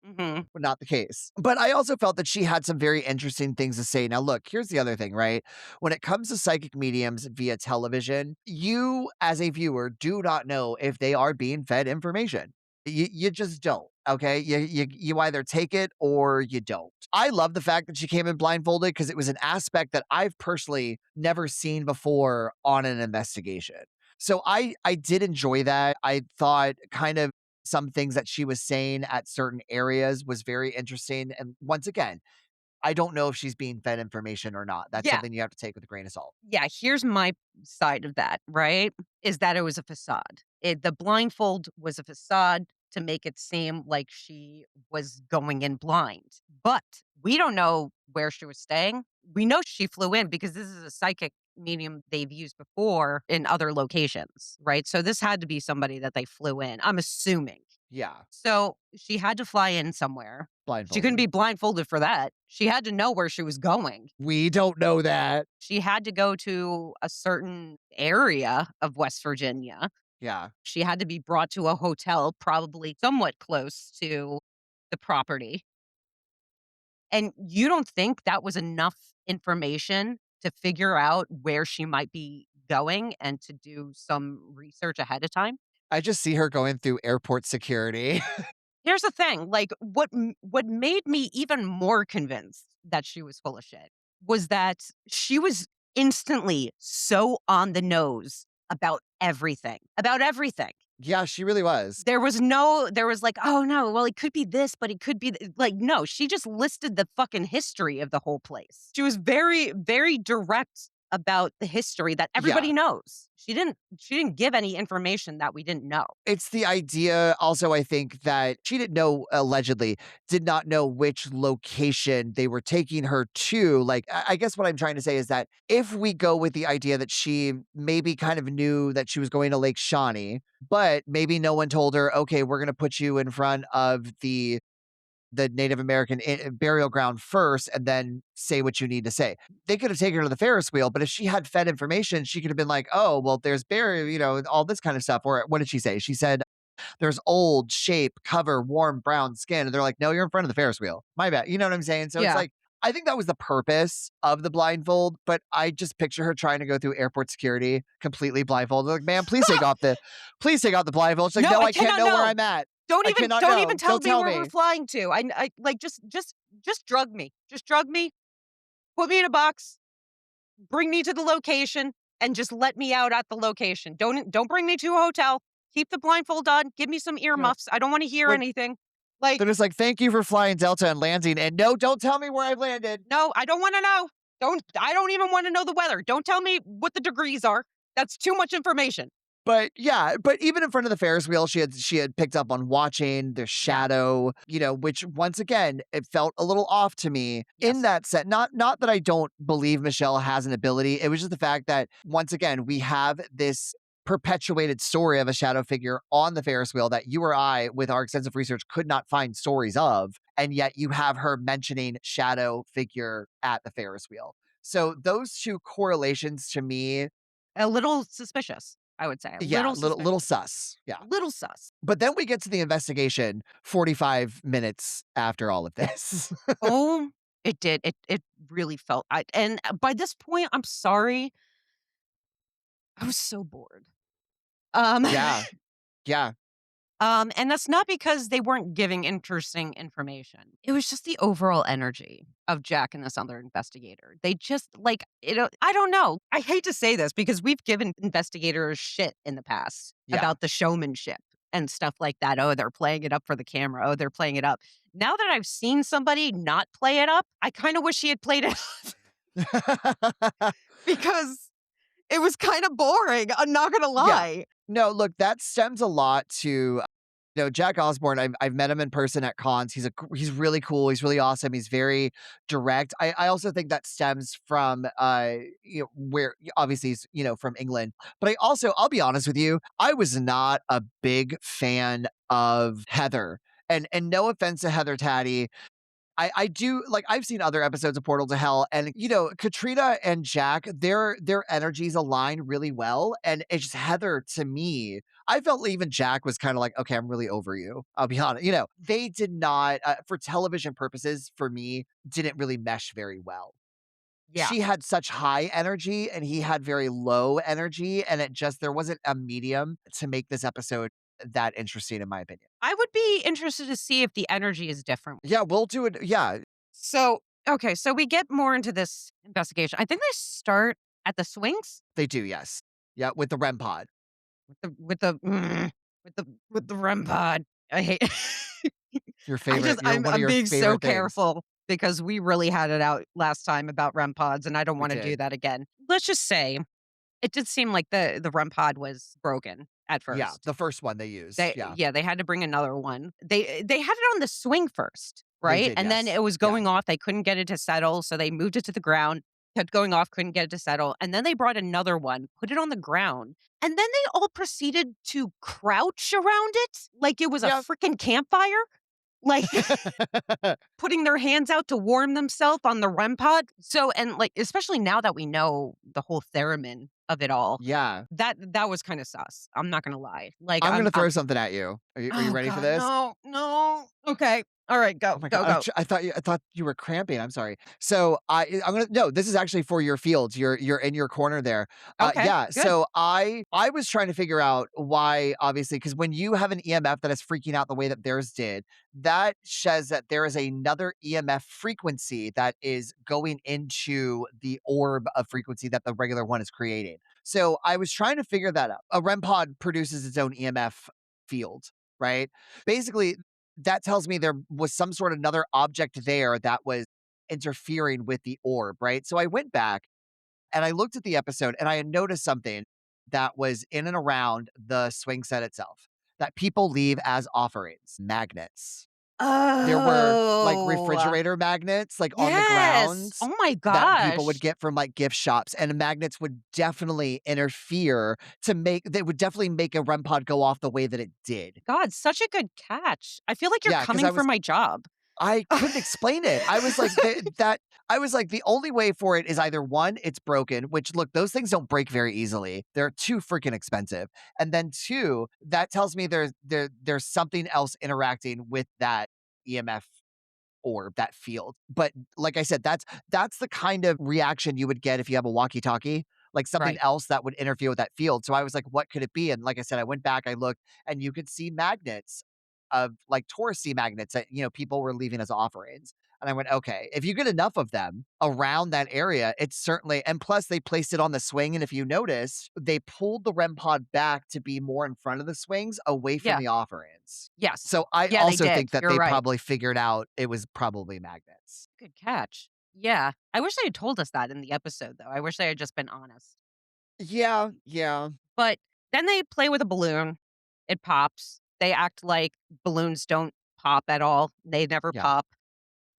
Mhm. But not the case. But I also felt that she had some very interesting things to say. Now, look, here's the other thing, right? When it comes to psychic mediums via television, you as a viewer do not know if they are being fed information. You just don't. Okay. You either take it or you don't. I love the fact that she came in blindfolded because it was an aspect that I've personally never seen before on an investigation. So I did enjoy that. I thought kind of some things that she was saying at certain areas was very interesting. And once again, I don't know if she's being fed information or not. That's Yeah. something you have to take with a grain of salt. Yeah, here's my side of that, right? Is that it was a facade. The blindfold was a facade to make it seem like she was going in blind. But we don't know where she was staying. We know she flew in because this is a psychic medium they've used before in other locations, right? So this had to be somebody that they flew in, I'm assuming. Yeah. So she had to fly in somewhere. She couldn't Blindfolded. be blindfolded for that. She had to know where she was going. We don't know that. She had to go to a certain area of West Virginia. Yeah. She had to be brought to a hotel, probably somewhat close to the property. And you don't think that was enough information to figure out where she might be going and to do some research ahead of time? I just see her going through airport security. Here's the thing, like, what made me even more convinced that she was full of shit was that she was instantly so on the nose about everything, about everything. Yeah, she really was. There was like, "Oh, no, well, it could be this, but it could be" like, no, she just listed the fucking history of the whole place. She was very, very direct about the history that everybody Yeah. knows. She didn't give any information that we didn't know. It's the idea also, I think, that she didn't know, allegedly, did not know which location they were taking her to. Like, I guess what I'm trying to say is that if we go with the idea that she maybe kind of knew that she was going to Lake Shawnee, but maybe no one told her, okay, we're going to put you in front of the Native American burial ground first and then say what you need to say. They could have taken her to the Ferris wheel, but if she had fed information, she could have been like, oh, well, there's burial, all this kind of stuff. Or what did she say? She said, there's old, shape, cover, warm, brown skin. And they're like, no, you're in front of the Ferris wheel. My bad. You know what I'm saying? So it's Yeah. like, I think that was the purpose of the blindfold, but I just picture her trying to go through airport security completely blindfolded. Like, man, please take off the blindfold. She's like, No, no, I I can't cannot know where know. I'm at. Don't I even cannot don't know. even tell Don't me tell where we're me. flying to. I like just drug me. Just drug me. Put me in a box. Bring me to the location and just let me out at the location. Don't bring me to a hotel. Keep the blindfold on. Give me some Yeah. earmuffs. I don't want to hear When- anything. Like, They're just like, thank you for flying Delta and landing. And no, don't tell me where I've landed. no, I don't want to know. I don't even want to know the weather. Don't tell me what the degrees are. That's too much information. But yeah, but even in front of the Ferris wheel, she had picked up on watching the shadow, which once again, it felt a little off to me in Yes. that set. Not that I don't believe Michelle has an ability. It was just the fact that once again, we have this perpetuated story of a shadow figure on the Ferris wheel that you or I, with our extensive research, could not find stories of. And yet you have her mentioning shadow figure at the Ferris wheel. So those two correlations to me, A little suspicious, I would say. A yeah, little little suspicious. sus. Yeah. A little sus. But then we get to the investigation 45 minutes after all of this. Oh It did. It really felt and by this point, I'm sorry, I was so bored. Um, Yeah. Yeah. and that's not because they weren't giving interesting information. It was just the overall energy of Jack and this other investigator. They just like, I don't know. I hate to say this because we've given investigators shit in the past Yeah. about the showmanship and stuff like that. Oh, they're playing it up for the camera. Oh, they're playing it up. Now that I've seen somebody not play it up, I kind of wish he had played it up because it was kind of boring. I'm not going to Yeah. lie. No, look, that stems a lot to Jack Osborne. I've met him in person at cons. He's really cool. He's really awesome. He's very direct. I also think that stems from where obviously he's from England. But I'll be honest with you, I was not a big fan of Heather. And no offense to Heather Taddy, I do like I've seen other episodes of Portal to Hell, and Katrina and Jack, their energies align really well. And it's just Heather, to me, I felt even Jack was kind of like, okay, I'm really over you. I'll be honest. They did not for television purposes, for me, didn't really mesh very well. Yeah. She had such high energy and he had very low energy, and there wasn't a medium to make this episode that interesting, in my opinion. I would be interested to see if the energy is different. Yeah, we'll do it. Yeah, So, okay, so we get more into this investigation. I think they start at the swings they do. Yes. Yeah, with the REM pod. with the REM pod. I hate Your favorite one of I'm your being so favorite things. careful because we really had it out last time about REM pods and I don't We want to do did. that again. Let's just say it did seem like the REM pod was broken at Yeah, first. the first one they used. They Yeah, yeah, they had to bring another one. They had it on the swing first, they right? did, And then yes. it was Yeah. going off, they couldn't get it to settle, so they moved it to the ground, kept going off, couldn't get it to settle, and then they brought another one, put it on the ground, and then they all proceeded to crouch around it like it was a Yeah. freaking campfire, like putting their hands out to warm themselves on the REM pod. So and, like, especially now that we know the whole theremin of it all, Yeah. that was kinda sus. I'm not gonna lie. Like, I'm gonna I'm throw something at you. Are you oh ready for god, this? no, no. Okay. All right, Oh go, my god, go, go. I thought you were cramping. I'm sorry. So I'm gonna no. This is actually for your fields. You're in your corner there. Okay, Yeah. good. So I was trying to figure out why, obviously, because when you have an EMF that is freaking out the way that theirs did, that says that there is another EMF frequency that is going into the orb of frequency that the regular one is creating. So I was trying to figure that out. A REM pod produces its own EMF field, right? Basically, that tells me there was some sort of another object there that was interfering with the orb, right? So I went back and I looked at the episode and I had noticed something that was in and around the swing set itself that people leave as offerings, magnets. There were like Oh, refrigerator magnets like on the yes. ground Oh my that people would gosh. get from like gift shops, and magnets would definitely interfere they would definitely make a REM pod go off the way that it did. God, such a good catch. I feel like you're Yeah, because coming for my job. I couldn't explain it. I was like, the only way for it is either one, it's broken, which look, those things don't break very easily. They're too freaking expensive. And then two, that tells me there's something else interacting with that EMF orb, that field. But like I said, that's the kind of reaction you would get if you have a walkie-talkie, like something Right. else that would interfere with that field. So I was like, what could it be? And like I said, I went back, I looked, and you could see magnets of like touristy magnets that people were leaving as offerings. And I went, okay, if you get enough of them around that area, it's certainly, and plus they placed it on the swing. And if you notice, they pulled the REM pod back to be more in front of the swings, away from Yeah. the offerings. Yes. So I Yeah, they also did. think that You're they right. probably figured out it was probably magnets. Good catch. Yeah. I wish they had told us that in the episode, though. I wish they had just been honest. Yeah, yeah, But then they play with a balloon. It pops. They act like balloons don't pop at all. They never yeah. pop.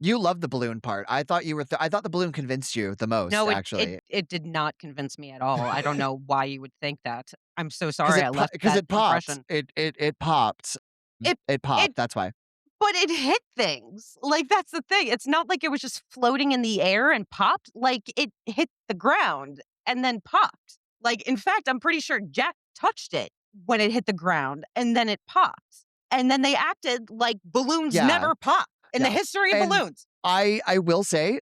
You love the balloon part. I thought I thought the balloon convinced you the most, No, it actually, it did not convince me at all. I don't know why you would think that. I'm so because sorry I left that it popped. impression. It popped. It It it popped. That's why. but it hit things. Like, that's the thing. It's not like it was just floating in the air and popped. Like, it hit the ground and then popped. Like, in fact, I'm pretty sure Jack touched it when it hit the ground and then it popped. And then they acted like balloons Yeah, never pop in the yeah. history of And balloons. I will say,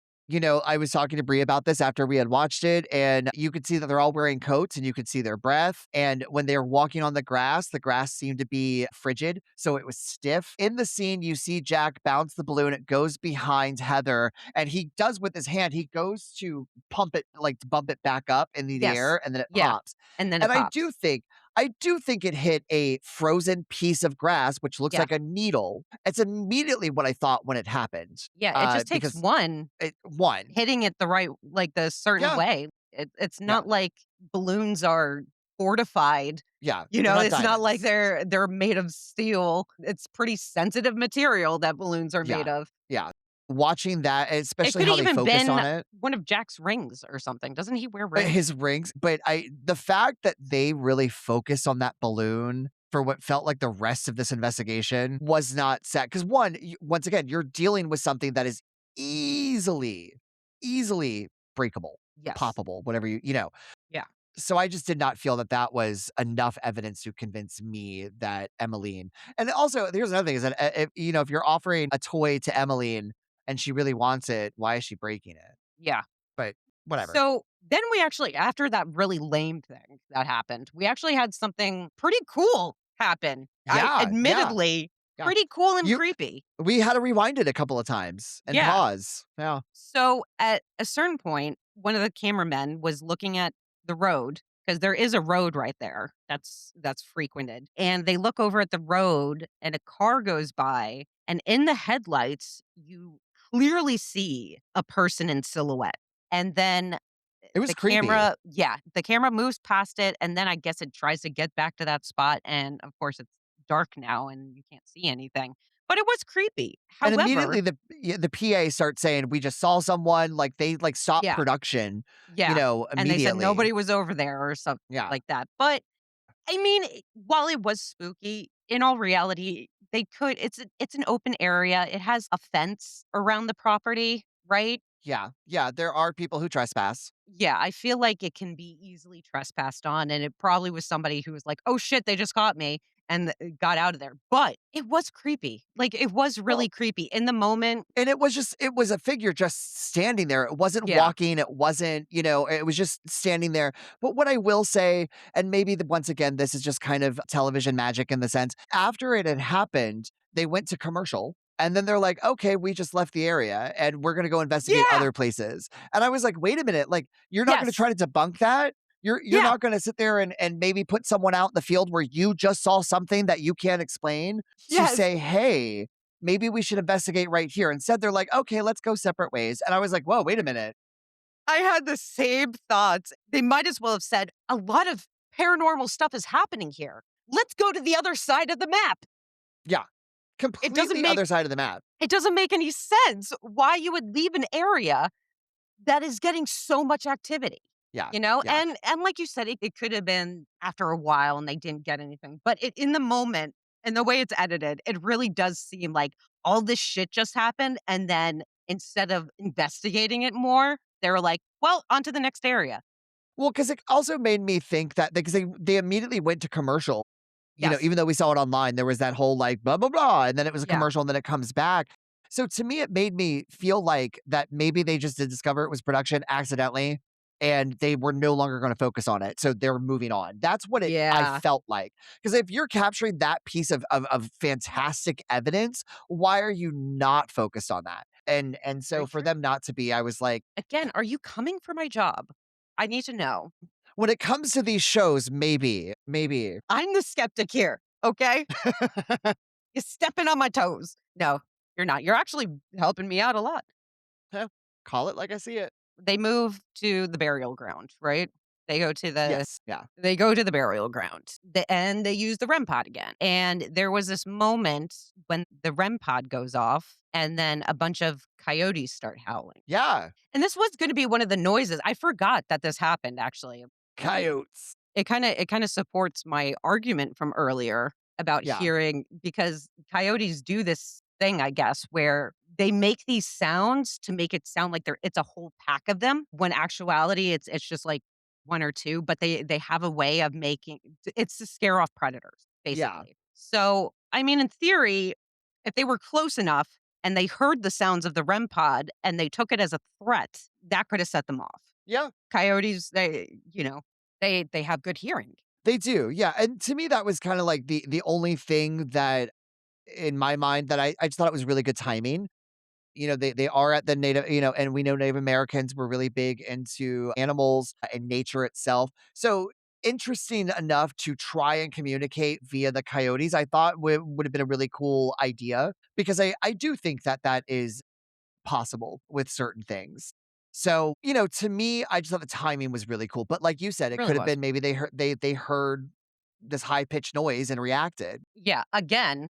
I was talking to Bree about this after we had watched it, and you could see that they're all wearing coats and you could see their breath. And when they were walking on the grass seemed to be frigid, so it was stiff. In the scene, you see Jack bounce the balloon, it goes behind Heather, and he does with his hand, he goes to pump it, like to bump it back up into the Yes. air, and then it Yeah. pops. And then it And pops. I do think it hit a frozen piece of grass, which looks Yeah. like a needle. It's immediately what I thought when it happened. Yeah. It just takes Because one it one, hitting it the right, like the certain yeah, way. It's yeah, not like balloons are fortified. yeah, they're not It's not like diamonds. they're made of steel. It's pretty sensitive material that balloons are made Yeah, of. yeah. Watching that, It especially could how have they even focused been on it, one of Jack's rings or something. Doesn't he wear rings? his rings, but the fact that they really focused on that balloon for what felt like the rest of this investigation was not set. Because once again, you're dealing with something that is easily breakable, Yes. poppable, whatever you. Yeah. So I just did not feel that that was enough evidence to convince me that Emmeline. And also, here's another thing: is that if you're offering a toy to Emmeline and she really wants it, why is she breaking it? Yeah. But whatever. So then we actually, after that really lame thing that happened, we actually had something pretty cool happen. I Yeah, yeah, admittedly yeah. pretty cool and You creepy. We had to rewind it a couple of times and Yeah. pause. Yeah. So at a certain point, one of the cameramen was looking at the road because there is a road right there that's frequented. And they look over at the road and a car goes by and in the headlights you clearly see a person in silhouette. And then It was creepy. the camera moves past it and then I guess it tries to get back to that spot and of course it's dark now and you can't see anything. But it was creepy. And However, immediately the PA starts saying, "We just saw someone." Like they like stop yeah. production, Yeah, and they said immediately. nobody was over there or something Yeah. like that, but, I mean, while it was spooky, in all reality, they could it's an open area, it has a fence around the property, right? Yeah. Yeah. There are people who trespass. Yeah, I feel like it can be easily trespassed on, and it probably was somebody who was like, "Oh shit, they just caught me," and got out of there, but it was creepy, like, it was Well, really creepy. In the moment and it was a figure just standing there. It wasn't yeah, walking. It wasn't, it was just standing there. But what I will say, and maybe once again, this is just kind of television magic in the sense, after it had happened, they went to commercial. And then they're like, okay, we just left the area and we're going to go investigate yeah, other places. And I was like, wait a minute, like, you're not going to yes, try to debunk that. You're yeah, not going to sit there and maybe put someone out in the field where you just saw something that you can't explain to yes. say, hey, maybe we should investigate right here. Instead, they're like, okay, let's go separate ways. And I was like, whoa, wait a minute. I had the same thoughts. They might as well have said, "A lot of paranormal stuff is happening here. Let's go to the other side of the map." Yeah, It doesn't completely make other side of the map. it doesn't make any sense why you would leave an area that is getting so much activity, Yeah, yeah. And like you said, it could have been after a while and they didn't get anything, but in the moment and the way it's edited, it really does seem like all this shit just happened, and then instead of investigating it more, they were like, "Well, on to the next area." Well, because it also made me think that because they immediately went to commercial. Yes. Even though we saw it online, there was that whole like blah blah blah, and then it was a Yeah. commercial, and then it comes back. So to me, it made me feel like that maybe they just did discover it was production accidentally, and they were no longer going to focus on it, so they're moving on. That's what I Yeah. felt like. Because if you're capturing that piece of fantastic evidence, why are you not focused on that? And so Very for true. them not to be, I was like, Again, are you coming for my job? I need to know. when it comes to these shows, maybe. I'm the skeptic here, okay? You're stepping on my toes. No, you're not. You're actually helping me out a lot. Yeah, call it like I see it. They move to the burial ground, right? They go to the Yes, yeah. they go to the burial ground. And they use the REM pod again. And there was this moment when the REM pod goes off and then a bunch of coyotes start howling. Yeah, And this was going to be one of the noises. I forgot that this happened actually. coyotes. It kinda supports my argument from earlier about Yeah, hearing because coyotes do this thing, I guess, where they make these sounds to make it sound like it's a whole pack of them, when actuality it's just like 1 or 2, but they have a way of making it's to scare off predators, yeah. basically. So, I mean, in theory, if they were close enough and they heard the sounds of the REM pod and they took it as a threat, that could have set them off. Yeah, Coyotes, they have good hearing. they do. Yeah, and to me, that was kind of like the only thing that, in my mind, that I just thought it was really good timing. They are at the native, and we know Native Americans were really big into animals and nature itself. So interesting enough to try and communicate via the coyotes, I thought would have been a really cool idea because I do think that that is possible with certain things. So, to me, I just thought the timing was really cool. But like you said, it Really could have was. been maybe they heard this high pitched noise and reacted. Yeah, again,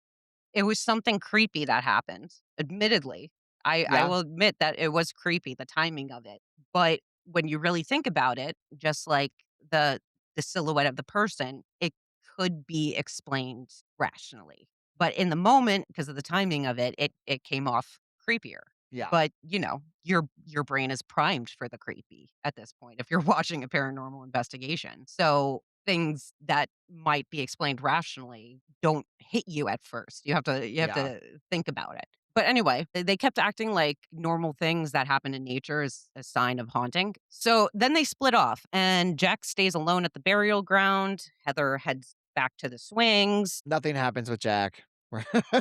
it was something creepy that happened, admittedly. I Yeah. will admit that it was creepy, the timing of it. But when you really think about it, just like the the silhouette of the person, it could be explained rationally. But in the moment, because of the timing of it, it came off creepier. Yeah. But, your brain is primed for the creepy at this point if you're watching a paranormal investigation. So, things that might be explained rationally don't hit you at first. You have Yeah. to think about it. But anyway, they kept acting like normal things that happen in nature is a sign of haunting. So then they split off, and Jack stays alone at the burial ground. Heather heads back to the swings. Nothing happens with Jack.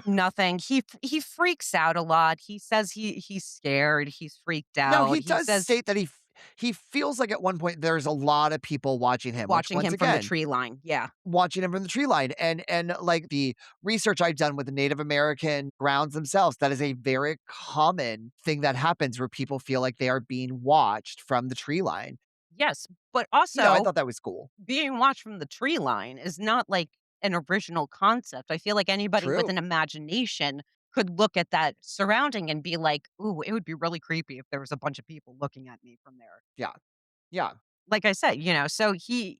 Nothing. He freaks out a lot. He says he's scared. He's freaked No, out. he He does says state that he feels like at one point there's a lot of people watching him, which watching once him from the again, tree line. Yeah. watching him from the tree line. And like the research I've done with the Native American grounds themselves, that is a very common thing that happens where people feel like they are being watched from the tree line. Yes, but I also thought that was cool. being watched from the tree line is not like an original concept. I feel like anybody with True. an imagination could look at that surrounding and be like, "Ooh, it would be really creepy if there was a bunch of people looking at me from there." Yeah. Yeah. Like I said, so he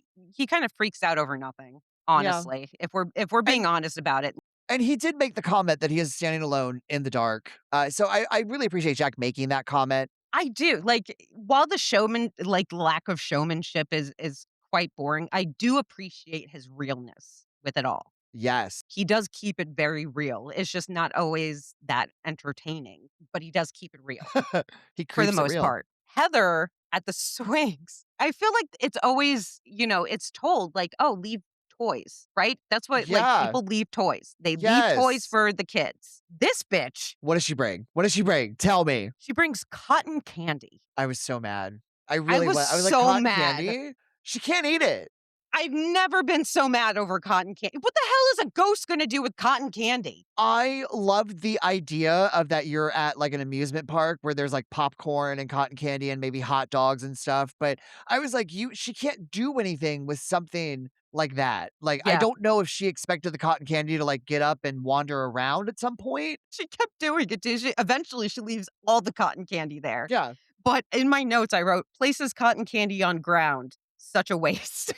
kind of freaks out over nothing, Yeah. honestly. If we're being And honest about it. and he did make the comment that he is standing alone in the dark. So I really appreciate Jack making that comment. I do. Like, while the lack of showmanship is quite boring, I do appreciate his realness with it all. Yes. He does keep it very real. It's just not always that entertaining, but he does keep it real He for the creeps it most real. part. Heather at the swings, I feel like it's always, it's told like, "Oh, leave toys," right? That's what, like, Yeah. people leave toys. They leave toys Yes. for the kids. This bitch, What does she bring? What does she bring? Tell me. she brings cotton candy. I was so mad. I I really was was. I was like, so cotton mad. candy? She can't eat it. I've never been so mad over cotton candy. What the hell is a ghost gonna do with cotton candy? I loved the idea of that you're at like an amusement park where there's like popcorn and cotton candy and maybe hot dogs and stuff. But I was like, she can't do anything with something like that. Like, I Yeah. don't know if she expected the cotton candy to like get up and wander around at some point. She kept doing it, did she? Eventually, she leaves all the cotton candy there. Yeah. But in my notes, I wrote, "Places cotton candy on ground. Such a waste."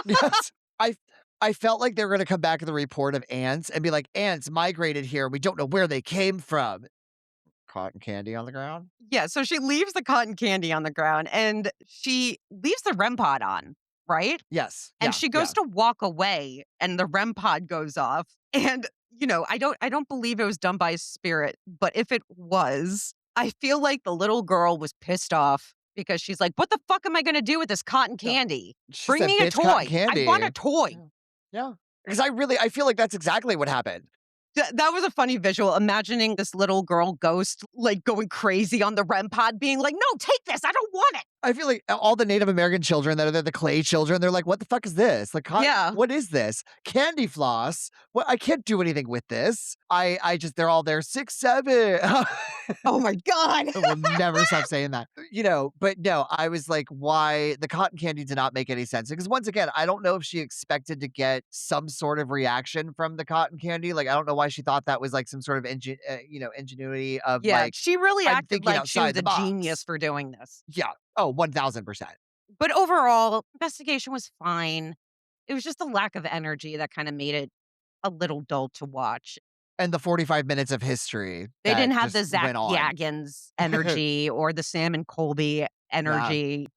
Yes. I felt like they were gonna come back in the report of ants and be like, ants migrated here. We don't know where they came from. Cotton candy on the ground? Yeah, so she leaves the cotton candy on the ground, and she leaves the REM pod on, right? Yes. And Yeah. she goes Yeah. to walk away, and the REM pod goes off, and, I don't believe it was done by a spirit, but if it was, I feel like the little girl was pissed off because she's like, "What the fuck am I gonna do with this cotton Yeah. candy? She Bring said, me a "Bitch, cotton toy. I want a candy." toy." Yeah. Yeah. Because I feel like that's exactly what happened. That was a funny visual, imagining this little girl ghost, like, going crazy on the REM pod, being like, "No, take this, I don't want it." I feel like all the Native American children that are there, the clay children, they're like, "What the fuck is this? Like, Yeah. what is this? Candy floss? What? I can't do anything with this. I just, they're all there, 6, 7." Oh my god. I will never stop saying that. But no, I was like, why? The cotton candy did not make any sense. Because once again, I don't know if she expected to get some sort of reaction from the cotton candy. Like, I don't know why she thought that was like some sort of, ingenuity of Yeah, like, she really I'm acted thinking like she was outside the a genius box. for doing this. Yeah. Oh, 1000%. But overall, investigation was fine. It was just a lack of energy that kinda made it a little dull to watch. And the 45 minutes of history They that didn't have the just Zach went on. Yaggins energy or the Sam and Colby Yeah. energy,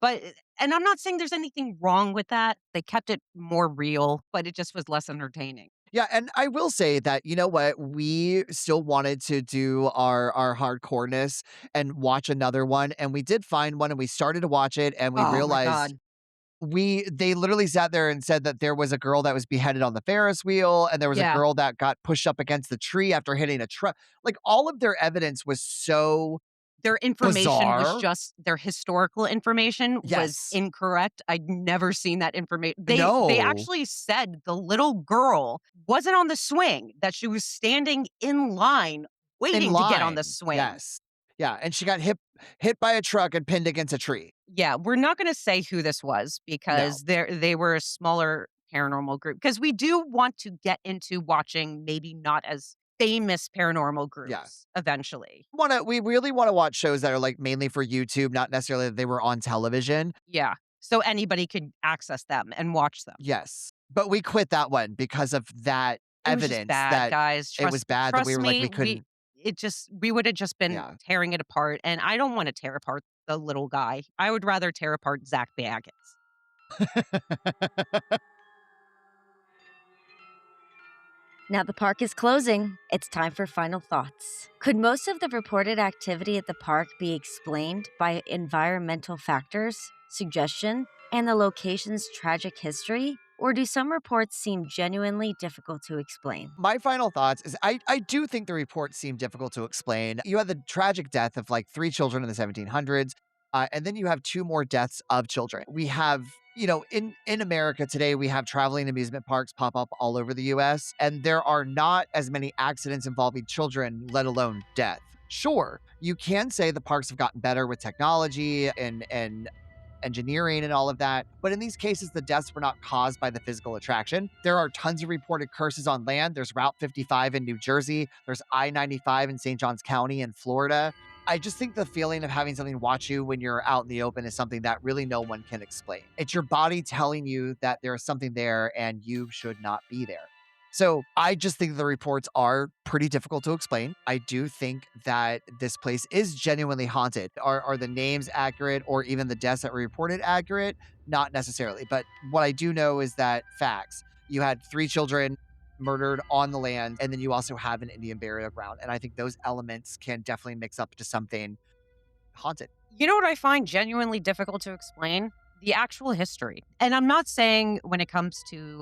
and I'm not saying there's anything wrong with that. They kept it more real, but it just was less entertaining. Yeah, and I will say that, you know what, we still wanted to do our hardcoreness and watch another one, and we did find one, and we started to watch it, and we Oh my realized God. they literally sat there and said that there was a girl that was beheaded on the Ferris wheel, and there was a Yeah. girl that got pushed up against the tree after hitting a truck. Like, all of their evidence was so Their information was bizarre. just their historical information was Yes. incorrect. I'd never seen that information. They No. actually said the little girl wasn't on the swing, that she was standing in line In waiting to get on the line. swing. Yes. Yeah, and she got hit by a truck and pinned against a tree. Yeah, we're not gonna say who this was No. because they were a smaller paranormal group. Because we do want to get into watching maybe not as famous paranormal Yeah. groups eventually. We really wanna watch shows that are, like, mainly for YouTube, not necessarily that they were on television. Yeah. So anybody could access them and watch them. Yes. But we quit that one because of that It was just evidence bad, that guys. it was bad that we Trust were like, me, we couldn't. we would have just been Yeah. tearing it apart, and I don't wanna tear apart the little guy. I would rather tear apart Zach Bagans. Now the park is closing. It's time for final thoughts. Could most of the reported activity at the park be explained by environmental factors, suggestion, and the location's tragic history? Or do some reports seem genuinely difficult to explain? My final thoughts is I do think the reports seem difficult to explain. You had the tragic death of like 3 children in the 1700s, and then you have 2 more deaths of children. We have, in America today, we have traveling amusement parks pop up all over the US, and there are not as many accidents involving children, let alone death. Sure, you can say the parks have gotten better with technology and engineering and all of that. But in these cases, the deaths were not caused by the physical attraction. There are tons of reported curses on land. There's Route 55 in New Jersey, there's I 95 in St. Johns County in Florida. I just think the feeling of having something watch you when you're out in the open is something that really no one can explain. It's your body telling you that there is something there and you should not be there. So I just think the reports are pretty difficult to explain. I do think that this place is genuinely haunted. Are the names accurate or even the deaths that were reported accurate? Not necessarily. But what I do know is that facts. You had 3 children murdered on the land, and then you also have an Indian burial ground. And I think those elements can definitely mix up to something haunted. You know what I find genuinely difficult to explain? The actual history. And I'm not saying when it comes to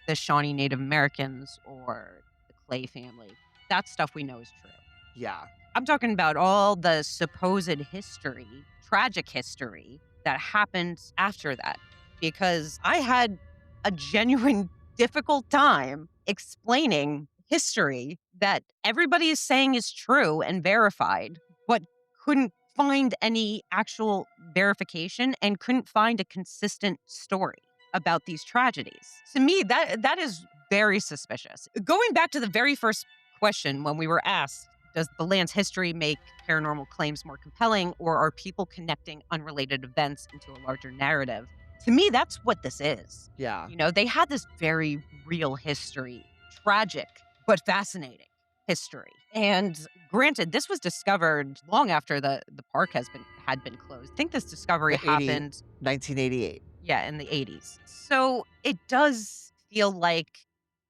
the Shawnee Native Americans or the Clay family, that stuff we know is true. Yeah. I'm talking about all the supposed history, tragic history that happened after that. Because I had a genuine difficult time explaining history that everybody is saying is true and verified, but couldn't find any actual verification and couldn't find a consistent story about these tragedies. To me, that is very suspicious. Going back to the very first question when we were asked, does the land's history make paranormal claims more compelling, or are people connecting unrelated events into a larger narrative? To me, that's what this is. Yeah. They had this very real history, tragic but fascinating history. And granted, this was discovered long after the park had been closed. I think this discovery The 80 happened 1988. yeah, in the 80s. So it does feel like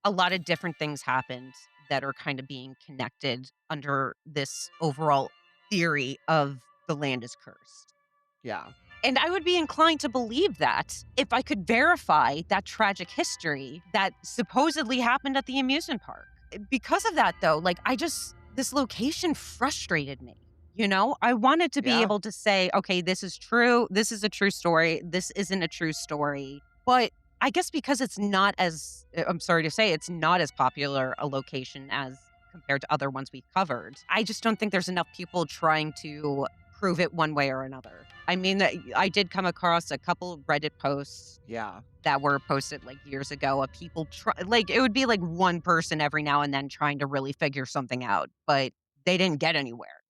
a lot of different things happened that are kind of being connected under this overall theory of the land is cursed. Yeah. And I would be inclined to believe that if I could verify that tragic history that supposedly happened at the amusement park. Because of that, though, this location frustrated me. I wanted to be Yeah. able to say, okay, this is true. This is a true story. This isn't a true story. But I guess because I'm sorry to say, it's not as popular a location as compared to other ones we've covered. I just don't think there's enough people trying to prove it one way or another. I mean, I did come across a couple of Reddit posts Yeah. that were posted like years ago of people it would be like one person every now and then trying to really figure something out, but they didn't get anywhere.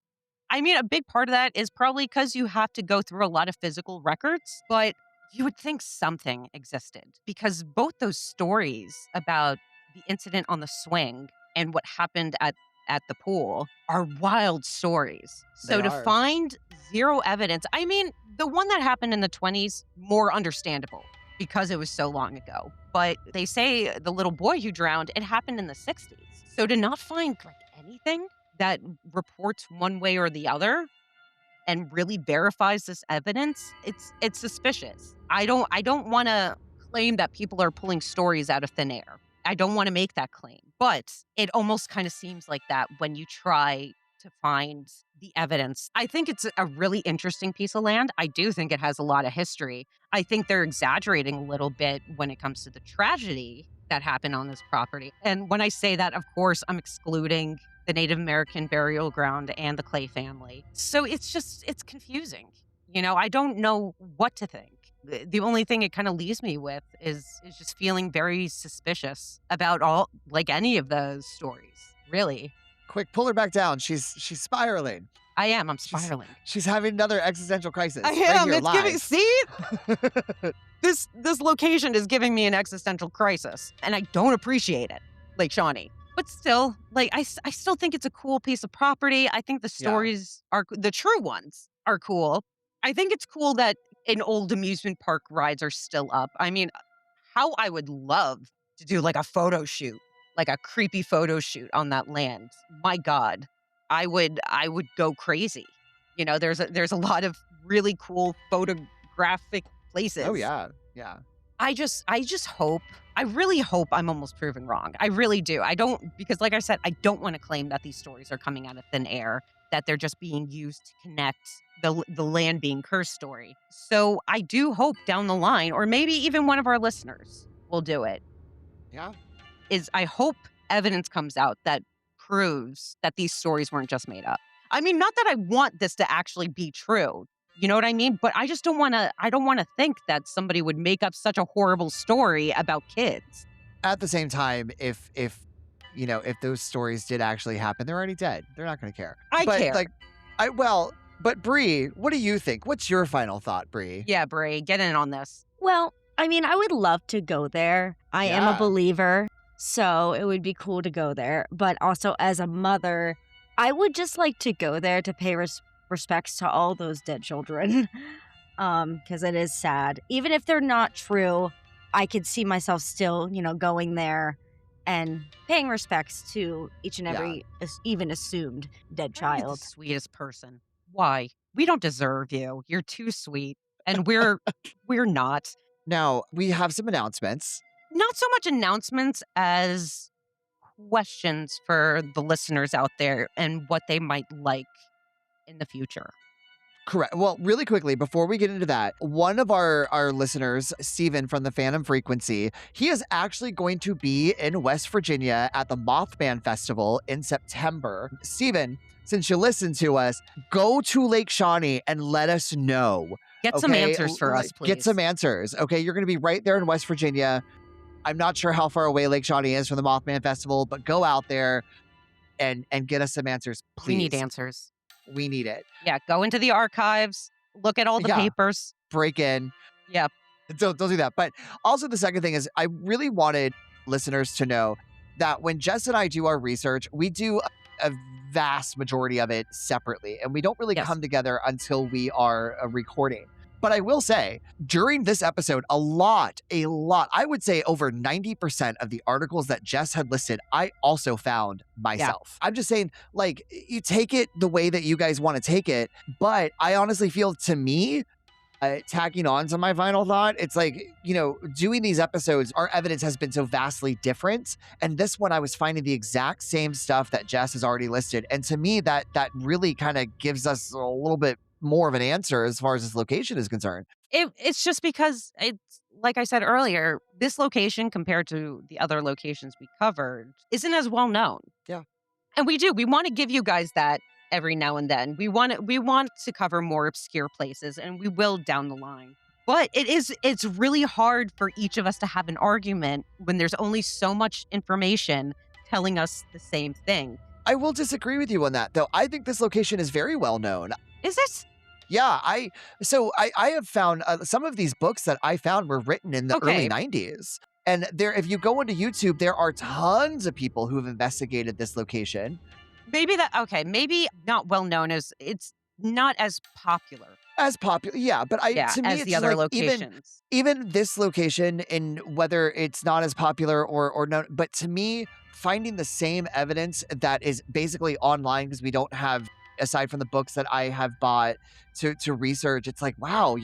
I mean, a big part of that is probably because you have to go through a lot of physical records, but you would think something existed because both those stories about the incident on the swing and what happened at the pool are wild stories. They So to are. find zero evidence, I mean, the one that happened in the 20s, more understandable. because it was so long ago. But they say the little boy who drowned, it happened in the 60s. So to not find like anything that reports one way or the other and really verifies this evidence, it's suspicious. I don't want to claim that people are pulling stories out of thin air. I don't want to make that claim. But it almost kind of seems like that when you try to find the evidence. I think it's a really interesting piece of land. I do think it has a lot of history. I think they're exaggerating a little bit when it comes to the tragedy that happened on this property. And when I say that, of course, I'm excluding the Native American burial ground and the Clay family. So it's confusing. I don't know what to think. The only thing it kind of leaves me with is just feeling very suspicious about like any of those stories, really. Quick, pull her back down. She's spiraling. I'm spiraling. She's having another existential crisis. I right am. here, It's live. giving. See, this location is giving me an existential crisis, and I don't appreciate it, Lake Shawnee. But still, like I still think it's a cool piece of property. I think the stories are the true ones are cool. I think it's cool that an old amusement park rides are still up. I mean, how I would love to do like a photo shoot, like a creepy photo shoot on that land. My God, I would go crazy. There's a lot of really cool photographic places. Oh yeah. Yeah. I just hope, I really hope I'm almost proven wrong. I really do. I don't, because like I said, I don't want to claim that these stories are coming out of thin air, that they're just being used to connect the land being cursed story. So I do hope down the line, or maybe even one of our listeners will do it, Yeah. is I hope evidence comes out that proves that these stories weren't just made up. I mean, not that I want this to actually be true. You know what I mean? But I just don't want to think that somebody would make up such a horrible story about kids. At the same time, if those stories did actually happen, they're already dead. They're not going to care. I care. But Bree, what do you think? What's your final thought, Bree? Yeah, Brie, get in on this. Well, I mean, I would love to go there. I am a Yeah. believer, so it would be cool to go there. But also, as a mother, I would just like to go there to pay respects to all those dead children, because it is sad. Even if they're not true, I could see myself still, going there and paying respects to each and every even assumed dead You're the child. sweetest person. Why? We don't deserve you. You're too sweet, and we're not. Now, we have some announcements. Not so much announcements as questions for the listeners out there and what they might like in the future. Correct. Well, really quickly, before we get into that, one of our listeners, Steven from the Phantom Frequency, he is actually going to be in West Virginia at the Mothman Festival in September. Steven, since you listen to us, go to Lake Shawnee and let us know. Get some Okay? answers for us, please. Get some answers. Okay, you're going to be right there in West Virginia. I'm not sure how far away Lake Shawnee is from the Mothman Festival, but go out there and get us some answers, please. We need answers. We need it. Yeah, go into the archives, look at all the papers. Break in. Yep. Don't do that. But also the second thing is I really wanted listeners to know that when Jess and I do our research, we do a vast majority of it separately, and we don't really come together until we are recording. But I will say, during this episode, a lot, I would say over 90% of the articles that Jess had listed, I also found myself. I'm just saying, like, you take it the way that you guys want to take it. But I honestly feel, to me, tacking on to my final thought, it's like, doing these episodes, our evidence has been so vastly different. And this one, I was finding the exact same stuff that Jess has already listed. And to me, that really kind of gives us a little bit more of an answer as far as this location is concerned. It's just because it's, like I said earlier, this location compared to the other locations we covered isn't as well known. Yeah. And we want to give you guys that every now and then. We want to cover more obscure places, and we will down the line. But it's really hard for each of us to have an argument when there's only so much information telling us the same thing. I will disagree with you on that, though. I think this location is very well known. Is this? Yeah, I have found some of these books that I found were written in the early 90s. And if you go onto YouTube, there are tons of people who have investigated this location. Maybe not well known as it's not as popular, As popular, yeah, but yeah, to me, as it's the just other like even locations. even this location, and whether it's not as popular or no, but to me, finding the same evidence that is basically online because we don't have, aside from the books that I have bought to research, it's like, wow,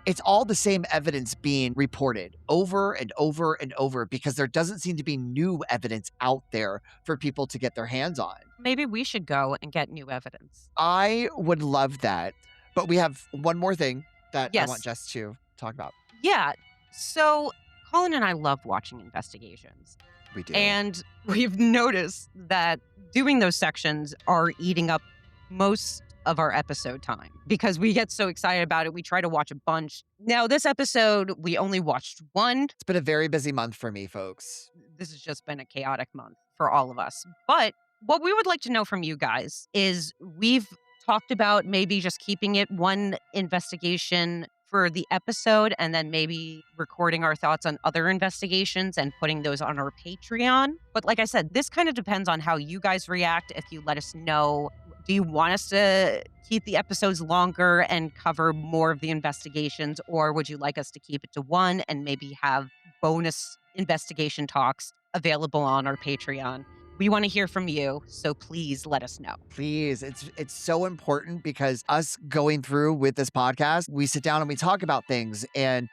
it's all the same evidence being reported over and over and over because there doesn't seem to be new evidence out there for people to get their hands on. Maybe we should go and get new evidence. I would love that. But we have one more thing that I want Yes. Jess to talk about. Yeah. So Colin and I love watching investigations. We do. And we've noticed that doing those sections are eating up most of our episode time because we get so excited about it. We try to watch a bunch. Now, this episode, we only watched one. It's been a very busy month for me, folks. This has just been a chaotic month for all of us. But what we would like to know from you guys is we've talked about maybe just keeping it one investigation for the episode and then maybe recording our thoughts on other investigations and putting those on our Patreon. But like I said, this kind of depends on how you guys react. If you let us know, do you want us to keep the episodes longer and cover more of the investigations, or would you like us to keep it to one and maybe have bonus investigation talks available on our Patreon? We want to hear from you, so please let us know. Please, it's so important because us going through with this podcast, we sit down and we talk about things, and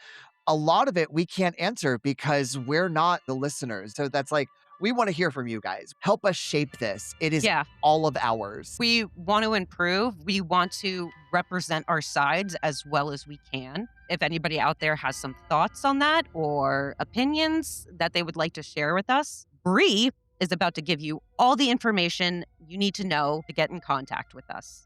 a lot of it we can't answer because we're not the listeners. So that's like, we want to hear from you guys. Help us shape this. It is Yeah. all of ours. We want to improve. We want to represent our sides as well as we can. If anybody out there has some thoughts on that or opinions that they would like to share with us, Bree is about to give you all the information you need to know to get in contact with us.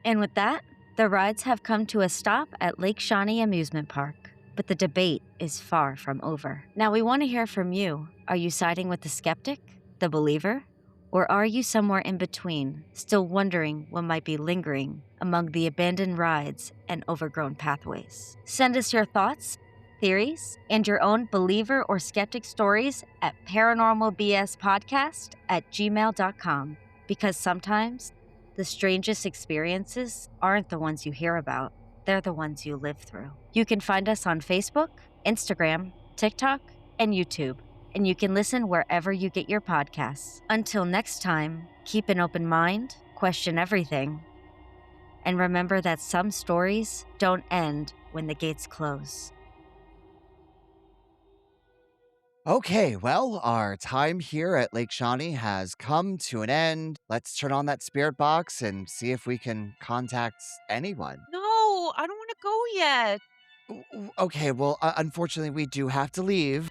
And with that, the rides have come to a stop at Lake Shawnee Amusement Park. But the debate is far from over. Now we want to hear from you. Are you siding with the skeptic, the believer, or are you somewhere in between, still wondering what might be lingering among the abandoned rides and overgrown pathways? Send us your thoughts, theories, and your own believer or skeptic stories at paranormalbspodcast@gmail.com. Because sometimes the strangest experiences aren't the ones you hear about. They're the ones you live through. You can find us on Facebook, Instagram, TikTok, and YouTube. And you can listen wherever you get your podcasts. Until next time, keep an open mind, question everything, and remember that some stories don't end when the gates close. Okay, well, our time here at Lake Shawnee has come to an end. Let's turn on that spirit box and see if we can contact anyone. No, I don't want to go yet. Okay, well, unfortunately, we do have to leave.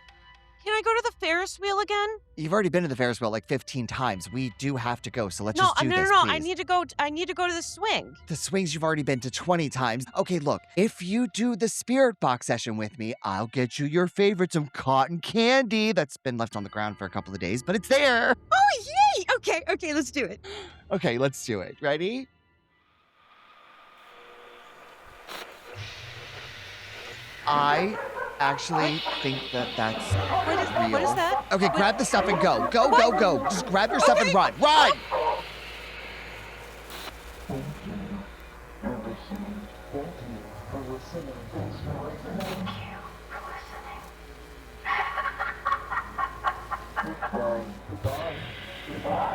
Can I go to the Ferris wheel again? You've already been to the Ferris wheel like 15 times. We do have to go, so let's No, just do no, this, no, no. please. I need to go. I need to go to the swing. The swings you've already been to 20 times. Okay, look, if you do the spirit box session with me, I'll get you your favorite, some cotton candy that's been left on the ground for a couple of days, but it's there. Oh, yay! Okay, let's do it. Okay, let's do it. Ready? I actually think that's real. What is that? Okay, grab the stuff and go. Go. Just grab your stuff and run. Run! Goodbye.